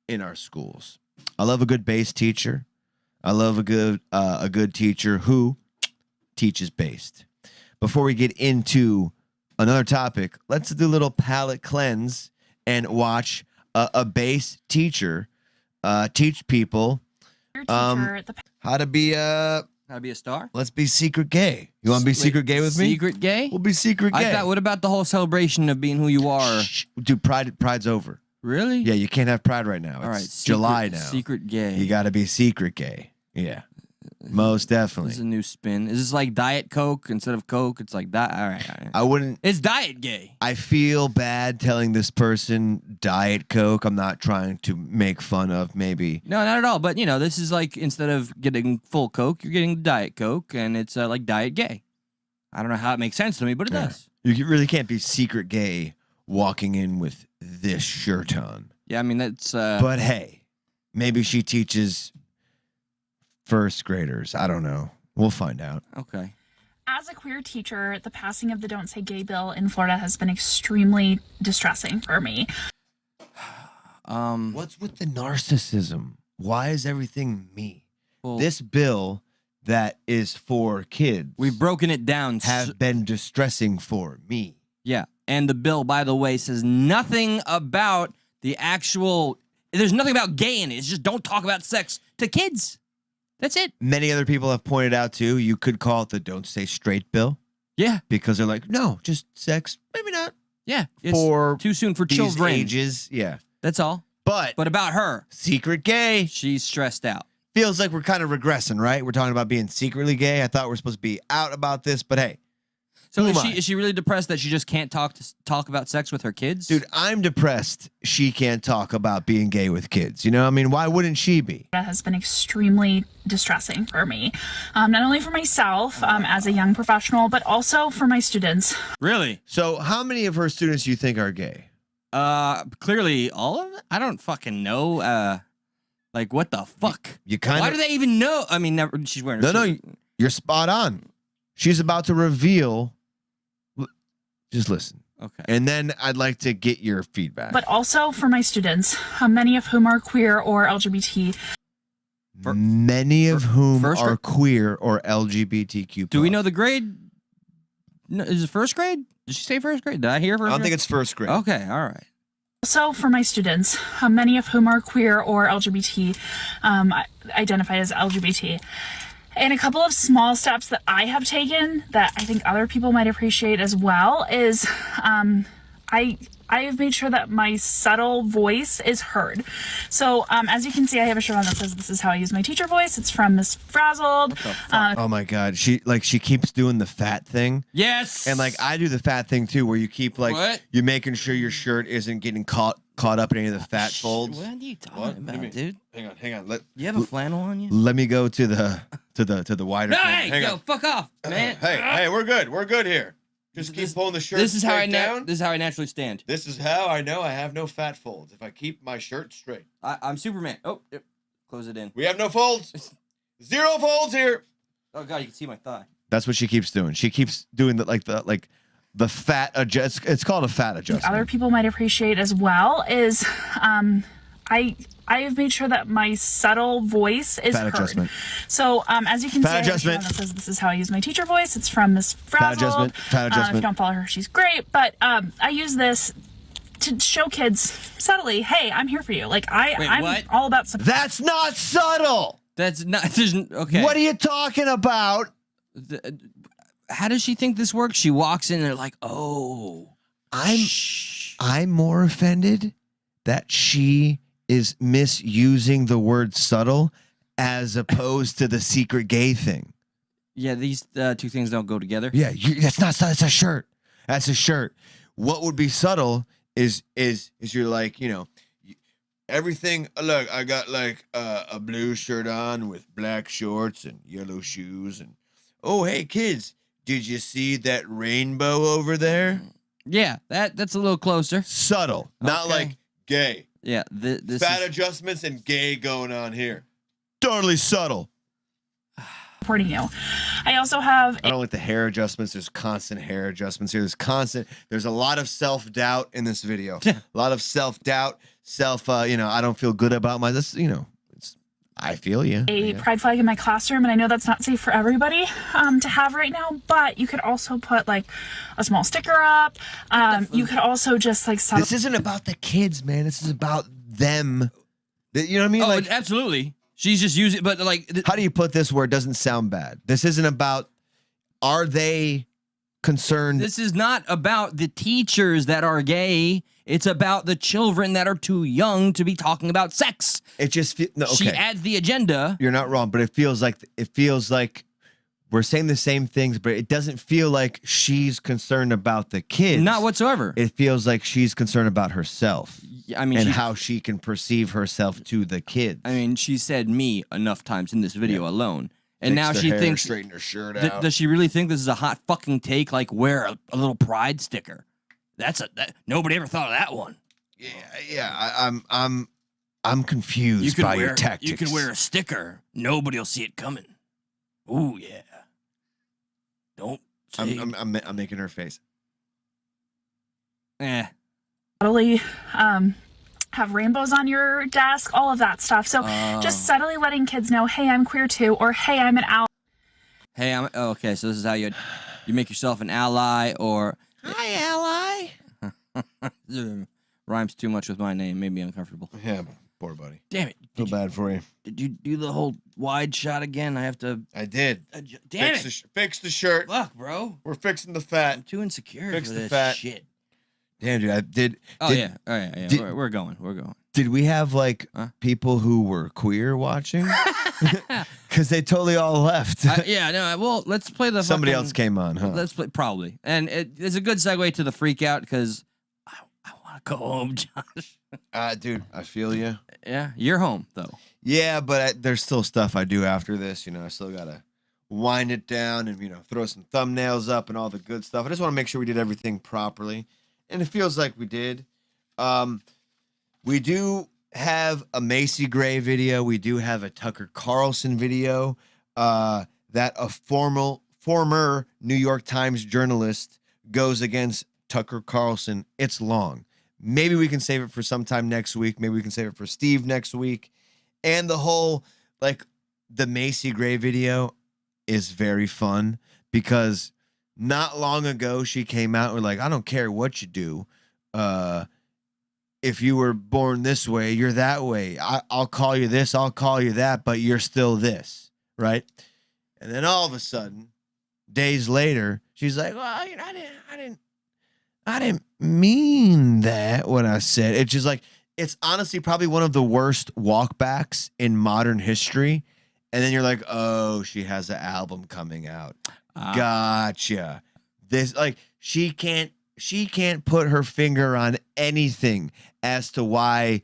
A: in our schools. I love a good based teacher. I love a good teacher who teaches based. Before we get into another topic, let's do a little palate cleanse and watch a base teacher teach people how to be
B: How to be a star?
A: Let's be secret gay. You want to be secret gay with me?
B: Secret gay?
A: We'll be secret gay.
B: I thought, what about the whole celebration of being who you are?
A: Shh. Dude, Pride's over.
B: Really?
A: Yeah, you can't have Pride right now.
B: All right,
A: It's July now.
B: Secret gay.
A: You got to be secret gay. Yeah. Most definitely.
B: This is a new spin. Is this like Diet Coke instead of Coke? It's like that. All right.
A: I wouldn't.
B: It's Diet Gay.
A: I feel bad telling this person Diet Coke. I'm not trying to make fun of maybe.
B: No, not at all. But, you know, this is like instead of getting full Coke, you're getting Diet Coke, and it's like Diet Gay. I don't know how it makes sense to me, but it does.
A: You really can't be secret gay walking in with this shirt on.
B: Yeah, I mean, that's...
A: But hey, maybe she teaches first graders. I don't know. We'll find out.
B: Okay.
K: As a queer teacher, the passing of the Don't Say Gay bill in Florida has been extremely distressing for me.
A: What's with the narcissism? Why is everything me?
B: Well,
A: this bill that is for kids,
B: we've broken it down,
A: have been distressing for me.
B: Yeah, and the bill, by the way, says nothing about the actual... There's nothing about gay in it. It's just don't talk about sex to kids. That's it.
A: Many other people have pointed out, too, you could call it the Don't Say Straight bill.
B: Yeah.
A: Because they're like, no, just sex, maybe not.
B: Yeah. It's
A: for
B: too soon for
A: these
B: children.
A: ages. Yeah.
B: That's all. But about her.
A: Secret gay.
B: She's stressed out.
A: Feels like we're kind of regressing, right? We're talking about being secretly gay. I thought we were supposed to be out about this, but hey.
B: So is she really depressed that she just can't talk about sex with her kids?
A: Dude, I'm depressed she can't talk about being gay with kids. You know, I mean, why wouldn't she be?
K: That has been extremely distressing for me. Not only for myself as a young professional, but also for my students.
B: Really?
A: So how many of her students do you think are gay?
B: Clearly all of them? I don't fucking know. Like, what the fuck?
A: You kind of...
B: Why do they even know? I mean, never. She's wearing her
A: No, you're spot on. She's about to reveal... Just listen.
B: Okay.
A: And then I'd like to get your feedback.
K: But also for my students, many of whom are queer or LGBT.
A: Many of whom
B: first
A: are
B: grade?
A: queer or LGBTQ+.
B: Do we know the grade? No, is it first grade? Did she say first grade? Did I hear first grade?
A: I don't think it's first grade.
B: Okay, all right.
K: Also for my students, many of whom are queer or LGBT, identify as LGBT. And a couple of small steps that I have taken that I think other people might appreciate as well is I have made sure that my subtle voice is heard. So as you can see, I have a shirt on that says, "This is how I use my teacher voice." It's from Miss Frazzled.
A: Oh my God. She keeps doing the fat thing.
B: Yes.
A: And like I do the fat thing too, where you keep like,
B: what?
A: You're making sure your shirt isn't getting caught up in any of the fat folds.
B: What are you talking about, dude?
A: Hang on.
B: You have a flannel on you?
A: Let me go to the wider.
B: Hey,
A: Hang
B: yo,
A: on.
B: fuck off, man.
A: Hey, we're good. We're good here. Just keep pulling the shirt.
B: This is how
A: down.
B: This is how I naturally stand.
A: This is how I know I have no fat folds. If I keep my shirt straight.
B: I'm Superman. Oh, yep. Close it in.
A: We have no folds. Zero folds here.
B: Oh God, you can see my thigh.
A: That's what she keeps doing. She keeps doing the fat adjust. It's called a fat adjustment.
K: Other people might appreciate as well is I have made sure that my subtle voice is heard.
A: Adjustment.
K: So as you can see, I have a shirt on that says, "This is how I use my teacher voice." It's from Miss Frazzled.
A: Fat adjustment.
K: If you don't follow her, she's great. But I use this to show kids subtly, "Hey, I'm here for you." Like I'm
B: what?
K: all about.
A: That's not subtle.
B: That's not. Okay.
A: What are you talking about?
B: How does she think this works? She walks in and they're like, "Oh,
A: I'm more offended that she is misusing the word subtle as opposed to the secret gay thing.
B: Yeah, these two things don't go together.
A: Yeah, that's not subtle. That's a shirt. That's a shirt. What would be subtle is you're like, you know, everything. Look, I got like a blue shirt on with black shorts and yellow shoes, and oh, hey kids, did you see that rainbow over there?
B: Yeah, that's a little closer.
A: Subtle, not like gay.
B: Yeah, this
A: fat adjustments and gay going on here. Totally subtle.
K: Supporting you. I also have.
A: I don't like the hair adjustments. There's constant hair adjustments here. There's a lot of self-doubt in this video. A lot of self-doubt. I don't feel good about this. I feel you.
K: A pride flag in my classroom, and I know that's not safe for everybody to have right now, but you could also put like a small sticker up. You could also just like...
A: This isn't about the kids, man. This is about them. You know what I mean?
B: Oh,
A: like,
B: absolutely. She's just using, but like,
A: how do you put this where it doesn't sound bad? This isn't about, are they concerned?
B: This is not about the teachers that are gay. It's about the children that are too young to be talking about sex.
A: It just okay.
B: She adds the agenda.
A: You're not wrong, but it feels like we're saying the same things, but it doesn't feel like she's concerned about the kids.
B: Not whatsoever.
A: It feels like she's concerned about herself.
B: I mean,
A: and how she can perceive herself to the kids.
B: I mean, she said me enough times in this video alone. And now she thinks,
A: straighten her shirt out.
B: Does she really think this is a hot fucking take? Like wear a little pride sticker. Nobody ever thought of that one.
A: Yeah. I'm confused by your tactics.
B: You can wear a sticker. Nobody will see it coming. Ooh yeah. Don't. Say.
A: I'm making her face.
K: Totally have rainbows on your desk, all of that stuff. So just subtly letting kids know, hey, I'm queer too, or hey, I'm an ally.
B: Hey, okay, so this is how you make yourself an ally, or
A: hi,
B: ally. Rhymes too much with my name, made me uncomfortable.
A: Yeah, poor buddy.
B: Damn it.
A: Feel bad for you.
B: Did you do the whole wide shot again?
A: I did.
B: Damn it.
A: Fix the shirt.
B: Fuck, bro.
A: We're fixing the fat.
B: I'm too insecure
A: Fix
B: for
A: the
B: this
A: fat.
B: shit.
A: Damn, dude, I did.
B: Oh, yeah. We're going.
A: Did we have, like, people who were queer watching? Because they totally all left.
B: Well, let's play the
A: Somebody else came on, huh?
B: Let's play, probably. And it's a good segue to the freak out, because I want to go home, Josh.
A: Dude, I feel you.
B: Yeah, you're home, though.
A: Yeah, but there's still stuff I do after this. I still got to wind it down and, throw some thumbnails up and all the good stuff. I just want to make sure we did everything properly. And it feels like we did. We do have a Macy Gray video. We do have a Tucker Carlson video that a former New York Times journalist goes against Tucker Carlson. It's long. Maybe we can save it for sometime next week. Maybe we can save it for Steve next week. And the whole, the Macy Gray video is very fun because not long ago, she came out and I don't care what you do. If you were born this way, you're that way. I'll call you this, I'll call you that, but you're still this, right? And then all of a sudden, days later, she's like, well, I didn't mean that, what I said. It's just it's honestly probably one of the worst walkbacks in modern history. And then you're like, oh, she has an album coming out. Gotcha. This she can't put her finger on anything as to why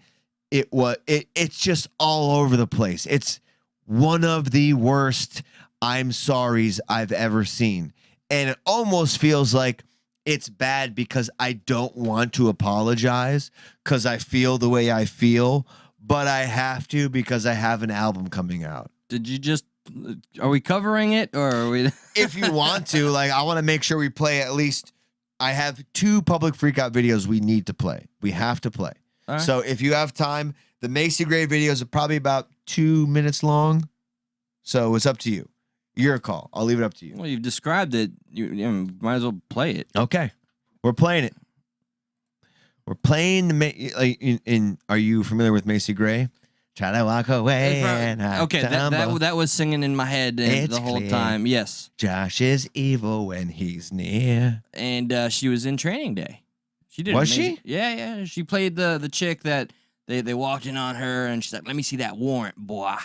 A: it's just all over the place. It's one of the worst I'm sorry's I've ever seen. And it almost feels like it's bad because I don't want to apologize because I feel the way I feel, but I have to because I have an album coming out.
B: Did you just Are we covering it, or are we?
A: If you want to, I want to make sure we play at least. I have 2 public freakout videos we need to play. We have to play. Right. So if you have time, the Macy Gray videos are probably about 2 minutes long. So it's up to you. Your call. I'll leave it up to you.
B: Well, you've described it. You might as well play it.
A: Okay, we're playing it. We're playing the are you familiar with Macy Gray? Try to walk away.
B: Okay, that was singing in my head the whole time. Yes.
A: Josh is evil when he's near.
B: And she was in Training Day. She did.
A: Was she?
B: Yeah. She played the chick that they walked in on her, and she's like, "Let me see that warrant, boy."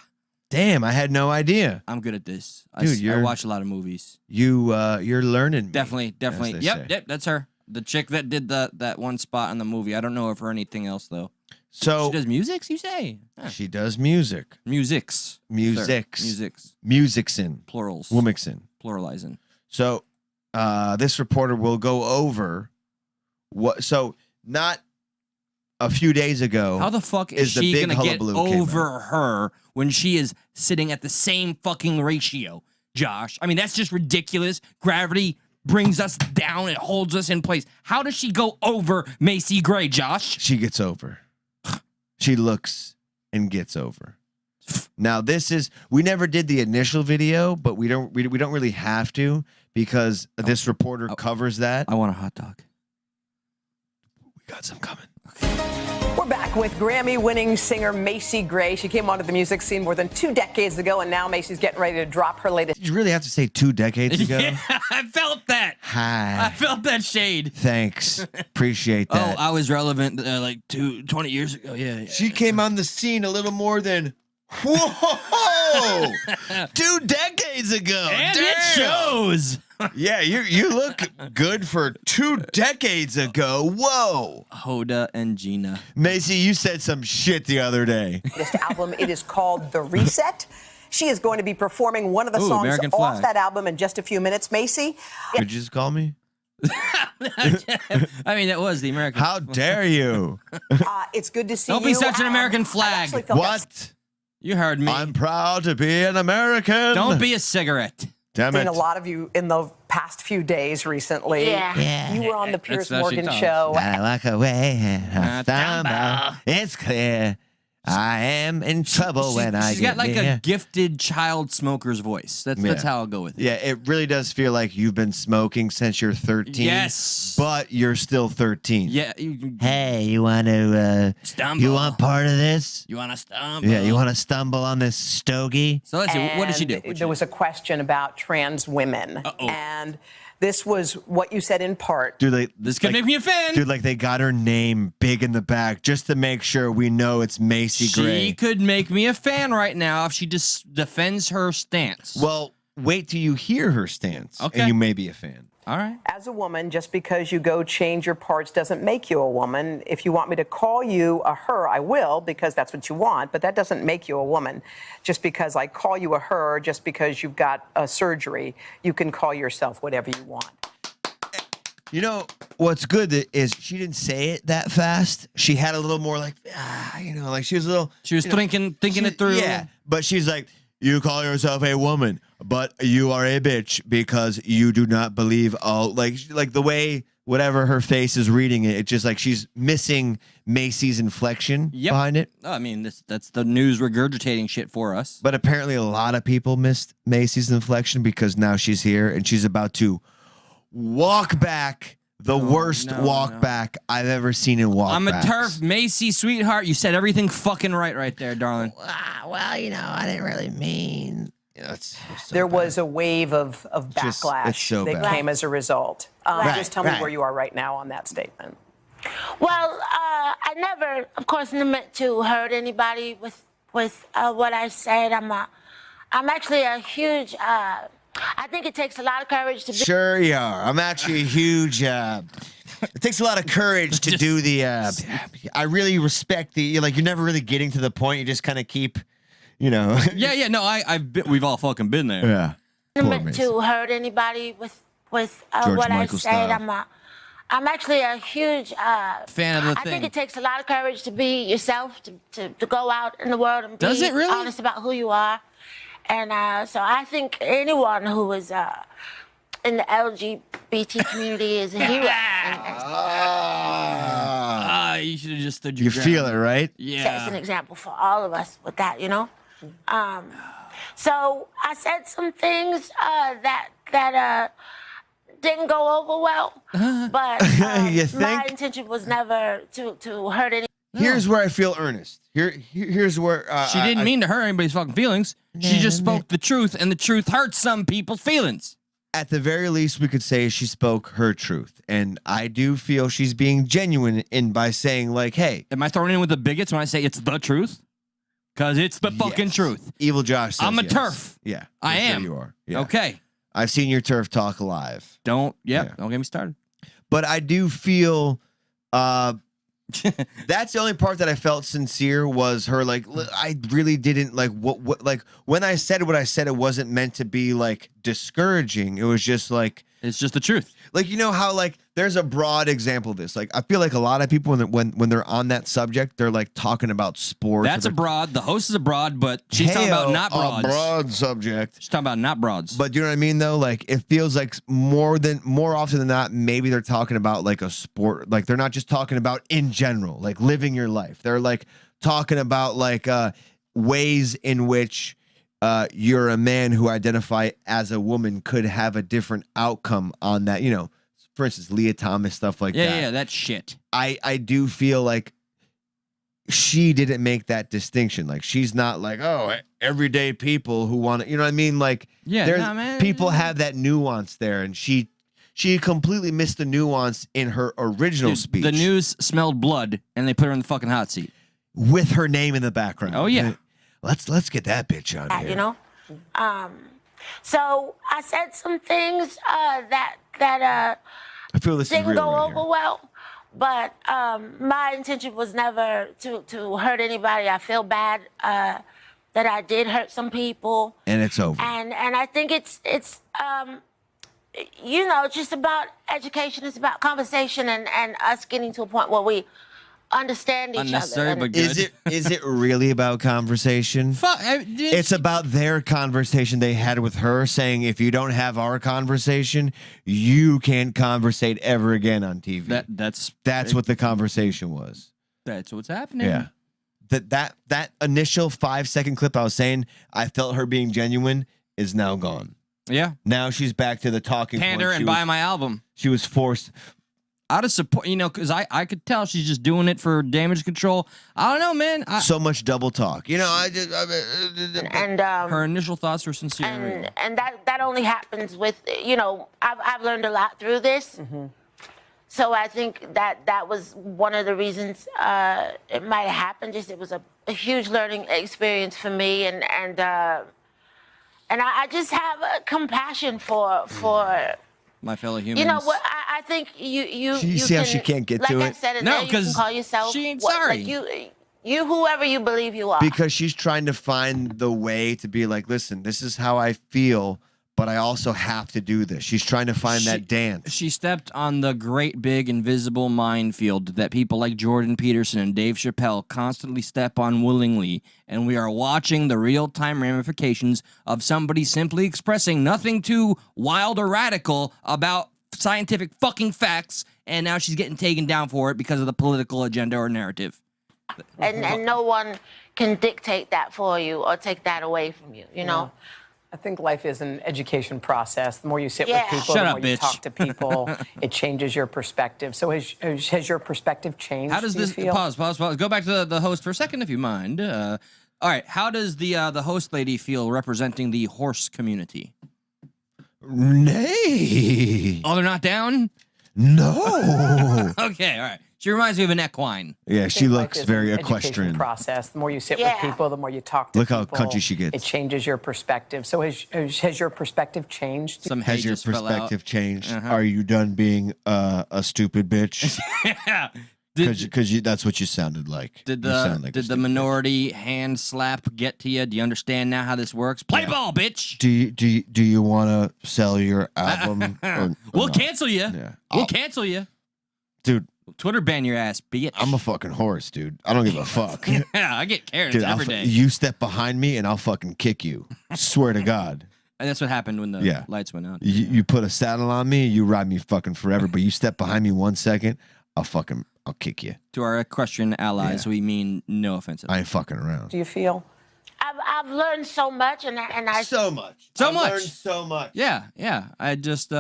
A: Damn, I had no idea.
B: I'm good at this.
A: Dude,
B: I watch a lot of movies.
A: You're learning. Me,
B: definitely. Yep, that's her. The chick that did that one spot in the movie. I don't know of her anything else though.
A: So
B: she does musics, you say?
A: Huh. She does music.
B: Musics.
A: Musicsin.
B: Plurals.
A: Womixin.
B: Pluralizing.
A: So this reporter will go over what. So not a few days ago.
B: How the fuck is she going to get over her when she is sitting at the same fucking ratio, Josh? I mean, that's just ridiculous. Gravity brings us down. It holds us in place. How does she go over Macy Gray, Josh?
A: She gets over. She looks and gets over. Now we never did the initial video, but we don't really have to because this reporter covers that.
B: I want a hot dog.
A: We got some coming.
L: We're back with Grammy-winning singer Macy Gray. She came onto the music scene more than 2 decades ago, and now Macy's getting ready to drop her latest.
A: Did you really have to say 2 decades ago?
B: Yeah, I felt that.
A: Hi.
B: I felt that shade.
A: Thanks. Appreciate that.
B: Oh, I was relevant like 20 years ago. Yeah.
A: She came on the scene a little more than, whoa, 2 decades ago.
B: And
A: Damn.
B: it shows.
A: Yeah, you look good for 2 decades ago. Whoa.
B: Hoda and Gina.
A: Macy, you said some shit the other day.
L: This album, it is called The Reset. She is going to be performing one of the songs
B: American
L: off
B: flag.
L: that album in just a few minutes. Macy?
A: Could you just call me?
B: I mean, that was the American.
A: How dare you?
L: It's good to see
B: Don't
L: you.
B: be such an American
L: I
B: flag.
L: actually felt
A: What?
B: You heard me.
A: I'm proud to be an American.
B: Don't be a cigarette.
A: Damn
L: seen
A: it.
L: a lot of you in the past few days recently.
C: Yeah.
L: You were on the Piers
B: That's what she
L: Morgan
B: talks.
L: show.
A: I walk away and I stumble. It's clear I am in trouble when I
B: She's
A: get
B: got like
A: near.
B: a gifted child smoker's voice. That's how I'll go with it.
A: Yeah, it really does feel like you've been smoking since you're 13.
B: Yes.
A: But you're still 13.
B: Yeah.
A: Hey, you want to,
B: Stumble.
A: you want part of this?
B: You want to stumble?
A: Yeah, you want to stumble on this stogie?
B: So let's see. What did she do?
L: And there was a question about trans women. And this was what you said in part.
A: Dude,
B: This could make me a fan.
A: Dude, like they got her name big in the back just to make sure we know it's Macy Gray.
B: She could make me a fan right now if she just defends her stance.
A: Well, wait till you hear her stance,
B: Okay.
A: and you may be a fan.
B: All right.
L: As a woman, just because you go change your parts doesn't make you a woman. If you want me to call you a her, I will, because that's what you want, but that doesn't make you a woman. Just because I call you a her, just because you've got a surgery, you can call yourself whatever you want.
A: You know, what's good is she didn't say it that fast. She had a little more like, like she was a little...
B: She was thinking it through.
A: Yeah, but she's like, you call yourself a woman, but you are a bitch because you do not believe all... Like the way, whatever her face is reading it, it's just like she's missing Macy's inflection behind it.
B: Oh, I mean, that's the news regurgitating shit for us.
A: But apparently a lot of people missed Macy's inflection because now she's here and she's about to walk back the worst walk back I've ever seen in walk
B: I'm
A: backs.
B: a turf, Macy, sweetheart. You said everything fucking right there, darling.
A: Well, I didn't really mean...
L: There was a wave of backlash
A: it's so
L: that
A: bad.
L: came as a result. Just tell me where you are right now on that statement.
M: Well, I never, of course, meant to hurt anybody with what I said. I'm actually a huge. I think it takes a lot of courage to be.
A: Sure you are. I'm actually a huge... it takes a lot of courage to do the... I really respect the... You're never really getting to the point. You just kind of keep,
B: Yeah. No, we've all fucking been there.
A: Yeah.
M: I meant to hurt anybody with what I
A: Michael
M: said.
A: style.
M: I'm actually a huge
B: fan of the
M: I
B: thing.
M: think it takes a lot of courage to be yourself, to go out in the world and
B: Does
M: be
B: it really?
M: honest about who you are. And so I think anyone who is in the LGBT community is a hero.
B: You should have just stood your
A: You
B: ground.
A: feel it, right?
B: Yeah.
M: Sets an example for all of us with that, So I said some things that didn't go over well, but
A: You
M: my
A: think?
M: intention was never to hurt anyone.
A: Here's where I feel earnest. Here's where...
B: She didn't mean to hurt anybody's fucking feelings. She just spoke the truth, and the truth hurts some people's feelings.
A: At the very least, we could say she spoke her truth. And I do feel she's being genuine by saying, hey...
B: Am I throwing in with the bigots when I say it's the truth? Because it's the fucking truth.
A: Evil Josh says
B: I'm a
A: yes.
B: turf.
A: Yeah.
B: I
A: for sure
B: am.
A: You are. Yeah.
B: Okay.
A: I've seen your turf talk live.
B: Don't get me started.
A: But I do feel... that's the only part that I felt sincere was her I really didn't when I said what I said, it wasn't meant to be discouraging. It was just
B: it's just the truth.
A: How there's a broad example of this. I feel like a lot of people when they're on that subject, they're talking about sports.
B: That's a broad. The host is a broad, but she's talking about not broads.
A: A broad subject.
B: She's talking about not broads.
A: But you know what I mean though? It feels like more often than not, maybe they're talking about a sport. They're not just talking about in general, living your life. They're talking about ways in which you're a man who identify as a woman could have a different outcome on that. for instance, Leah Thomas, stuff like that.
B: Yeah, that shit.
A: I do feel like she didn't make that distinction. Like, she's not like, oh, everyday people who want to, you know what I mean? Like,
B: man.
A: People have that nuance there, and she completely missed the nuance in her original speech.
B: The news smelled blood, and they put her in the fucking hot seat
A: with her name in the background.
B: Oh yeah,
A: let's get that bitch on here.
M: You know, so I said some things that
A: I feel this
M: didn't
A: is real
M: go
A: right
M: over
A: here.
M: well. But my intention was never to hurt anybody. I feel bad that I did hurt some people.
A: And it's over.
M: And I think it's you know, just about education. It's about conversation and us getting to a point where we understand each
B: Unnecessary,
M: other.
B: but good.
A: Is it really about conversation? It's about their conversation they had with her, saying, if you don't have our conversation, you can't conversate ever again on TV. That's what the conversation was.
B: That's what's happening.
A: Yeah. That initial 5-second clip I was saying, I felt her being genuine, is now gone.
B: Yeah.
A: Now she's back to the talking
B: Pander
A: point.
B: and buy my album.
A: She was forced.
B: Out of support, you know, because I could tell she's just doing it for damage control. I don't know, man.
A: So much double talk. You know,
B: her initial thoughts were sincere.
M: And that only happens with, you know, I've learned a lot through this. So I think that was one of the reasons it might have happened. Just it was a huge learning experience for me, and I just have compassion for
B: my fellow humans.
M: You know what? I think you
A: see how she can't get
M: like
A: to
M: I
A: it?
M: said,
B: No,
M: you can
B: 'cause
M: call yourself
B: she ain't sorry.
M: Like you whoever you believe you are.
A: Because she's trying to find the way to be like, listen, this is how I feel, but I also have to do this. She's trying to find that dance.
B: She stepped on the great big invisible minefield that people like Jordan Peterson and Dave Chappelle constantly step on willingly, and we are watching the real-time ramifications of somebody simply expressing nothing too wild or radical about scientific fucking facts, and now she's getting taken down for it because of the political agenda or narrative.
M: And no one can dictate that for you or take that away from you, you know?
L: I think life is an education process. The more you sit with people,
B: Shut
L: the
B: up,
L: more you
B: bitch.
L: talk to people, it changes your perspective. So has your perspective changed?
B: How does
L: do you
B: this
L: feel?
B: pause? Go back to the host for a second, if you mind. All right, how does the host lady feel representing the horse community?
A: Nay.
B: Oh, they're not down?
A: No.
B: Okay, all right. She reminds me of an equine.
A: Yeah, she looks
L: Life is
A: very
L: an education
A: equestrian.
L: process. The more you sit with people, the more you talk to
A: Look
L: people.
A: how country she gets.
L: It changes your perspective. So has your perspective changed?
A: Has your perspective changed? Are you done being a stupid bitch?
B: Yeah.
A: Because that's what you sounded like.
B: Did
A: You sound like a
B: the
A: stupid
B: minority hand slap get to you? Do you understand now how this works? Play ball, bitch.
A: Do you want to sell your album?
B: We'll
A: not?
B: cancel you.
A: Yeah.
B: We'll cancel you.
A: Dude.
B: Twitter ban your ass, bitch.
A: I'm a fucking horse, dude. I don't give a fuck.
B: Yeah, I get Karens
A: Dude,
B: every day.
A: you step behind me and I'll fucking kick you. Swear to God.
B: And that's what happened when the lights went out.
A: You put a saddle on me, you ride me fucking forever. But you step behind me 1 second, I'll kick you.
B: To our equestrian allies, we mean no offense.
A: I ain't fucking around.
L: Do you feel?
M: I've learned so much, and I
A: so much.
B: So
A: I've
B: much.
A: learned so much.
B: Yeah. I just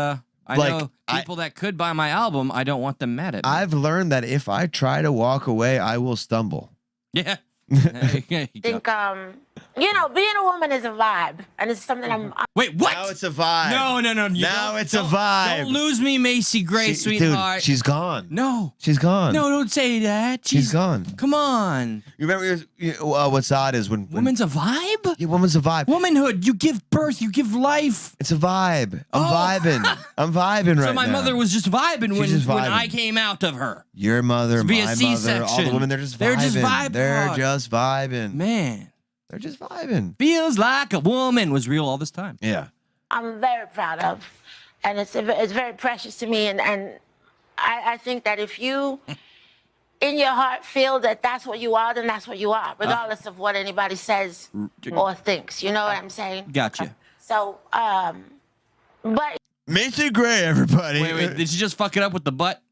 B: I
A: Like,
B: know people that could buy my album. I don't want them mad at me.
A: I've learned that if I try to walk away, I will stumble.
B: Yeah.
M: think you know, being a woman is a vibe, and it's something I'm
B: Wait, what?
A: Now it's a vibe.
B: No.
A: Now it's a vibe.
B: Don't lose me, Macy Gray, sweetheart.
A: Dude, she's gone.
B: No.
A: She's gone.
B: No, don't say that.
A: She's gone.
B: Come on.
A: You remember what's odd is when
B: Woman's a vibe?
A: Yeah, woman's a vibe.
B: Womanhood, you give birth, you give life.
A: It's a vibe. I'm vibing. I'm vibing right now.
B: So my mother was just vibing
A: She's just
B: when
A: vibing.
B: I came out of her.
A: Your mother,
B: Via
A: my mother, all
B: C-section.
A: the women, they're just vibing.
B: They're just vibing.
A: They're just vibing.
B: Man.
A: They're just vibing.
B: Feels like a woman was real all this time.
A: Yeah.
M: I'm very proud of, and it's very precious to me, and I think that if you in your heart feel that that's what you are, then that's what you are, regardless of what anybody says or thinks. You know what I'm saying?
B: Gotcha.
M: So, but
A: Macy Gray, everybody.
B: Wait, did you just fuck it up with the butt?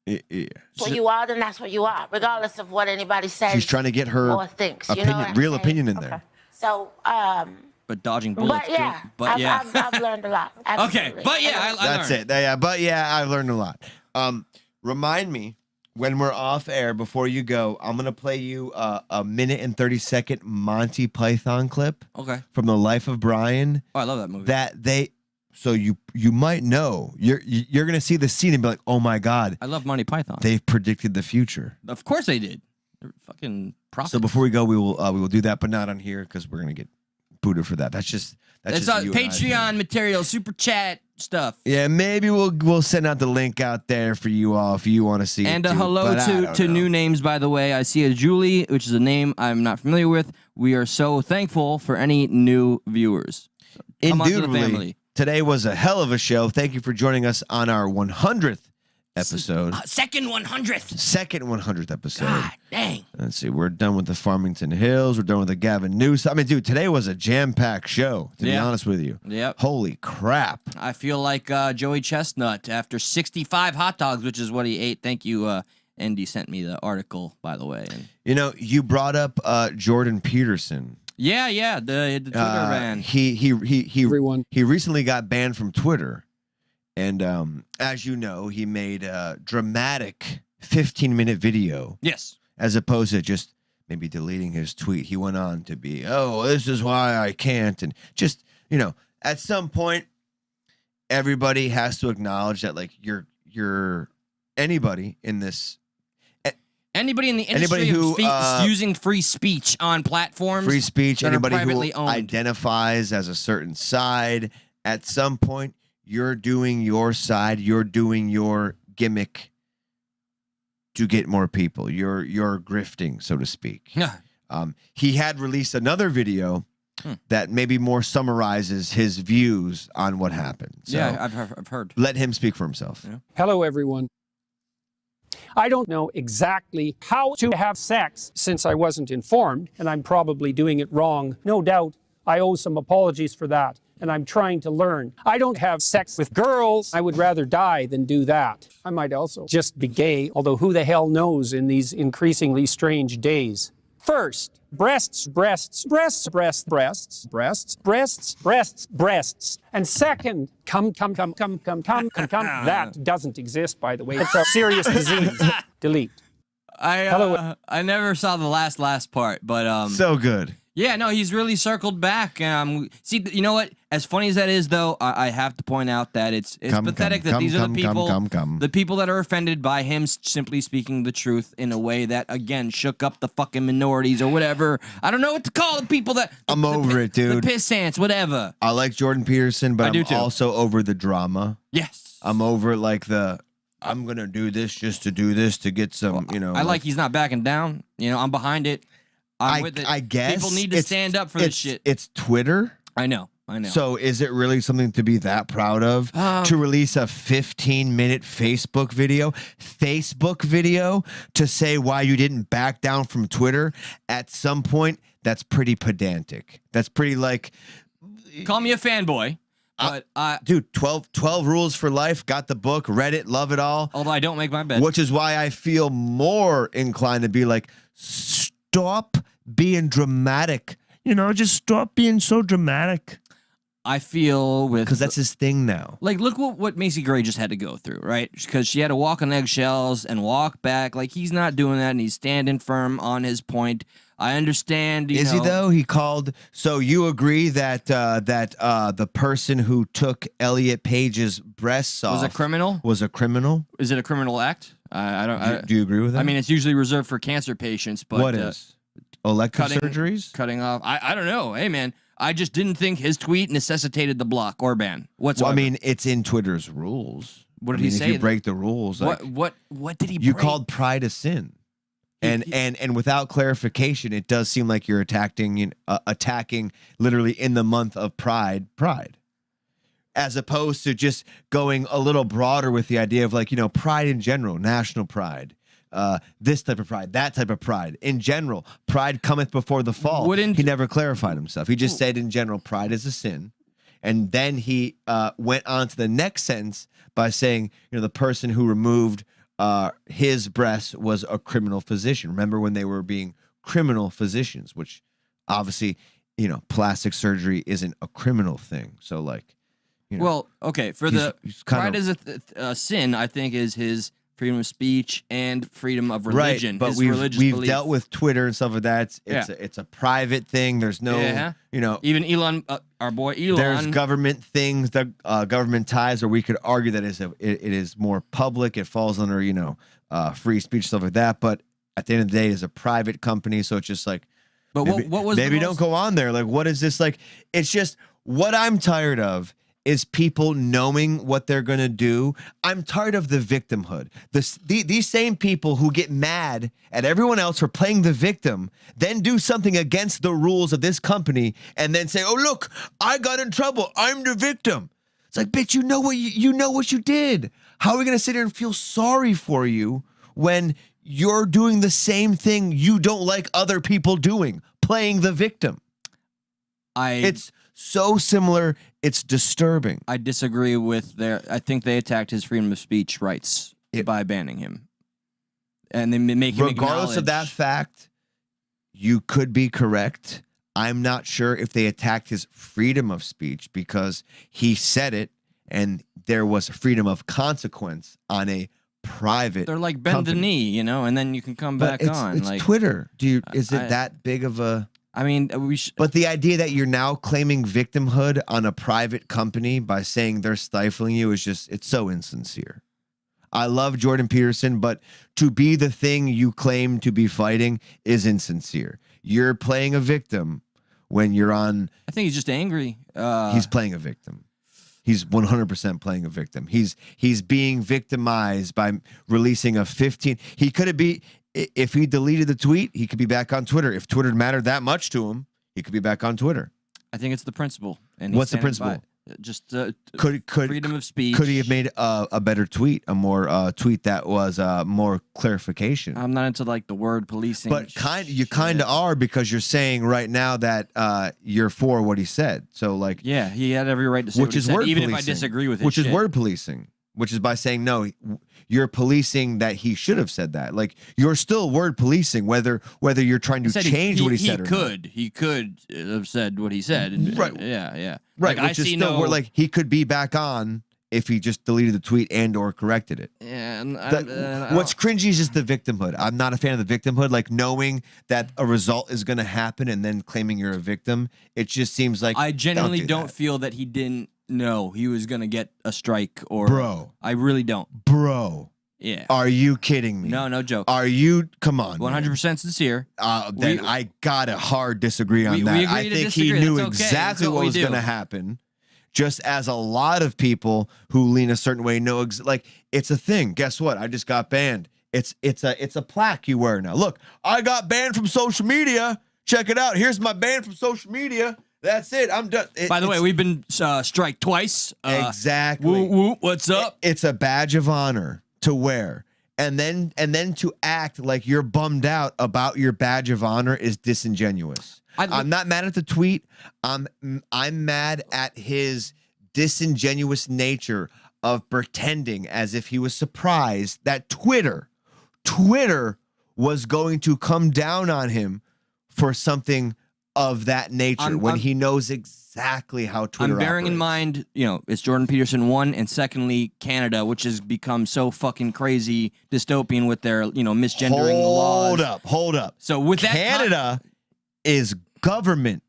A: Yeah.
M: what you are, then that's what you are, regardless of what anybody says.
A: She's trying to get her
M: or thinks. You know what I'm
A: real
M: saying?
A: opinion in there.
M: So,
B: but dodging bullets.
M: But yeah, I've learned a lot. Absolutely.
B: Okay, but yeah, I
A: That's
B: learned.
A: it. Yeah, but yeah, I've learned a lot. Remind me when we're off air before you go. I'm gonna play you a minute and 30-second Monty Python clip.
B: Okay.
A: From The Life of Brian.
B: Oh, I love that movie.
A: So you might know you're gonna see the scene and be like, oh my god,
B: I love Monty Python.
A: They've predicted the future.
B: Of course they did. They're fucking prophets.
A: So before we go, we will do that, but not on here because we're gonna get booted for that. That's just
B: It's
A: just you and I.
B: Patreon material, super chat stuff.
A: Yeah, maybe we'll send out the link out there for you all if you want to see
B: And
A: it
B: a
A: too,
B: hello
A: but I don't
B: to
A: know.
B: new names, by the way. I see a Julie, which is a name I'm not familiar with. We are so thankful for any new viewers. Come on to the
A: Indubitably,
B: family.
A: today was a hell of a show. Thank you for joining us on our 100th episode.
B: Second 100th.
A: Second 100th episode.
B: God dang.
A: Let's see. We're done with the Farmington Hills. We're done with the Gavin Newsom. I mean, dude, today was a jam-packed show, to be honest with you.
B: Yep.
A: Holy crap.
B: I feel like Joey Chestnut after 65 hot dogs, which is what he ate. Thank you, Andy sent me the article, by the way. And
A: you know, you brought up Jordan Peterson.
B: Yeah, the Twitter ban.
A: He recently got banned from Twitter. And as you know, he made a dramatic 15-minute video.
B: Yes.
A: As opposed to just maybe deleting his tweet. He went on to be, oh, this is why I can't. And just, you know, at some point, everybody has to acknowledge that, like, you're anybody in this.
B: Anybody in the industry who using free speech on platforms.
A: Free speech,
B: that
A: anybody
B: are privately
A: who
B: owned.
A: identifies as a certain side, at some point, you're doing your side, you're doing your gimmick to get more people. You're grifting, so to speak. He had released another video that maybe more summarizes his views on what happened. So
B: yeah, I've heard.
A: Let him speak for himself.
B: Yeah.
N: Hello, everyone. I don't know exactly how to have sex since I wasn't informed, and I'm probably doing it wrong. No doubt, I owe some apologies for that, and I'm trying to learn. I don't have sex with girls. I would rather die than do that. I might also just be gay, although who the hell knows in these increasingly strange days. First, breasts. And second, come. That doesn't exist, by the way. It's a serious disease. Delete.
B: I never saw the last part, but
A: so good.
B: Yeah, no, he's really circled back. See, you know what? As funny as that is, though, I have to point out that it's pathetic that these are the people that are offended by him simply speaking the truth in a way that, again, shook up the fucking minorities or whatever. I don't know what to call the people that...
A: I'm over it, dude.
B: The pissants, whatever.
A: I like Jordan Peterson, but I'm also over the drama.
B: Yes.
A: I'm over, like, I'm going to do this just to do this to get some, you know...
B: I like he's not backing down. You know, I'm behind it. I'm with it.
A: I guess
B: people need to stand up for this shit.
A: It's Twitter.
B: I know.
A: So is it really something to be that proud of? To release a 15-minute Facebook video to say why you didn't back down from Twitter? At some point, that's pretty pedantic. That's pretty like...
B: Call me a fanboy. But
A: dude, 12 rules for life. Got the book, read it, love it all.
B: Although I don't make my bed.
A: Which is why I feel more inclined to be like, stop being dramatic. You know, just stop being so dramatic.
B: I feel
A: because that's his thing now.
B: Like, look what Macy Gray just had to go through, right? Because she had to walk on eggshells and walk back. Like, he's not doing that, and he's standing firm on his point. I understand.
A: Is he though? He called. So you agree that the person who took Elliot Page's breasts off
B: was a criminal?
A: Was a criminal?
B: Is it a criminal act? I don't.
A: Do you agree with that?
B: I mean, it's usually reserved for cancer patients, but
A: what is elective surgeries?
B: Cutting off. I don't know. Hey, man. I just didn't think his tweet necessitated the block or ban whatsoever.
A: Well, I mean, it's in Twitter's rules.
B: What did he say?
A: If you break the rules,
B: what did he?
A: You called pride a sin, and without clarification, it does seem like you're attacking literally in the month of Pride, as opposed to just going a little broader with the idea of, like, you know, pride in general, national pride. This type of pride, that type of pride. In general, pride cometh before the fall. He never clarified himself. He just said in general, pride is a sin. And then he went on to the next sentence by saying, you know, the person who removed his breasts was a criminal physician. Remember when they were being criminal physicians, which obviously you know, plastic surgery isn't a criminal thing. So like, you know,
B: well, okay, for
A: he's
B: pride is a sin, I think, is his freedom of speech and freedom of religion.
A: Right, but
B: his
A: we've
B: belief.
A: dealt with Twitter and stuff like that. It's a private thing. There's no, you know,
B: even Elon, our boy Elon.
A: There's government things, that government ties, or we could argue that it is more public. It falls under, you know, free speech, stuff like that. But at the end of the day, it's a private company, so it's just like,
B: but
A: maybe,
B: what was
A: maybe don't go on there. Like, what is this like? It's just what I'm tired of. Is people knowing what they're going to do. I'm tired of the victimhood. These same people who get mad at everyone else for playing the victim, then do something against the rules of this company, and then say, oh, look, I got in trouble. I'm the victim. It's like, bitch, you know what you did. How are we going to sit here and feel sorry for you when you're doing the same thing you don't like other people doing, playing the victim? It's so similar, it's disturbing.
B: I disagree with I think they attacked his freedom of speech rights by banning him. And they make him
A: regardless of that fact, you could be correct. I'm not sure if they attacked his freedom of speech because he said it and there was freedom of consequence on a private
B: They're like, bend the knee, you know, and then you can come back on.
A: It's
B: like
A: Twitter. Is it that big of a...
B: I mean,
A: but the idea that you're now claiming victimhood on a private company by saying they're stifling you is just, it's so insincere. I love Jordan Peterson, but to be the thing you claim to be fighting is insincere. You're playing a victim when you're on...
B: I think he's just angry.
A: He's playing a victim. He's 100% playing a victim. He's being victimized by releasing a 15... He could have been... If he deleted the tweet, he could be back on Twitter. If Twitter mattered that much to him, he could be back on Twitter.
B: I think it's the principle. And
A: what's the principle?
B: Just
A: could
B: freedom of speech.
A: Could he have made a better tweet, a more tweet that was more clarification?
B: I'm not into like the word policing,
A: but you kind of are because you're saying right now that you're for what he said. So like,
B: yeah, he had every right to say what he said, even if I disagree with it.
A: Which is word policing. Which is by saying, no, you're policing that he should have said that. Like, you're still word policing, whether you're trying to change what he said or not.
B: He could have said what he said.
A: Right.
B: Yeah.
A: Right.
B: Like,
A: Which is still, we're like, he could be back on if he just deleted the tweet and or corrected it.
B: Yeah.
A: What's cringy is just the victimhood. I'm not a fan of the victimhood. Like, knowing that a result is going to happen and then claiming you're a victim, it just seems like...
B: I genuinely don't feel that he didn't know he was gonna get a strike or
A: bro.
B: I really don't.
A: Bro.
B: Yeah.
A: Are you kidding me?
B: No joke.
A: Are you? Come on.
B: 100% sincere.
A: Then I gotta hard disagree on that. I think he knew exactly what was gonna happen. Just as a lot of people who lean a certain way know, like, it's a thing. Guess what? I just got banned. It's a plaque you wear now. Look, I got banned from social media. Check it out. Here's my ban from social media. That's it. I'm done.
B: By the way, we've been striked twice.
A: Exactly.
B: Woo, woo, what's up?
A: It's a badge of honor to wear, and then to act like you're bummed out about your badge of honor is disingenuous. I'm not mad at the tweet. I'm mad at his disingenuous nature of pretending as if he was surprised that Twitter was going to come down on him for something of that nature when he knows exactly how Twitter
B: I'm bearing
A: operates.
B: in mind, it's Jordan Peterson, one, and secondly, Canada, which has become so fucking crazy dystopian with their, misgendering laws.
A: Hold up.
B: So with that,
A: Canada is government.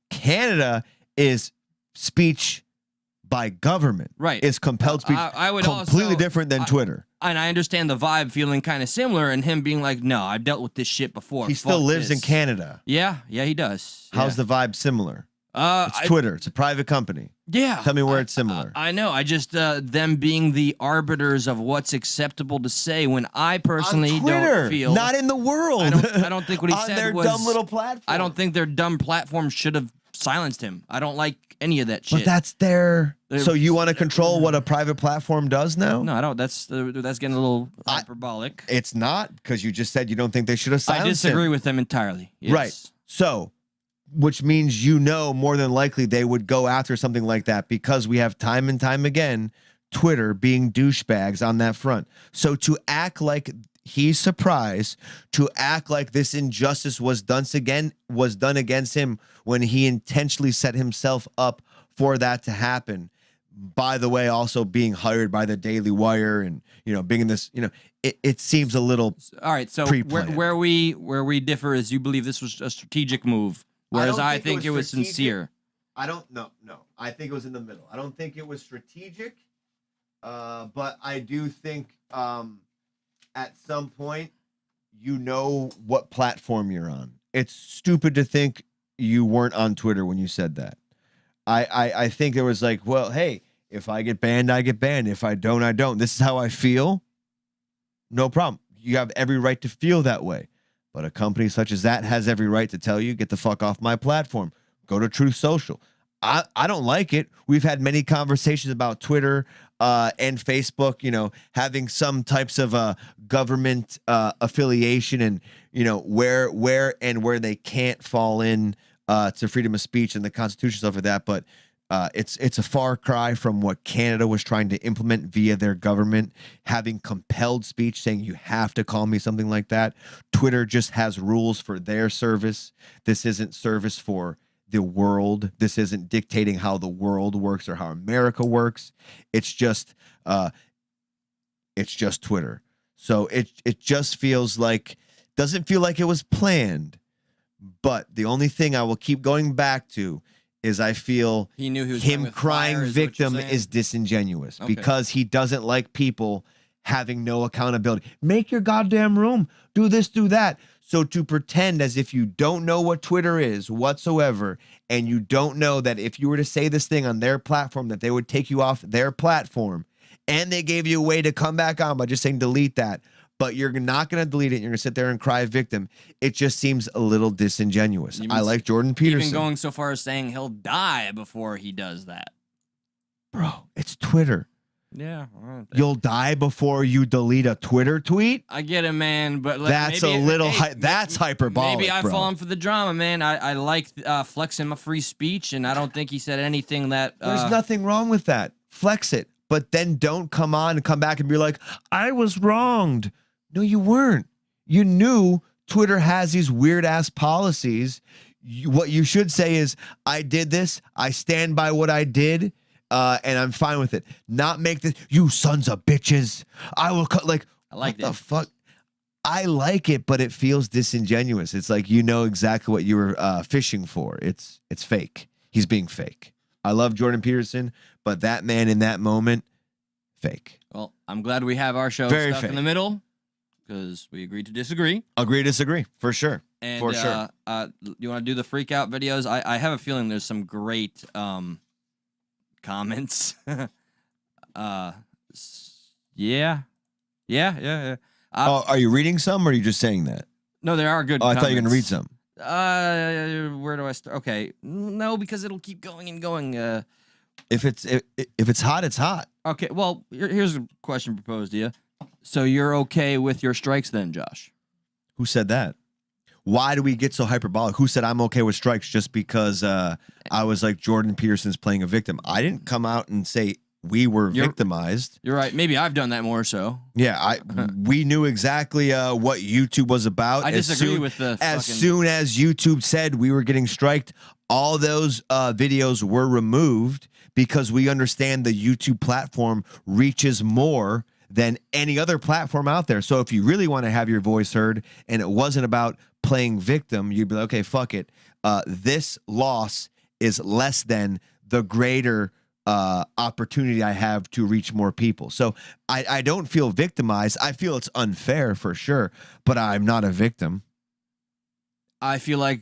A: Canada is speech by government.
B: Right.
A: It's compelled speech.
B: I would
A: completely different than Twitter.
B: And I understand the vibe feeling kind of similar, and him being like, "No, I've dealt with this shit before."
A: He still lives in Canada.
B: Yeah, he does.
A: How's the vibe similar? It's Twitter. It's a private company.
B: Yeah.
A: Tell me where it's similar.
B: I know. I just them being the arbiters of what's acceptable to say when I personally don't feel
A: not in the world.
B: I don't think what he said
A: their
B: was
A: dumb little platform.
B: I don't think their dumb platform should have silenced him. I don't like any of that shit.
A: But that's their. So you want to control what a private platform does now?
B: No, I don't. That's getting a little hyperbolic.
A: It's not, because you just said you don't think they should have silenced him.
B: I disagree with them entirely. Yes.
A: Right. So, which means more than likely they would go after something like that, because we have time and time again Twitter being douchebags on that front. So to act like he's surprised to act like this injustice was done against him when he intentionally set himself up for that to happen. By the way, also being hired by the Daily Wire and, being in this, it seems a little
B: all right. So where we differ is you believe this was a strategic move, whereas I think it was sincere.
A: I don't know. No, I think it was in the middle. I don't think it was strategic, but I do think at some point you know what platform you're on. It's stupid to think you weren't on Twitter when you said that. I think there was like, well, hey, if I get banned, I get banned. If I don't, I don't. This is how I feel. No problem. You have every right to feel that way. But a company such as that has every right to tell you, get the fuck off my platform. Go to Truth Social. I don't like it. We've had many conversations about Twitter and Facebook, having some types of government affiliation and, where they can't fall in to freedom of speech and the Constitution, stuff like that. But it's a far cry from what Canada was trying to implement via their government, having compelled speech, saying you have to call me something like that. Twitter just has rules for their service. This isn't service for the world. This isn't dictating how the world works or how America works. It's just Twitter. So it just feels like, doesn't feel like it was planned. But the only thing I will keep going back to is I feel
B: he knew he was
A: him crying victim is disingenuous because he doesn't like people having no accountability. Make your goddamn room. Do this, do that. So to pretend as if you don't know what Twitter is whatsoever, and you don't know that if you were to say this thing on their platform, that they would take you off their platform, and they gave you a way to come back on by just saying delete that, but you're not going to delete it. You're going to sit there and cry victim. It just seems a little disingenuous. I like Jordan Peterson.
B: Even going so far as saying he'll die before he does that.
A: Bro, it's Twitter.
B: Yeah.
A: You'll die before you delete a Twitter tweet?
B: I get it, man, but
A: that's
B: maybe,
A: a little that's hyperbolic.
B: Maybe I've
A: bro.
B: fallen for the drama, man. I like flexing my free speech, and I don't think he said anything that
A: there's nothing wrong with that. Flex it, but then don't come back and be like, I was wronged. No, you weren't. You knew Twitter has these weird ass policies. What you should say is, I did this. I stand by what I did. And I'm fine with it. Not make this, you sons of bitches. I will cut like,
B: I like
A: what the fuck? I like it, but it feels disingenuous. It's like, you know exactly what you were fishing for. It's fake. He's being fake. I love Jordan Peterson, but that man in that moment, fake.
B: Well, I'm glad we have our show stuck fake in the middle because we agreed to disagree.
A: Agree, disagree, for sure.
B: And,
A: for sure.
B: You want to do the freak out videos? I have a feeling there's some great comments. Yeah.
A: Are you reading some or are you just saying that?
B: No, there are good
A: I
B: comments.
A: thought you were going to read some.
B: Where do I start? Okay. No, because it'll keep going and going.
A: If it's hot, it's hot.
B: Okay, well, here's a question proposed to you. So you're okay with your strikes then, Josh?
A: Who said that? Why do we get so hyperbolic? Who said I'm okay with strikes just because I was like Jordan Peterson's playing a victim? I didn't come out and say we were victimized.
B: You're right. Maybe I've done that more so.
A: Yeah, we knew exactly what YouTube was about.
B: I disagree with the
A: as soon as YouTube said we were getting striked, all those videos were removed because we understand the YouTube platform reaches more than any other platform out there. So if you really want to have your voice heard and it wasn't about playing victim, you'd be like, okay, fuck it. This loss is less than the greater opportunity I have to reach more people. So I don't feel victimized. I feel it's unfair for sure, but I'm not a victim.
B: I feel like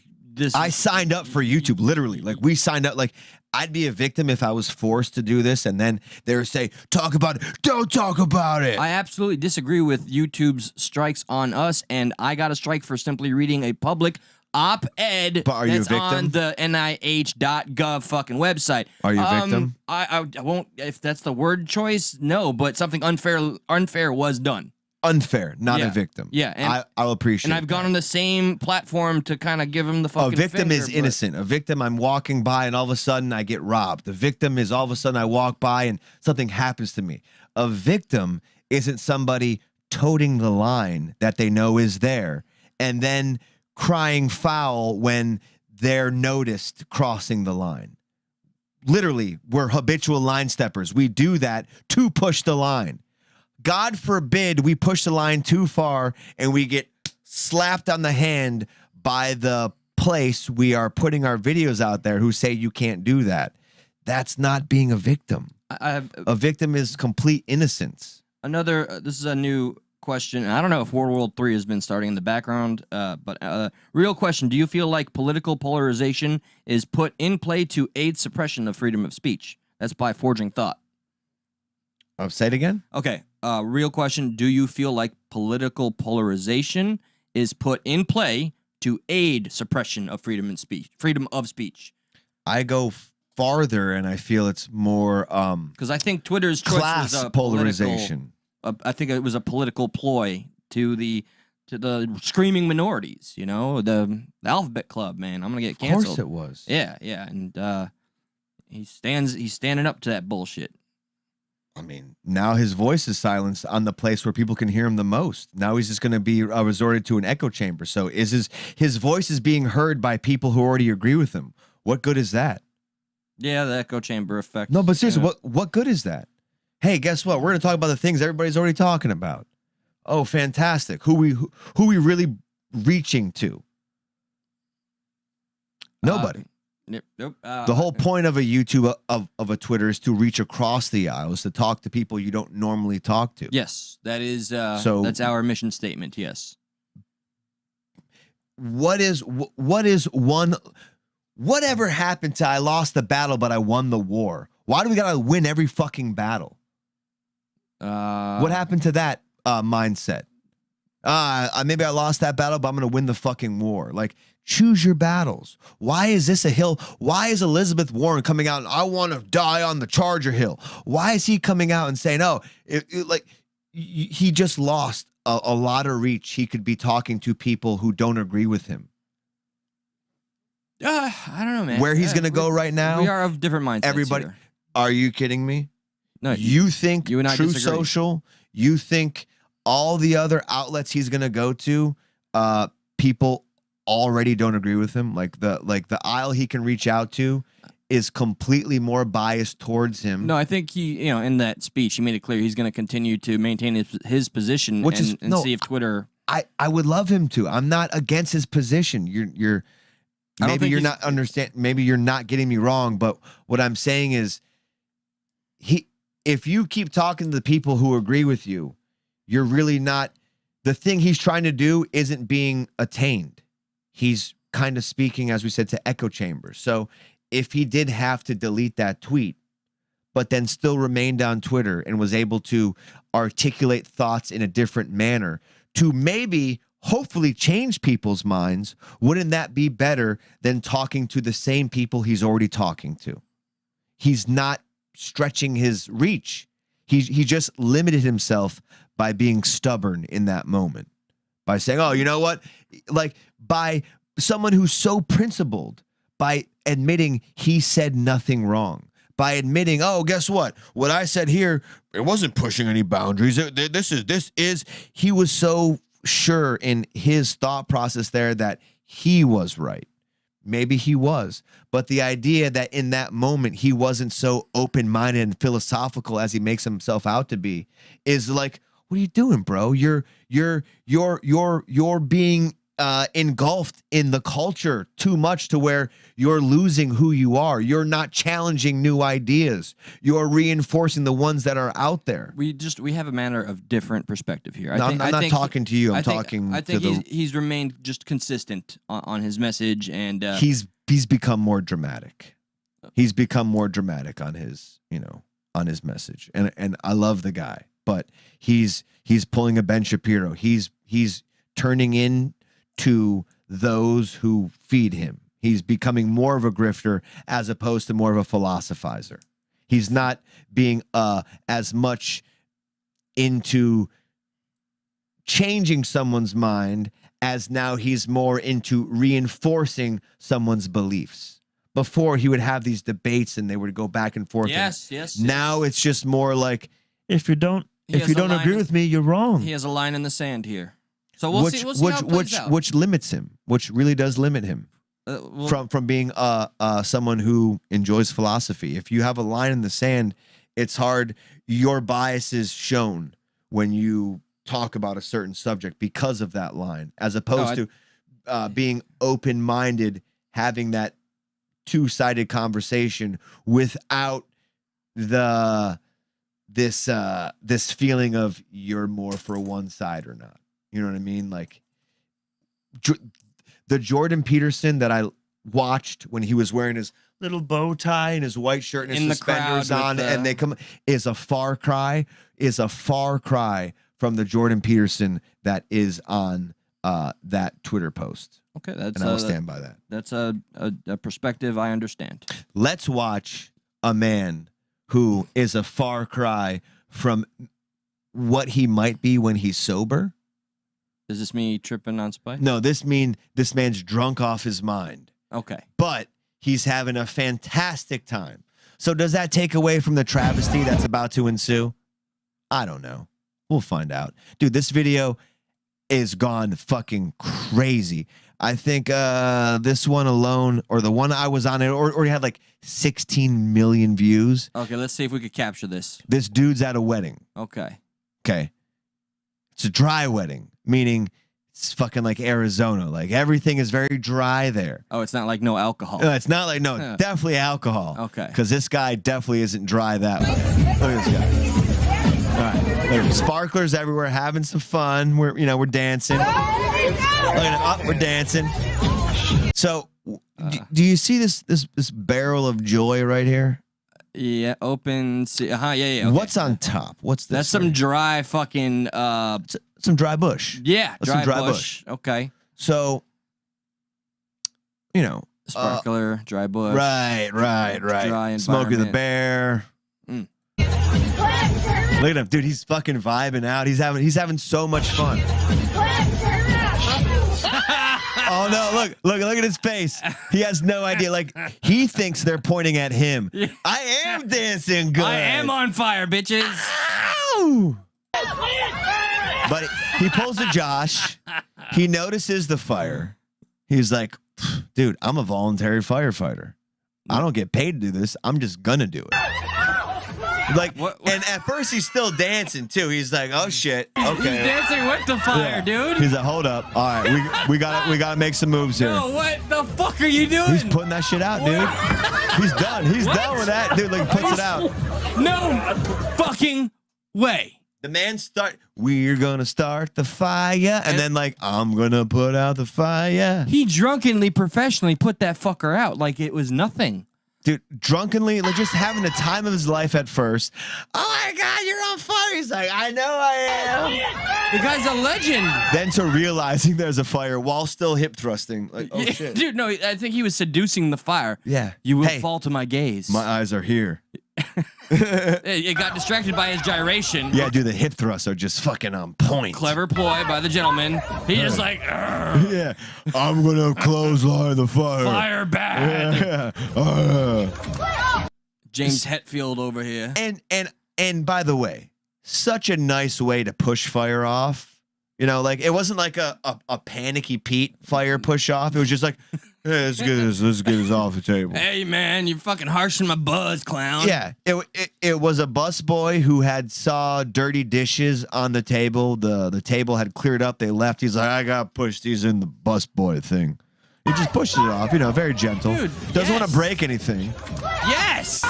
A: I signed up for YouTube, literally. Like we signed up, like I'd be a victim if I was forced to do this, and then they would say, talk about it. Don't talk about it.
B: I absolutely disagree with YouTube's strikes on us, and I got a strike for simply reading a public op-ed that's on the NIH.gov fucking website.
A: Are you a victim?
B: I won't, if that's the word choice, no, but something unfair was done.
A: Unfair, not a victim.
B: Yeah, and
A: I'll appreciate.
B: And I've gone on the same platform to kind of give him the fucking.
A: A victim
B: finger,
A: is innocent. A victim, I'm walking by and all of a sudden I get robbed. The victim is all of a sudden I walk by and something happens to me. A victim isn't somebody toting the line that they know is there, and then crying foul when they're noticed crossing the line. Literally, we're habitual line steppers. We do that to push the line. God forbid we push the line too far and we get slapped on the hand by the place we are putting our videos out there who say you can't do that. That's not being a victim. A victim is complete innocence.
B: This is a new question. I don't know if World War III has been starting in the background, but real question. Do you feel like political polarization is put in play to aid suppression of freedom of speech? That's by Forging Thought.
A: Say it again?
B: Okay. Real question. Do you feel like political polarization is put in play to aid suppression of freedom of speech?
A: I go farther, and I feel it's more
B: because I think Twitter's choice
A: class
B: was a
A: polarization.
B: I think it was a political ploy to the screaming minorities. You know, the Alphabet Club. Man, I'm gonna get canceled.
A: Of course, it was.
B: Yeah, and he's standing up to that bullshit.
A: I mean, now his voice is silenced on the place where people can hear him the most. Now he's just going to be resorted to an echo chamber. So is his voice is being heard by people who already agree with him. What good is that?
B: Yeah, the echo chamber effect.
A: No, but seriously, what good is that? Hey, guess what? We're going to talk about the things everybody's already talking about. Oh, fantastic. Who we really reaching to? Nobody.
B: Nope.
A: The whole point of a YouTube of a Twitter is to reach across the aisles, to talk to people you don't normally talk to.
B: Yes, that is.
A: So
B: that's our mission statement. Yes.
A: Whatever happened to I lost the battle, but I won the war? Why do we gotta win every fucking battle? What happened to that mindset? Maybe I lost that battle, but I'm gonna win the fucking war. Like, choose your battles. Why is this a hill? Why is Elizabeth Warren coming out and I want to die on the Charger Hill? Why is he coming out and saying, oh, he just lost a lot of reach? He could be talking to people who don't agree with him.
B: I don't know, man.
A: Where he's going to go right now?
B: We are of different mindsets.
A: Everybody,
B: here.
A: Are you kidding me?
B: No,
A: you think
B: you and I
A: Truth
B: disagree.
A: Social, you think all the other outlets he's going to go to, people already don't agree with him. Like the aisle he can reach out to is completely more biased towards him.
B: No, I think he, in that speech, he made it clear he's going to continue to maintain his position and see if Twitter.
A: I would love him to. I'm not against his position. Maybe you're not getting me wrong, but what I'm saying is if you keep talking to the people who agree with you, you're really not. The thing he's trying to do isn't being attained. He's kind of speaking, as we said, to echo chambers. So if he did have to delete that tweet, but then still remained on Twitter and was able to articulate thoughts in a different manner to maybe, hopefully change people's minds, wouldn't that be better than talking to the same people he's already talking to? He's not stretching his reach. He just limited himself by being stubborn in that moment. By saying, oh, you know what? Like, by someone who's so principled, by admitting he said nothing wrong, by admitting, oh, guess what? What I said here, it wasn't pushing any boundaries. He was so sure in his thought process there that he was right. Maybe he was. But the idea that in that moment he wasn't so open-minded and philosophical as he makes himself out to be is like, what are you doing, bro? You're being engulfed in the culture too much to where you're losing who you are. You're not challenging new ideas. You're reinforcing the ones that are out there.
B: We have a matter of different perspective here.
A: I'm not talking to you. I
B: think he's remained just consistent on his message, and
A: he's become more dramatic. He's become more dramatic on his message, and I love the guy. But he's pulling a Ben Shapiro. He's turning in to those who feed him. He's becoming more of a grifter as opposed to more of a philosophizer. He's not being as much into changing someone's mind as now he's more into reinforcing someone's beliefs. Before he would have these debates and they would go back and forth.
B: Yes.
A: Now it's just more like, if you don't If you don't agree with me, you're wrong.
B: He has a line in the sand here. So we'll see. We'll see how it plays out.
A: Which limits him. Which really does limit him from being someone who enjoys philosophy. If you have a line in the sand, it's hard. Your bias is shown when you talk about a certain subject because of that line, as opposed to being open-minded, having that two-sided conversation without this feeling of you're more for one side or not. You know what I mean? Like the Jordan Peterson that I watched when he was wearing his little bow tie and his white shirt and his suspenders on, and they come is a far cry from the Jordan Peterson that is on that Twitter post.
B: Okay, that's
A: and I'll stand by that.
B: That's a perspective I understand.
A: Let's watch a man who is a far cry from what he might be when he's sober.
B: Does this mean tripping on Spice?
A: No, this man's drunk off his mind.
B: Okay.
A: But he's having a fantastic time. So does that take away from the travesty that's about to ensue? I don't know. We'll find out. Dude, this video is gone fucking crazy. I think this one alone, or the one I was on, or had like 16 million views.
B: Okay, let's see if we could capture this.
A: This dude's at a wedding.
B: Okay.
A: Okay. It's a dry wedding, meaning it's fucking like Arizona. Like everything is very dry there.
B: Oh, it's not like no alcohol.
A: No, it's not like definitely alcohol.
B: Okay.
A: Because this guy definitely isn't dry that way. Look at this guy. All right. There's sparklers everywhere, having some fun. We're dancing. Look at it. We're dancing. So, do you see this barrel of joy right here?
B: Yeah, open. Yeah. Okay.
A: What's on top? What's this?
B: That's some dry fucking.
A: Some dry bush.
B: Yeah,
A: dry bush.
B: Okay.
A: So,
B: sparkler, dry bush.
A: Right.
B: Dry
A: Smokey the
B: environment.
A: Bear. Look at him, dude. He's fucking vibing out. He's having so much fun. Oh no! Look at his face. He has no idea. Like he thinks they're pointing at him. Yeah. I am dancing good.
B: I am on fire, bitches.
A: Ow! But he pulls a Josh. He notices the fire. He's like, dude, I'm a voluntary firefighter. I don't get paid to do this. I'm just gonna do it. Like, and at first he's still dancing too. He's like, "Oh shit, okay."
B: He's dancing with the fire, dude.
A: He's like, "Hold up, all right, we gotta make some moves here."
B: No, what the fuck are you doing?
A: He's putting that shit out, dude. He's done. He's done with that, dude. Like, puts it out.
B: No fucking way.
A: The man we're gonna start the fire, and then like, I'm gonna put out the fire.
B: He drunkenly, professionally put that fucker out like it was nothing.
A: Dude, drunkenly, like just having the time of his life at first. Oh my God, you're on fire. He's like, I know I am.
B: The guy's a legend.
A: Then to realizing there's a fire while still hip thrusting. Like, oh shit.
B: Dude, no, I think he was seducing the fire.
A: Yeah.
B: You will fall to my gaze.
A: My eyes are here.
B: It got distracted by his gyration.
A: Yeah, dude, the hip thrusts are just fucking on point.
B: Clever ploy by the gentleman. He just like,
A: yeah, I'm gonna clothesline the fire.
B: Fire bad.
A: Yeah.
B: James Hetfield over here.
A: And by the way, such a nice way to push fire off. You know, like it wasn't like a panicky Pete fire push off. It was just like, hey, let's get this off the table.
B: Hey man, you're fucking harshing my buzz, clown.
A: Yeah, it was a busboy who had saw dirty dishes on the table. The table had cleared up. They left. He's like, I gotta push these in the busboy thing. He just pushes it off. You know, very gentle.
B: Dude,
A: doesn't want to break anything.
B: Yes.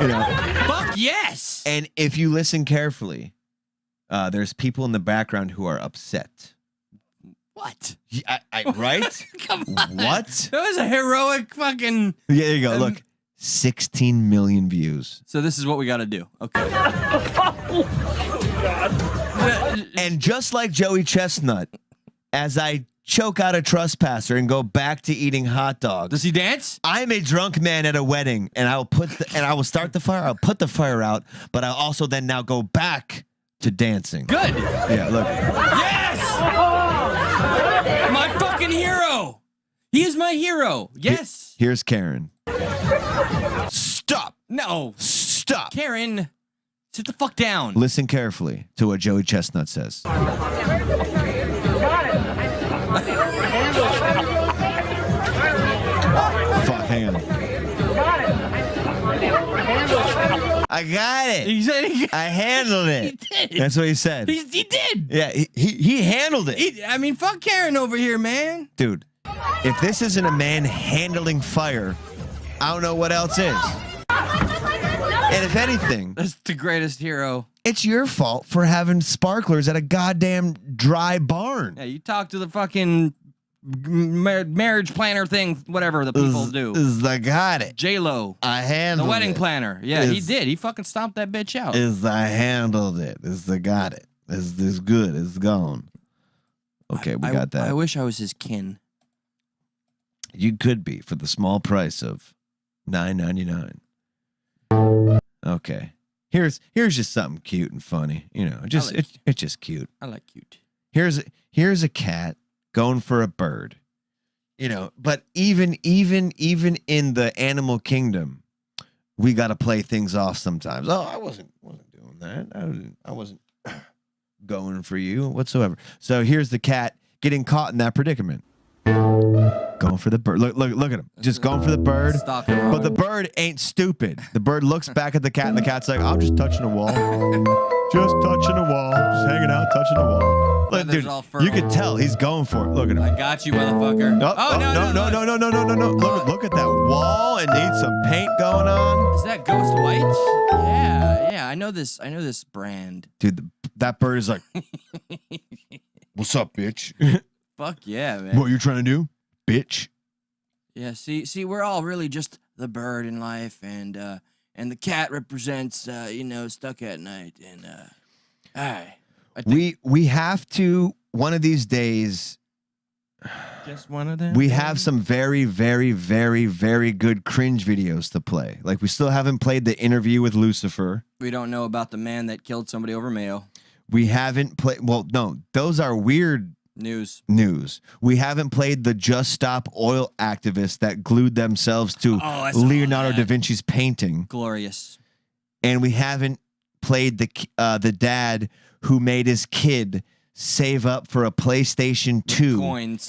A: You know.
B: Fuck yes.
A: And if you listen carefully, there's people in the background who are upset.
B: What?
A: Right?
B: Come on.
A: What?
B: That was a heroic fucking.
A: Yeah, there you go. Look, 16 million views.
B: So this is what we got to do. Okay.
A: And just like Joey Chestnut, as I choke out a trespasser and go back to eating hot dogs.
B: Does he dance?
A: I'm a drunk man at a wedding, and I will start the fire. I'll put the fire out, but I'll also then now go back to dancing.
B: Good.
A: Yeah, look.
B: Yes! My fucking hero. He is my hero. Yes.
A: Here's Karen. Stop.
B: No.
A: Stop.
B: Karen, Sit the fuck down.
A: Listen carefully to what Joey Chestnut says. Fuck, hang on. I got it.
B: He said
A: I handled it.
B: He did.
A: That's what he said.
B: He did.
A: Yeah, he handled it.
B: I mean, fuck Karen over here, man.
A: Dude, if this isn't a man handling fire, I don't know what else is. And if anything,
B: that's the greatest hero.
A: It's your fault for having sparklers at a goddamn dry barn.
B: Yeah, you talk to the fucking marriage planner thing, whatever the people do.
A: I got it.
B: J-Lo.
A: I handled
B: the wedding
A: it.
B: planner. Yeah, he did. He fucking stomped that bitch out.
A: I handled it. I got it. It's good. It's gone. Okay, we got that.
B: I wish I was his kin.
A: You could be for the small price of $9.99. Okay. Here's just something cute and funny. You know, just it's just cute.
B: I like cute.
A: Here's a cat going for a bird. You know, but even in the animal kingdom, we got to play things off sometimes. Oh, I wasn't doing that. I wasn't going for you whatsoever. So here's the cat getting caught in that predicament. Going for the bird. Look at him. Just going for the bird. But the bird ain't stupid. The bird looks back at the cat, and the cat's like, I'm just touching a wall. Just touching a wall. Just hanging out, touching a wall. Look, dude, you can tell he's going for it. Look at him.
B: I got you, motherfucker.
A: No. Look at that wall. It needs some paint going on.
B: Is that Ghost White? Yeah. I know this brand.
A: Dude, that bird is like, what's up, bitch?
B: Fuck yeah, man.
A: What you trying to do, bitch?
B: Yeah, see, we're all really just the bird in life, and the cat represents, stuck at night, and
A: we have to one of these days.
B: Just one of them.
A: We have some very, very, very, very good cringe videos to play. Like we still haven't played the interview with Lucifer.
B: We don't know about the man that killed somebody over mail.
A: We haven't played. Well, no, those are weird.
B: News.
A: We haven't played the Just Stop Oil activists that glued themselves to Leonardo da Vinci's painting.
B: Glorious.
A: And we haven't played the dad who made his kid save up for a PlayStation 2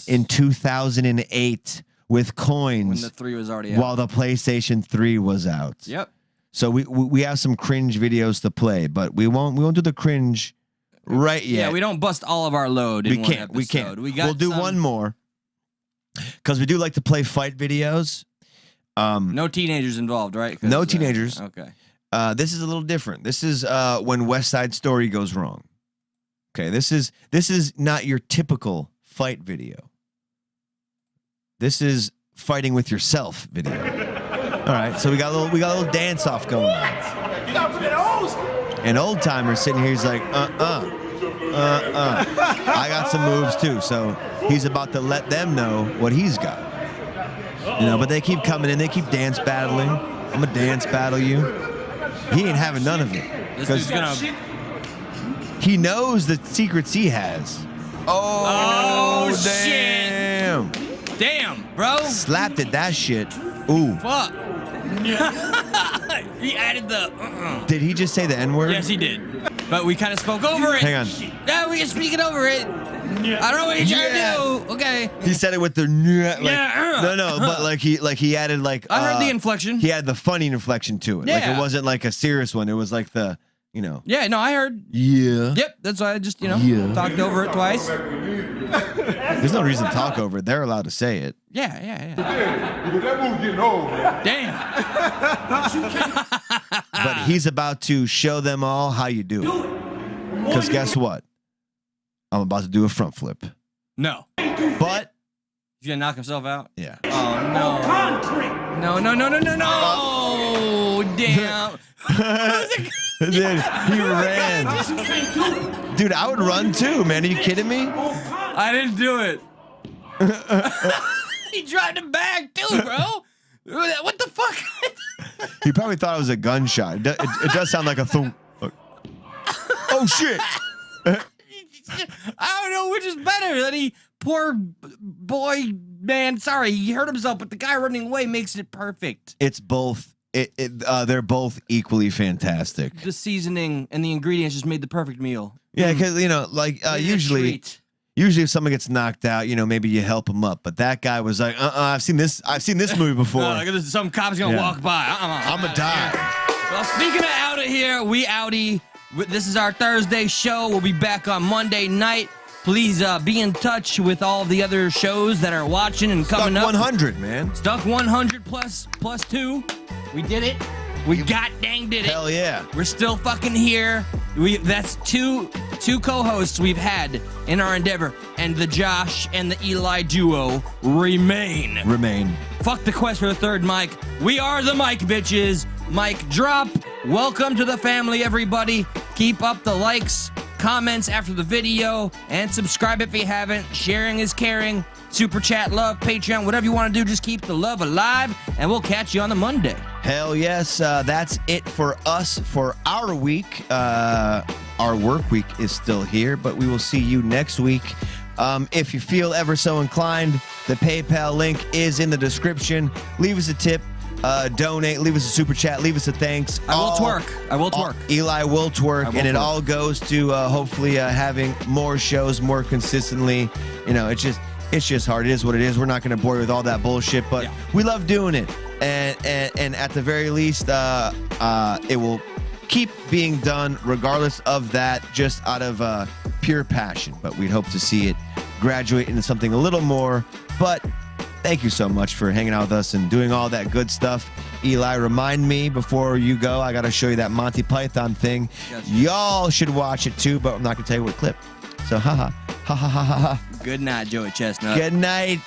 A: in 2008 with coins
B: when the 3 was already out.
A: While the PlayStation 3 was out.
B: Yep.
A: So we have some cringe videos to play, but we won't do the cringe right yet.
B: Yeah, we don't bust all of our load in one episode.
A: We can't.
B: We'll
A: do one more because we do like to play fight videos.
B: No teenagers involved, right?
A: No teenagers.
B: Okay.
A: This is a little different. This is when West Side Story goes wrong. Okay, this is not your typical fight video. This is fighting with yourself video. All right, so we got a little dance off going on. An old timer sitting here, he's like, I got some moves too. So he's about to let them know what he's got. You know, but they keep coming in, they keep dance battling. I'm gonna dance battle you. He ain't having none of it. Because he knows the secrets he has.
B: Oh
A: damn.
B: Shit. Damn, bro.
A: Slapped at that shit. Ooh.
B: Fuck. He added the
A: Did he just say the N-word?
B: Yes, he did. But we kind of spoke over it.
A: Hang on.
B: Yeah, we can speak it over it. I don't know what you're trying to do. Okay.
A: He said it with the no, but like he added like
B: I heard the inflection.
A: He had the funny inflection to it.
B: Yeah.
A: Like it wasn't like a serious one. It was like the, you know.
B: Yeah, no, I heard.
A: Yeah.
B: Yep, that's why I just, talked over it twice.
A: There's no reason to talk over it. They're allowed to say it.
B: Yeah.
O: Because that movie's getting old, man.
B: Damn.
A: But he's about to show them all how you do it. Because guess what? I'm about to do a front flip.
B: No.
A: But
B: he's gonna knock himself out?
A: Yeah.
B: Oh no. No. Damn.
A: Dude, he ran. Dude, I would run too, man. Are you kidding me?
B: I didn't do it. He dropped him back too, bro. What the fuck?
A: He probably thought it was a gunshot. It does sound like a thump. Oh shit.
B: I don't know which is better. That he, poor boy, man, sorry, he hurt himself, but the guy running away makes it perfect.
A: It's both they're both equally fantastic.
B: The seasoning and the ingredients just made the perfect meal.
A: Yeah, because usually if someone gets knocked out, maybe you help them up. But that guy was like, I've seen this movie before.
B: No, some cop's gonna walk by.
A: I'm gonna die.
B: Well, speaking of out of here, we outie. This is our Thursday show. We'll be back on Monday night. Please be in touch with all the other shows that are watching and coming up.
A: Stuck 100, man.
B: Stuck 100 plus 2. We did it. We got dang did it.
A: Hell yeah.
B: We're still fucking here. That's two co-hosts we've had in our endeavor, and the Josh and the Eli duo remain. Fuck the quest for the third mic. We are the mic bitches. Mic drop. Welcome to the family, everybody. Keep up the likes, comments after the video, and subscribe if you haven't. Sharing is caring. Super chat, love, Patreon, whatever you want to do, just keep the love alive, and we'll catch you on the Monday.
A: Hell yes. That's it for us for our week. Our work week is still here, but we will see you next week. If you feel ever so inclined, the PayPal link is in the description. Leave us a tip. Donate, leave us a super chat, leave us a thanks.
B: I will twerk.
A: Eli will twerk, and it all goes to hopefully having more shows more consistently. It's just hard. It is what it is. We're not going to bore you with all that bullshit, but we love doing it. And at the very least, it will keep being done regardless of that, just out of pure passion. But we'd hope to see it graduate into something a little more. But thank you so much for hanging out with us and doing all that good stuff. Eli, remind me before you go, I got to show you that Monty Python thing. Gotcha. Y'all should watch it too, but I'm not going to tell you what clip. So, ha.
B: Good night, Joey Chestnut.
A: Good night.